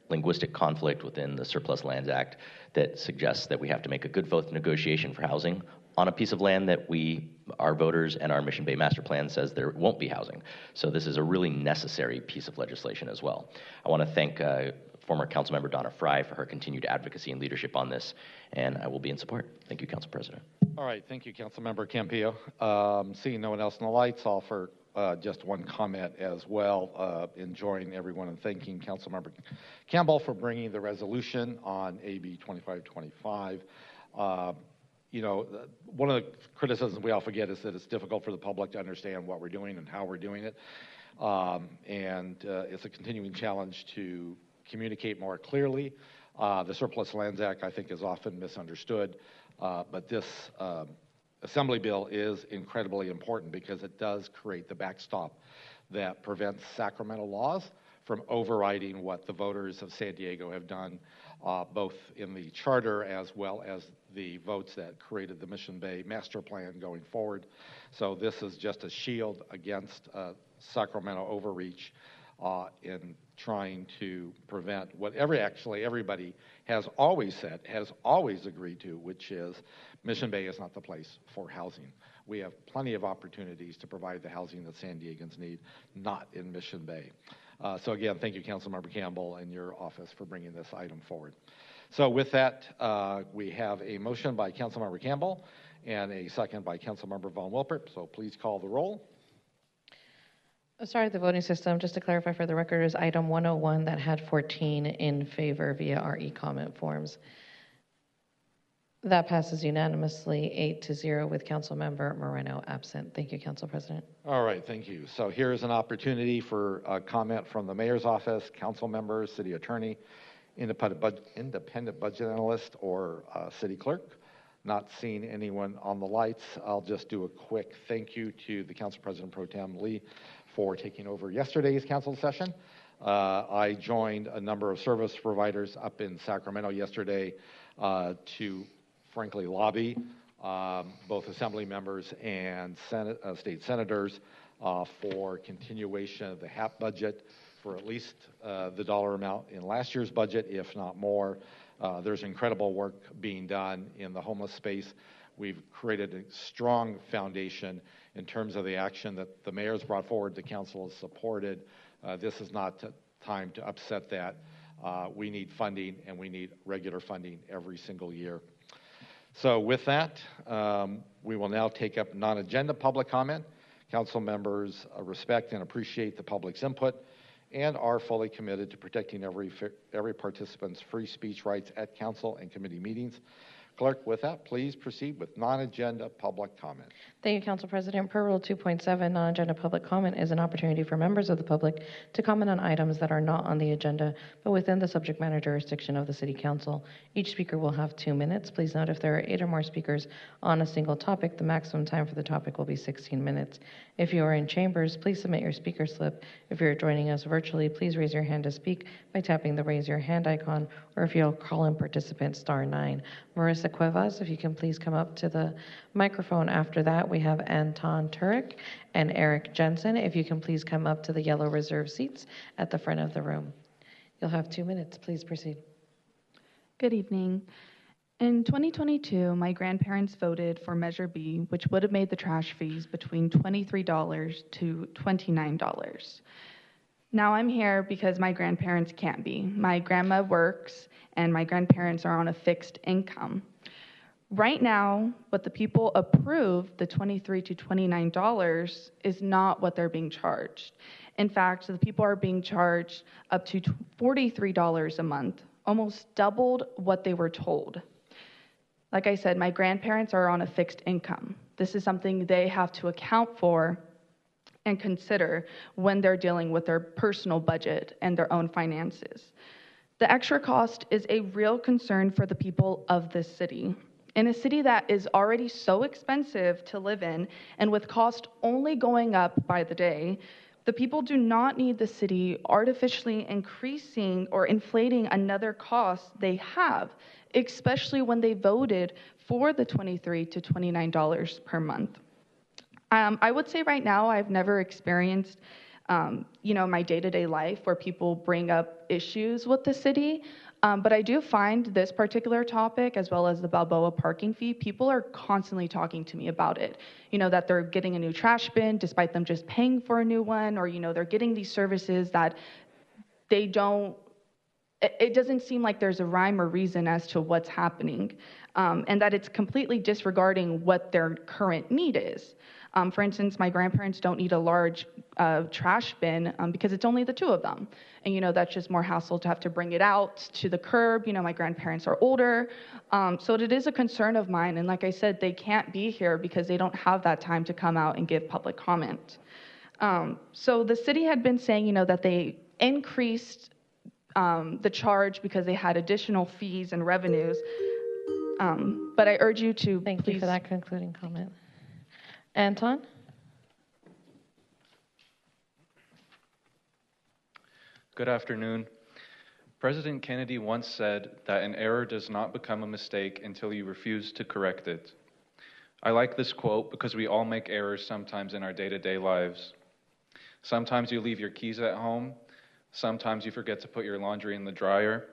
[SPEAKER 1] linguistic conflict within the Surplus Lands Act that suggests that we have to make a good faith negotiation for housing on a piece of land that our voters and our Mission Bay Master Plan says there won't be housing. So this is a really necessary piece of legislation as well. I want to thank former Councilmember Donna Fry for her continued advocacy and leadership on this, and I will be in support. Thank you, Council President.
[SPEAKER 6] All right, thank you, Councilmember Campillo. Seeing no one else in the lights, I'll offer just one comment as well, enjoying everyone and thanking Councilmember Campbell for bringing the resolution on AB 2525. One of the criticisms we all forget is that it's difficult for the public to understand what we're doing and how we're doing it. It's a continuing challenge to communicate more clearly. The Surplus Lands Act, I think, is often misunderstood, but this Assembly bill is incredibly important because it does create the backstop that prevents Sacramento laws from overriding what the voters of San Diego have done both in the charter as well as the votes that created the Mission Bay master plan going forward. So this is just a shield against Sacramento overreach in trying to prevent what everybody has always said, has always agreed to, which is Mission Bay is not the place for housing. We have plenty of opportunities to provide the housing that San Diegans need, not in Mission Bay. So again, thank you, Councilmember Campbell and your office for bringing this item forward. So with that, we have a motion by Councilmember Campbell and a second by Councilmember Von Wilpert. So please call the roll.
[SPEAKER 7] Sorry, the voting system, just to clarify for the record, is item 101 that had 14 in favor via our e-comment forms. That passes unanimously 8-0 with Councilmember Moreno absent. Thank you, Council President.
[SPEAKER 6] All right, thank you. So here's an opportunity for a comment from the mayor's office, council members, city attorney, independent budget analyst, or city clerk. Not seeing anyone on the lights, I'll just do a quick thank you to the Council President Pro Tem Lee for taking over yesterday's council session. I joined a number of service providers up in Sacramento yesterday to frankly lobby both assembly members and state senators for continuation of the HAP budget for at least the dollar amount in last year's budget, if not more. There's incredible work being done in the homeless space. We've created a strong foundation in terms of the action that the mayor's brought forward, the council has supported. This is not time to upset that. We need funding, and we need regular funding every single year. So with that, we will now take up non-agenda public comment. Council members respect and appreciate the public's input and are fully committed to protecting every participant's free speech rights at council and committee meetings. Clerk, with that, please proceed with non-agenda public comment.
[SPEAKER 7] Thank you, Council President. Per Rule 2.7, non-agenda public comment is an opportunity for members of the public to comment on items that are not on the agenda, but within the subject matter jurisdiction of the City Council. Each speaker will have 2 minutes. Please note if there are 8 or more speakers on a single topic, the maximum time for the topic will be 16 minutes. If you are in chambers, please submit your speaker slip. If you're joining us virtually, please raise your hand to speak by tapping the raise your hand icon, or if you'll call in participant *9. Marissa Cuevas, if you can please come up to the microphone. After that, we have Anton Turek and Eric Jensen. If you can please come up to the yellow reserve seats at the front of the room. You'll have 2 minutes. Please proceed.
[SPEAKER 10] Good evening. In 2022, my grandparents voted for Measure B, which would have made the trash fees between $23 to $29. Now I'm here because my grandparents can't be. My grandma works, and my grandparents are on a fixed income. Right now, what the people approved, the $23 to $29, is not what they're being charged. In fact, the people are being charged up to $43 a month, almost doubled what they were told. Like I said, my grandparents are on a fixed income. This is something they have to account for and consider when they're dealing with their personal budget and their own finances. The extra cost is a real concern for the people of this city. In a city that is already so expensive to live in, and with cost only going up by the day, the people do not need the city artificially increasing or inflating another cost they have, especially when they voted for the $23 to $29 per month. I would say right now I've never experienced my day-to-day life where people bring up issues with the city. But I do find this particular topic, as well as the Balboa parking fee, people are constantly talking to me about it. That they're getting a new trash bin despite them just paying for a new one, or, they're getting these services that they don't, it doesn't seem like there's a rhyme or reason as to what's happening, and that it's completely disregarding what their current need is. For instance, my grandparents don't need a large trash bin because it's only the 2 of them. And, that's just more hassle to have to bring it out to the curb. My grandparents are older. So it is a concern of mine. And like I said, they can't be here because they don't have that time to come out and give public comment. So the city had been saying, that they increased the charge because they had additional fees and revenues. But I urge you to
[SPEAKER 7] Thank you for that concluding comment. Anton?
[SPEAKER 11] Good afternoon. President Kennedy once said that an error does not become a mistake until you refuse to correct it. I like this quote because we all make errors sometimes in our day-to-day lives. Sometimes you leave your keys at home, sometimes you forget to put your laundry in the dryer,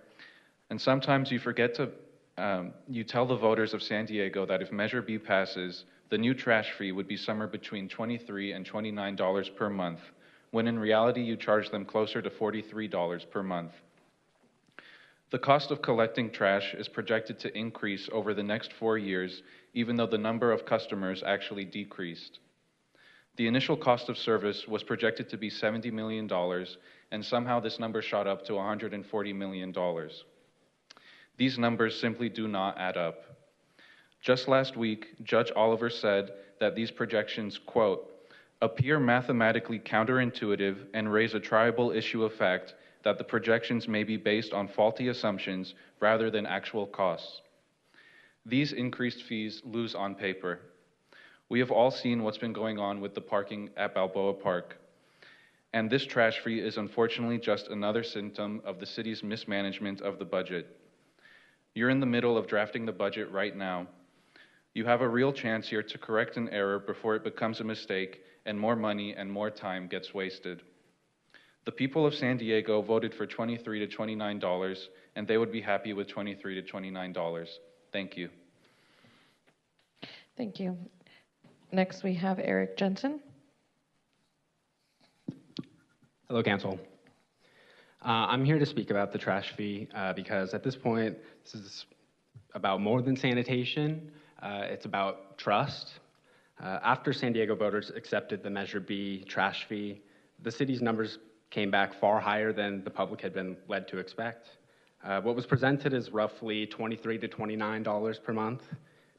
[SPEAKER 11] and sometimes you forget to, you tell the voters of San Diego that if Measure B passes, the new trash fee would be somewhere between $23 and $29 per month, when in reality you charge them closer to $43 per month. The cost of collecting trash is projected to increase over the next 4 years, even though the number of customers actually decreased. The initial cost of service was projected to be $70 million, and somehow this number shot up to $140 million. These numbers simply do not add up. Just last week, Judge Oliver said that these projections, quote, appear mathematically counterintuitive and raise a triable issue of fact that the projections may be based on faulty assumptions rather than actual costs. These increased fees lose on paper. We have all seen what's been going on with the parking at Balboa Park, and this trash fee is unfortunately just another symptom of the city's mismanagement of the budget. You're in the middle of drafting the budget right now. You have a real chance here to correct an error before it becomes a mistake and more money and more time gets wasted. The people of San Diego voted for $23 to $29, and they would be happy with $23 to $29. Thank you.
[SPEAKER 7] Thank you. Next, we have Eric Jensen.
[SPEAKER 18] Hello, Council. I'm here to speak about the trash fee because at this point, this is about more than sanitation. It's about trust. After San Diego voters accepted the Measure B trash fee, the city's numbers came back far higher than the public had been led to expect. What was presented as roughly $23 to $29 per month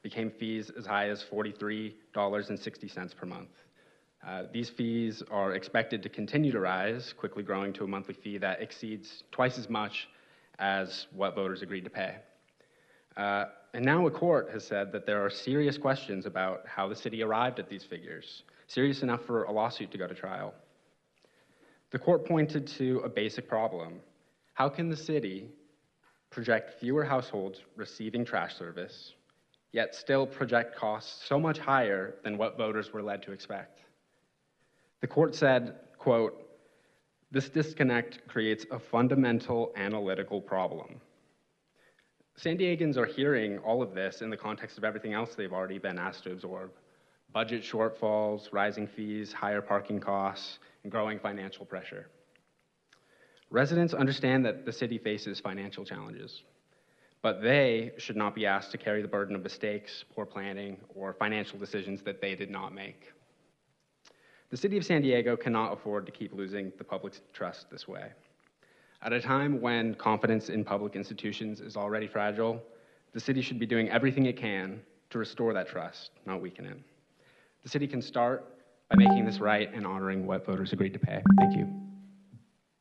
[SPEAKER 18] became fees as high as $43.60 per month. These fees are expected to continue to rise, quickly growing to a monthly fee that exceeds twice as much as what voters agreed to pay. And now a court has said that there are serious questions about how the city arrived at these figures, serious enough for a lawsuit to go to trial. The court pointed to a basic problem. How can the city project fewer households receiving trash service, yet still project costs so much higher than what voters were led to expect? The court said, quote, this disconnect creates a fundamental analytical problem. San Diegans are hearing all of this in the context of everything else they've already been asked to absorb. Budget shortfalls, rising fees, higher parking costs, and growing financial pressure. Residents understand that the city faces financial challenges, but they should not be asked to carry the burden of mistakes, poor planning, or financial decisions that they did not make. The city of San Diego cannot afford to keep losing the public's trust this way. At a time when confidence in public institutions is already fragile, the city should be doing everything it can to restore that trust, not weaken it. The city can start by making this right and honoring what voters agreed to pay. Thank you.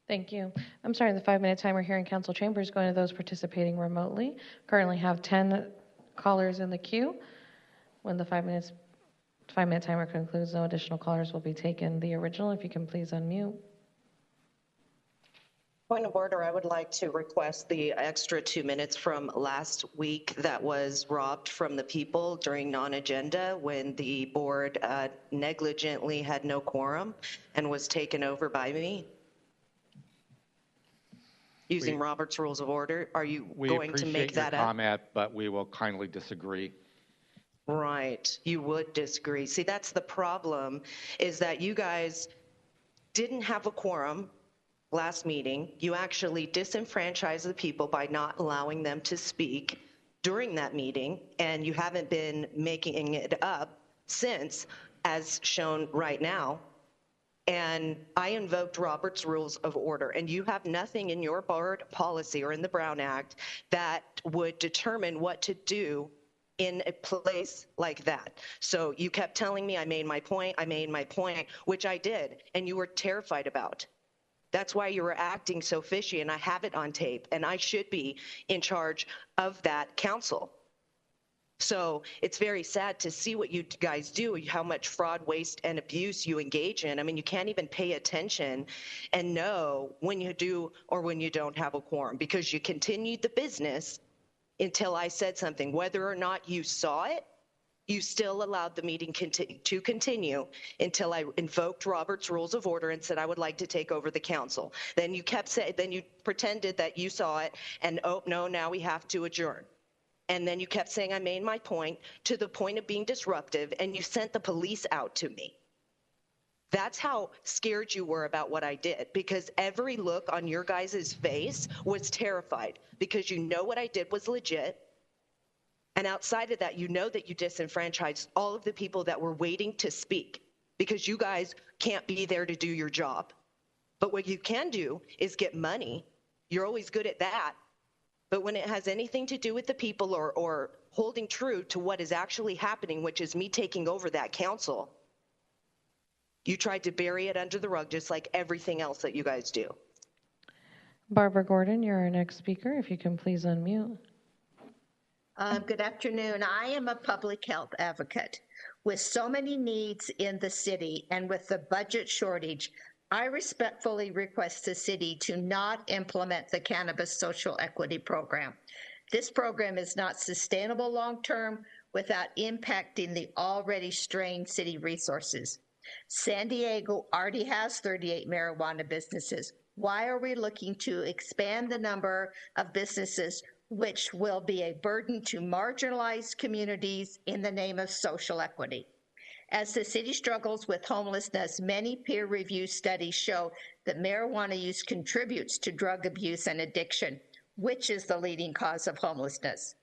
[SPEAKER 7] Thank you. I'm sorry, the 5-minute timer here in council chambers going to those participating remotely. Currently have 10 callers in the queue. When the 5-minute timer concludes, no additional callers will be taken. The original, if you can please unmute.
[SPEAKER 12] Point of order, I would like to request the extra 2 minutes from last week that was robbed from the people during non-agenda when the board negligently had no quorum and was taken over by me. Using Robert's Rules of Order, are you going to make that up?
[SPEAKER 6] We appreciate your comment, but we will kindly disagree.
[SPEAKER 12] Right, you would disagree. See, that's the problem, is that you guys didn't have a quorum last meeting. You actually disenfranchised the people by not allowing them to speak during that meeting, and you haven't been making it up since, as shown right now. And I invoked Robert's Rules of Order, and you have nothing in your board policy or in the Brown Act that would determine what to do in a place like that. So you kept telling me I made my point, which I did, and you were terrified about. That's why you were acting so fishy, and I have it on tape, and I should be in charge of that council. So it's very sad to see what you guys do, how much fraud, waste, and abuse you engage in. I mean, you can't even pay attention and know when you do or when you don't have a quorum, because you continued the business until I said something. Whether or not you saw it, you still allowed the meeting to continue until I invoked Robert's Rules of Order and said I would like to take over the council. Then you kept saying, then you pretended that you saw it, and oh no, now we have to adjourn. And then you kept saying I made my point, to the point of being disruptive, and you sent the police out to me. That's how scared you were about what I did, because every look on your guys' face was terrified, because you know what I did was legit. And outside of that, you know that you disenfranchised all of the people that were waiting to speak, because you guys can't be there to do your job. But what you can do is get money. You're always good at that. But when it has anything to do with the people or holding true to what is actually happening, which is me taking over that council, you tried to bury it under the rug, just like everything else that you guys do.
[SPEAKER 7] Barbara Gordon, you're our next speaker. If you can please unmute.
[SPEAKER 17] Good afternoon. I am a public health advocate. With so many needs in the city and with the budget shortage, I respectfully request the city to not implement the Cannabis Social Equity Program. This program is not sustainable long-term without impacting the already strained city resources. San Diego already has 38 marijuana businesses. Why are we looking to expand the number of businesses, which will be a burden to marginalized communities in the name of social equity? As the city struggles with homelessness, many peer-reviewed studies show that marijuana use contributes to drug abuse and addiction, which is the leading cause of homelessness.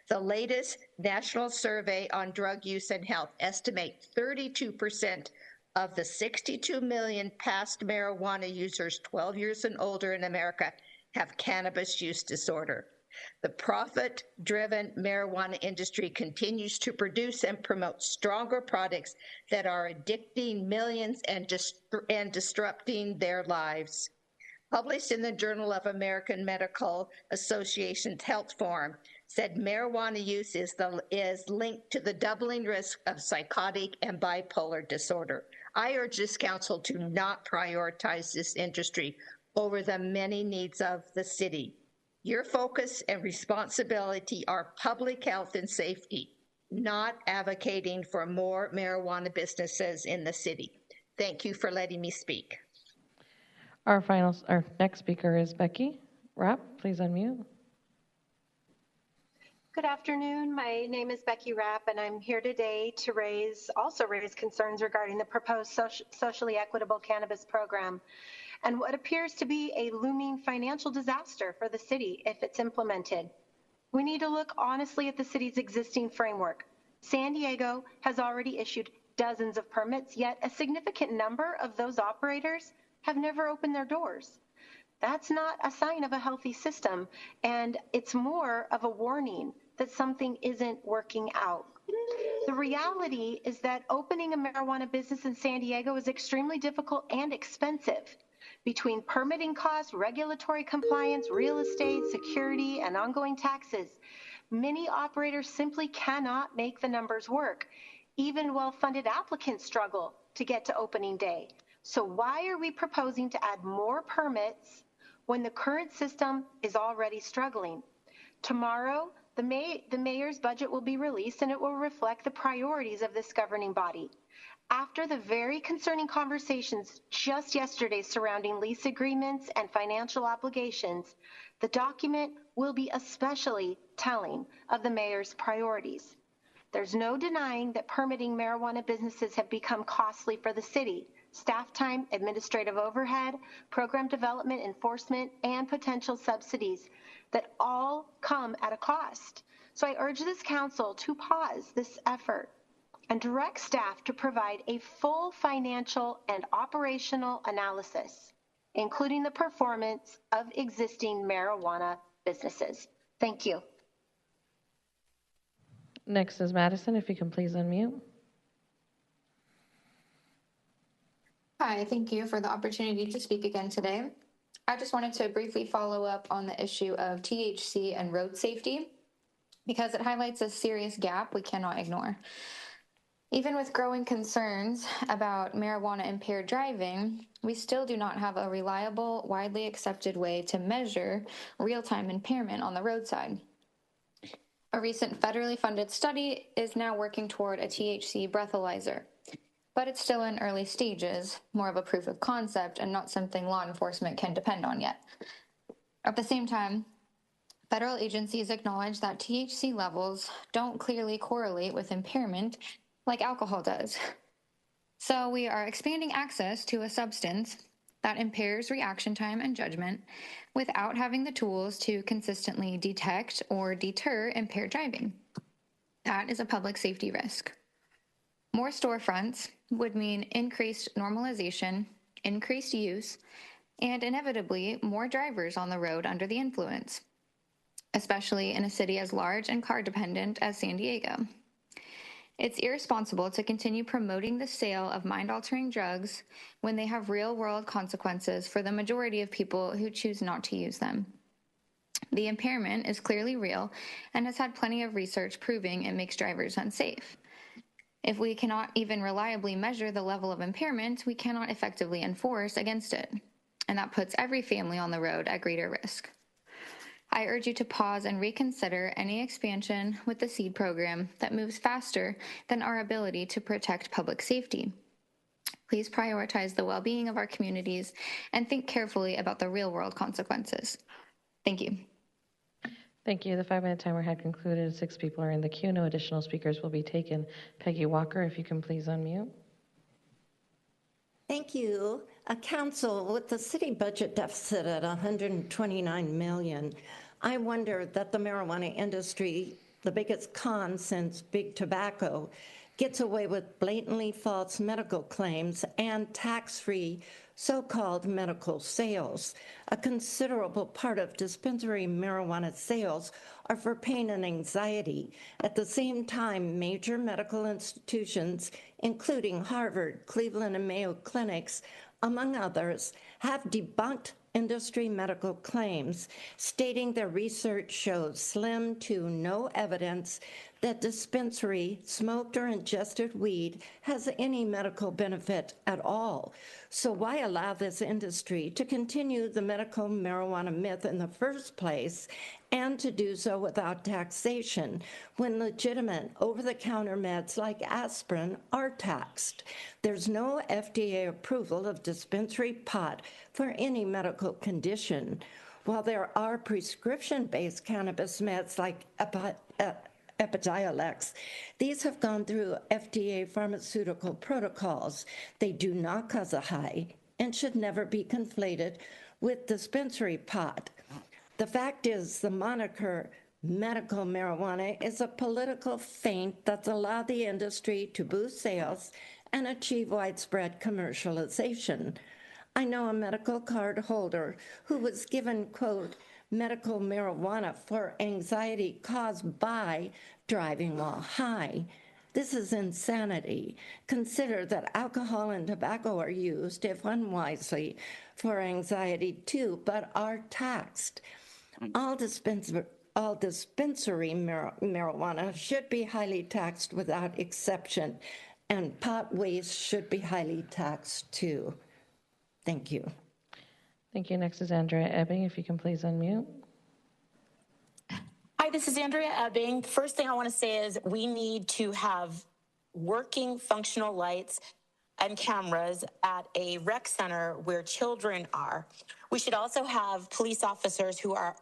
[SPEAKER 17] The latest national survey on drug use and health estimates 32% of the 62 million past marijuana users 12 years and older in America have cannabis use disorder. The profit-driven marijuana industry continues to produce and promote stronger products that are addicting millions and disrupting their lives. Published in the Journal of American Medical Association's Health Forum, said marijuana use is linked to the doubling risk of psychotic and bipolar disorder. I urge this council to not prioritize this industry over the many needs of the city. Your focus and responsibility are public health and safety, not advocating for more marijuana businesses in the city. Thank you for letting me speak.
[SPEAKER 7] Our next speaker is Becky Rapp. Please unmute.
[SPEAKER 19] Good afternoon. My name is Becky Rapp, and I'm here today to raise concerns regarding the proposed socially equitable cannabis program and what appears to be a looming financial disaster for the city if it's implemented. We need to look honestly at the city's existing framework. San Diego has already issued dozens of permits, yet a significant number of those operators have never opened their doors. That's not a sign of a healthy system, and it's more of a warning that something isn't working out. The reality is that opening a marijuana business in San Diego is extremely difficult and expensive. Between permitting costs, regulatory compliance, real estate, security, and ongoing taxes, many operators simply cannot make the numbers work. Even well-funded applicants struggle to get to opening day. So why are we proposing to add more permits when the current system is already struggling? Tomorrow, the mayor's budget will be released, and it will reflect the priorities of this governing body. After the very concerning conversations just yesterday surrounding lease agreements and financial obligations, the document will be especially telling of the mayor's priorities. There's no denying that permitting marijuana businesses have become costly for the city. Staff time, administrative overhead, program development, enforcement, and potential subsidies that all come at a cost. So I urge this council to pause this effort and direct staff to provide a full financial and operational analysis, including the performance of existing marijuana businesses. Thank you.
[SPEAKER 7] Next is Madison, if you can please unmute.
[SPEAKER 5] Hi, thank you for the opportunity to speak again today. I just wanted to briefly follow up on the issue of THC and road safety. because it highlights a serious gap we cannot ignore. Even with growing concerns about marijuana impaired driving, we still do not have a reliable, widely accepted way to measure real-time impairment on the roadside. A recent federally funded study is now working toward a THC breathalyzer, but it's still in early stages, more of a proof of concept and not something law enforcement can depend on yet. At the same time, federal agencies acknowledge that THC levels don't clearly correlate with impairment like alcohol does. So we are expanding access to a substance that impairs reaction time and judgment without having the tools to consistently detect or deter impaired driving. That is a public safety risk. More storefronts would mean increased normalization, increased use, and inevitably more drivers on the road under the influence, especially in a city as large and car-dependent as San Diego. It's irresponsible to continue promoting the sale of mind-altering drugs when they have real-world consequences for the majority of people who choose not to use them. The impairment is clearly real and has had plenty of research proving it makes drivers unsafe. If we cannot even reliably measure the level of impairment, we cannot effectively enforce against it, and that puts every family on the road at greater risk. I urge you to pause and reconsider any expansion with the SEED program that moves faster than our ability to protect public safety. Please prioritize the well-being of our communities and think carefully about the real-world consequences. Thank you.
[SPEAKER 7] Thank you. The 5-minute timer had concluded. 6 people are in the queue. No additional speakers will be taken. Peggy Walker, if you can please unmute.
[SPEAKER 21] Thank you. Council, with the city budget deficit at $129 million, I wonder that the marijuana industry, the biggest con since big tobacco, gets away with blatantly false medical claims and tax-free so-called medical sales. A considerable part of dispensary marijuana sales are for pain and anxiety. At the same time, major medical institutions, including Harvard, Cleveland, and Mayo Clinics, among others, have debunked industry medical claims, stating their research shows slim to no evidence that dispensary smoked or ingested weed has any medical benefit at all. So why allow this industry to continue the medical marijuana myth in the first place, and to do so without taxation when legitimate over-the-counter meds like aspirin are taxed? There's no FDA approval of dispensary pot for any medical condition. While there are prescription-based cannabis meds like Epidiolex, these have gone through FDA pharmaceutical protocols. They do not cause a high and should never be conflated with dispensary pot. The fact is, the moniker medical marijuana is a political feint that's allowed the industry to boost sales and achieve widespread commercialization. I know a medical card holder who was given, quote, medical marijuana for anxiety caused by driving while high. This is insanity. Consider that alcohol and tobacco are used, if unwisely, for anxiety too, but are taxed. All dispensary marijuana should be highly taxed without exception, and pot waste should be highly taxed too. Thank you.
[SPEAKER 7] Thank you. Next is Andrea Ebbing, if you can please unmute.
[SPEAKER 16] Hi, this is Andrea Ebbing. First thing I want to say is we need to have working functional lights and cameras at a rec center where children are. We should also have police officers who are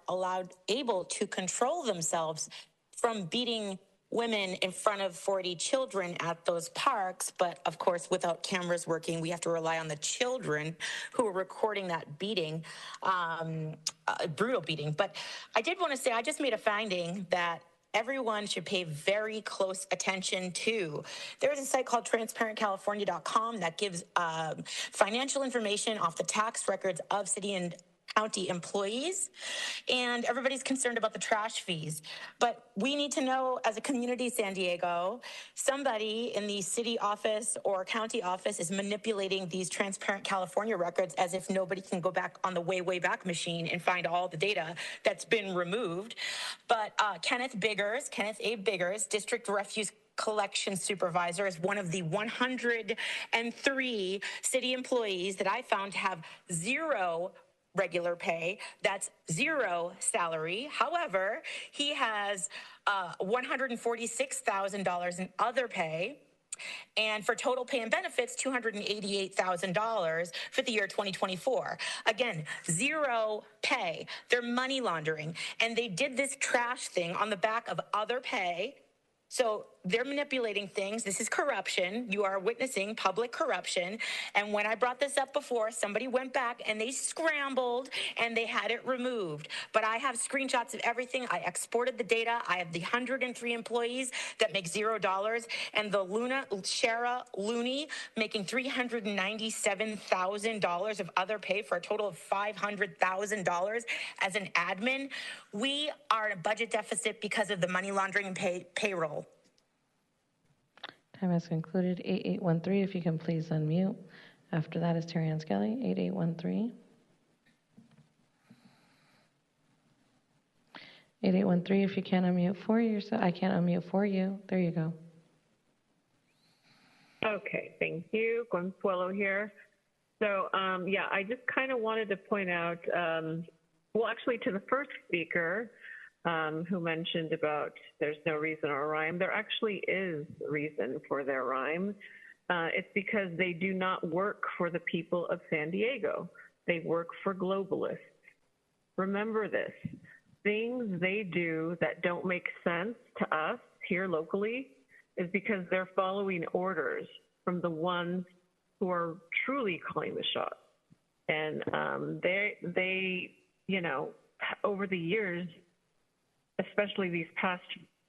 [SPEAKER 16] able to control themselves from beating women in front of 40 children at those parks. But of course, without cameras working, we have to rely on the children who are recording that beating, brutal beating. But I did want to say, I just made a finding that everyone should pay very close attention to. There is a site called transparentcalifornia.com that gives financial information off the tax records of city and county employees, and everybody's concerned about the trash fees. But we need to know, as a community, San Diego, somebody in the city office or county office is manipulating these Transparent California records as if nobody can go back on the way back machine and find all the data that's been removed. But Kenneth A. Biggers, District Refuse Collection Supervisor, is one of the 103 city employees that I found to have zero regular pay. That's zero salary. However, he has $146,000 in other pay. And for total pay and benefits, $288,000 for the year 2024. Again, zero pay. They're money laundering. And they did this trash thing on the back of other pay. So they're manipulating things. This is corruption. You are witnessing public corruption. And when I brought this up before, somebody went back and they scrambled and they had it removed. But I have screenshots of everything. I exported the data. I have the 103 employees that make $0 and the Shara Looney making $397,000 of other pay for a total of $500,000 as an admin. We are in a budget deficit because of the money laundering and payroll.
[SPEAKER 7] Time has concluded. 8813, if you can please unmute. After that is Terry Ann Skelly, 8813. 8813, if you can't unmute for yourself. I can't unmute for you. There you go.
[SPEAKER 3] Okay, thank you. Consuelo here. So, yeah, I just kind of wanted to point out, well, actually, to the first speaker, who mentioned about there's no reason or rhyme. There actually is reason for their rhyme. It's because they do not work for the people of San Diego. They work for globalists. Remember this. Things they do that don't make sense to us here locally is because they're following orders from the ones who are truly calling the shots. And they, you know, over the years, especially these past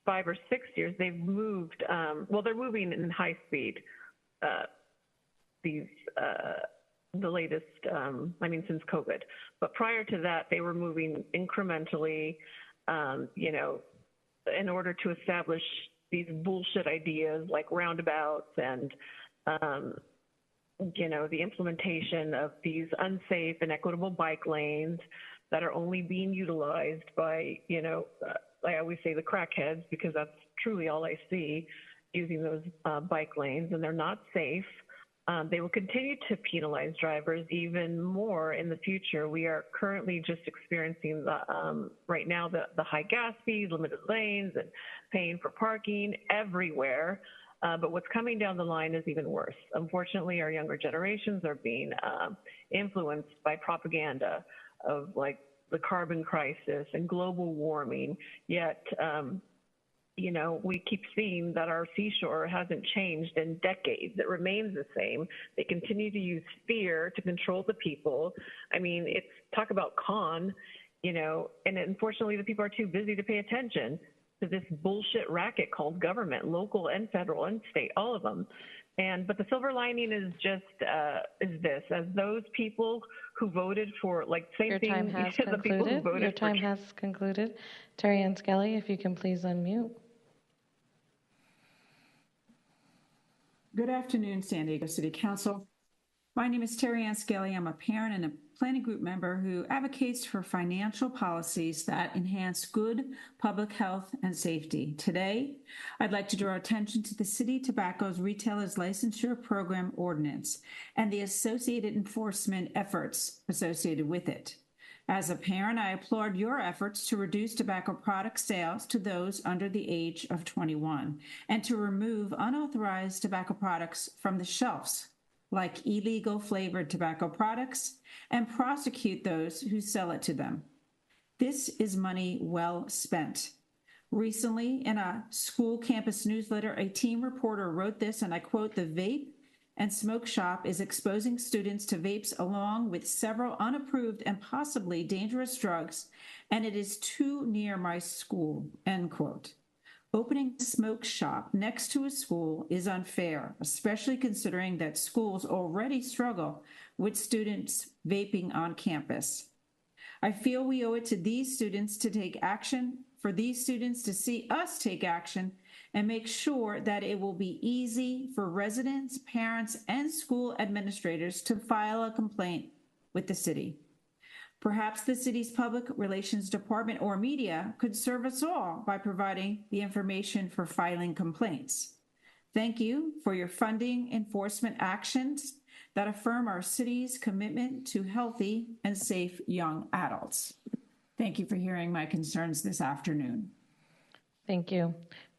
[SPEAKER 3] 5 or 6 years, they've moved, well, they're moving in high speed. The latest, I mean, since COVID. But prior to that, they were moving incrementally, you know, in order to establish these bullshit ideas like roundabouts and, you know, the implementation of these unsafe and equitable bike lanes that are only being utilized by, you know, I always say the crackheads, because that's truly all I see using those bike lanes, and they're not safe. They will continue to penalize drivers even more in the future. We are currently just experiencing the, right now the high gas fees, limited lanes, and paying for parking everywhere. But what's coming down the line is even worse. Unfortunately, our younger generations are being influenced by propaganda of like the carbon crisis and global warming, yet, you know, we keep seeing that our seashore hasn't changed in decades. It remains the same. They continue to use fear to control the people. I mean, it's talk about con, you know, and unfortunately the people are too busy to pay attention to this bullshit racket called government, local and federal and state, all of them. But the silver lining is just, is this, as those people who voted for, like, same
[SPEAKER 7] Your
[SPEAKER 3] thing,
[SPEAKER 7] time has
[SPEAKER 3] the people who
[SPEAKER 7] concluded.
[SPEAKER 3] voted
[SPEAKER 7] Your time has concluded. Terry Ann Skelly, if you can please unmute.
[SPEAKER 2] Good afternoon, San Diego City Council. My name is Terry Ann Skelly. I'm a parent and a planning group member who advocates for financial policies that enhance good public health and safety. Today, I'd like to draw attention to the City Tobacco's Retailers Licensure Program Ordinance and the associated enforcement efforts associated with it. As a parent, I applaud your efforts to reduce tobacco product sales to those under the age of 21 and to remove unauthorized tobacco products from the shelves, like illegal flavored tobacco products, and prosecute those who sell it to them. This is money well spent. Recently, in a school campus newsletter, a team reporter wrote this, and I quote, "The vape and smoke shop is exposing students to vapes along with several unapproved and possibly dangerous drugs, and it is too near my school," end quote. Opening a smoke shop next to a school is unfair, especially considering that schools already struggle with students vaping on campus. I feel we owe it to these students to take action, for these students to see us take action and make sure that it will be easy for residents, parents, and school administrators to file a complaint with the city. Perhaps the city's public relations department or media could serve us all by providing the information for filing complaints. Thank you for your funding enforcement actions that affirm our city's commitment to healthy and safe young adults. Thank you for hearing my concerns this afternoon.
[SPEAKER 7] Thank you.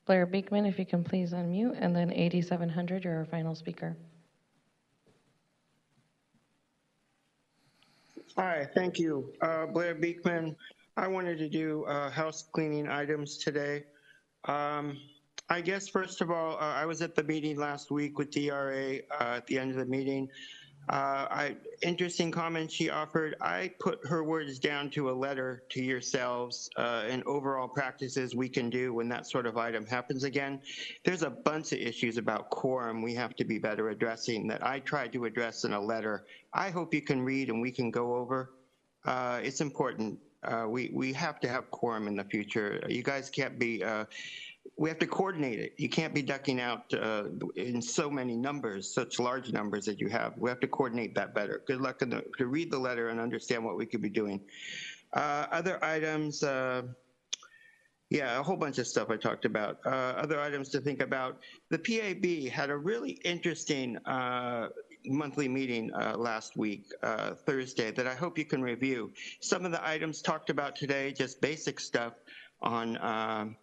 [SPEAKER 7] Blair Beekman, if you can please unmute, and then 8700, you're our final speaker.
[SPEAKER 15] Hi, thank you. Blair Beekman. I wanted to do house cleaning items today. I guess, first of all, I was at the meeting last week with DRA at the end of the meeting. Interesting comment she offered. I put her words down to a letter to yourselves and overall practices we can do when that sort of item happens again. There's a bunch of issues about quorum we have to be better addressing that I tried to address in a letter. I hope you can read and we can go over. It's important. We have to have quorum in the future. You guys can't be we have to coordinate it. You can't be ducking out in so many numbers, such large numbers that you have. We have to coordinate that better. Good luck to read the letter and understand what we could be doing. Other items, yeah, a whole bunch of stuff I talked about. Other items to think about. The PAB had a really interesting monthly meeting last week, Thursday, that I hope you can review. Some of the items talked about today, just basic stuff on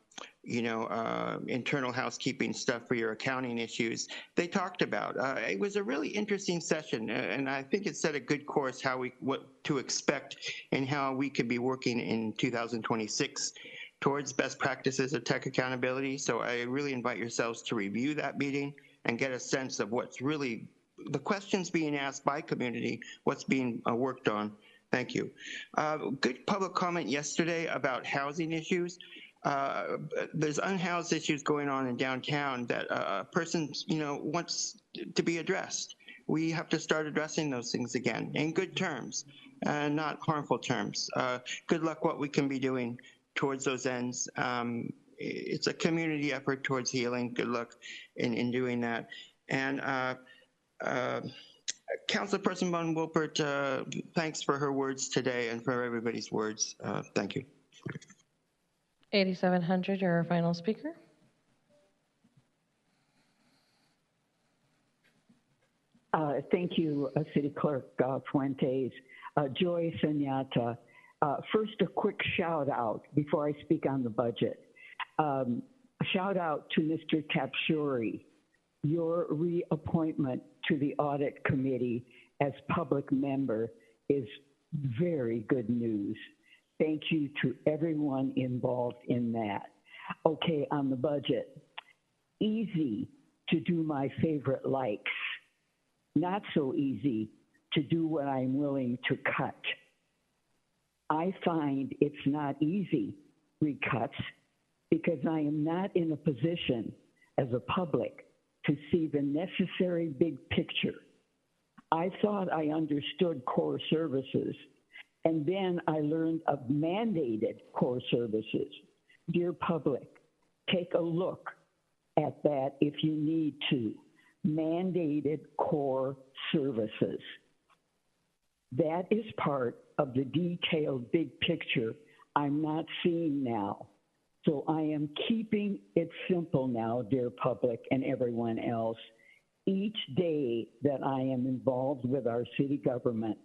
[SPEAKER 15] internal housekeeping stuff for your accounting issues, they talked about. It was a really interesting session, and I think it set a good course what to expect and how we could be working in 2026 towards best practices of tech accountability. So I really invite yourselves to review that meeting and get a sense of what's really the questions being asked by community, what's being worked on. Thank you. Good public comment yesterday about housing issues. There's unhoused issues going on in downtown that a person, wants to be addressed. We have to start addressing those things again in good terms, not harmful terms. Good luck what we can be doing towards those ends. It's a community effort towards healing. Good luck in doing that. And Councilperson Von Wilpert, thanks for her words today and for everybody's words. Thank you.
[SPEAKER 7] 8700, you're our final speaker.
[SPEAKER 13] Thank you, City Clerk Fuentes. Joy Senyata. First, a quick shout out before I speak on the budget. A shout out to Mr. Kapshuri. Your reappointment to the Audit Committee as public member is very good news. Thank you to everyone involved in that. Okay, on the budget, easy to do my favorite likes. Not so easy to do what I'm willing to cut. I find it's not easy, recuts, because I am not in a position as a public to see the necessary big picture. I thought I understood core services, and then I learned of mandated core services. Dear public, take a look at that if you need to. Mandated core services. That is part of the detailed big picture I'm not seeing now. So I am keeping it simple now, dear public and everyone else. Each day that I am involved with our city government,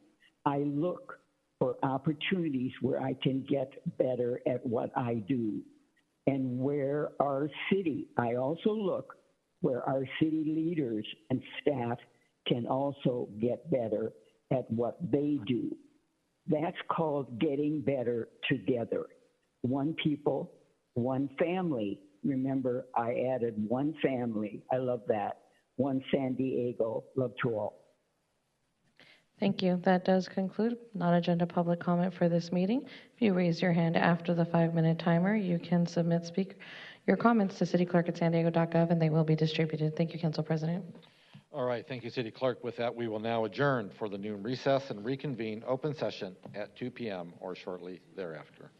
[SPEAKER 13] I look for opportunities where I can get better at what I do. And where our city, I also look where our city leaders and staff can also get better at what they do. That's called getting better together. One people, one family. Remember, I added one family. I love that. One San Diego. Love to all.
[SPEAKER 7] Thank you. That does conclude non-agenda public comment for this meeting. If you raise your hand after the 5-minute timer, you can submit your comments to cityclerk@sandiego.gov and they will be distributed. Thank you, Council President.
[SPEAKER 6] All right, thank you, City Clerk. With that, we will now adjourn for the noon recess and reconvene open session at 2 p.m. or shortly thereafter.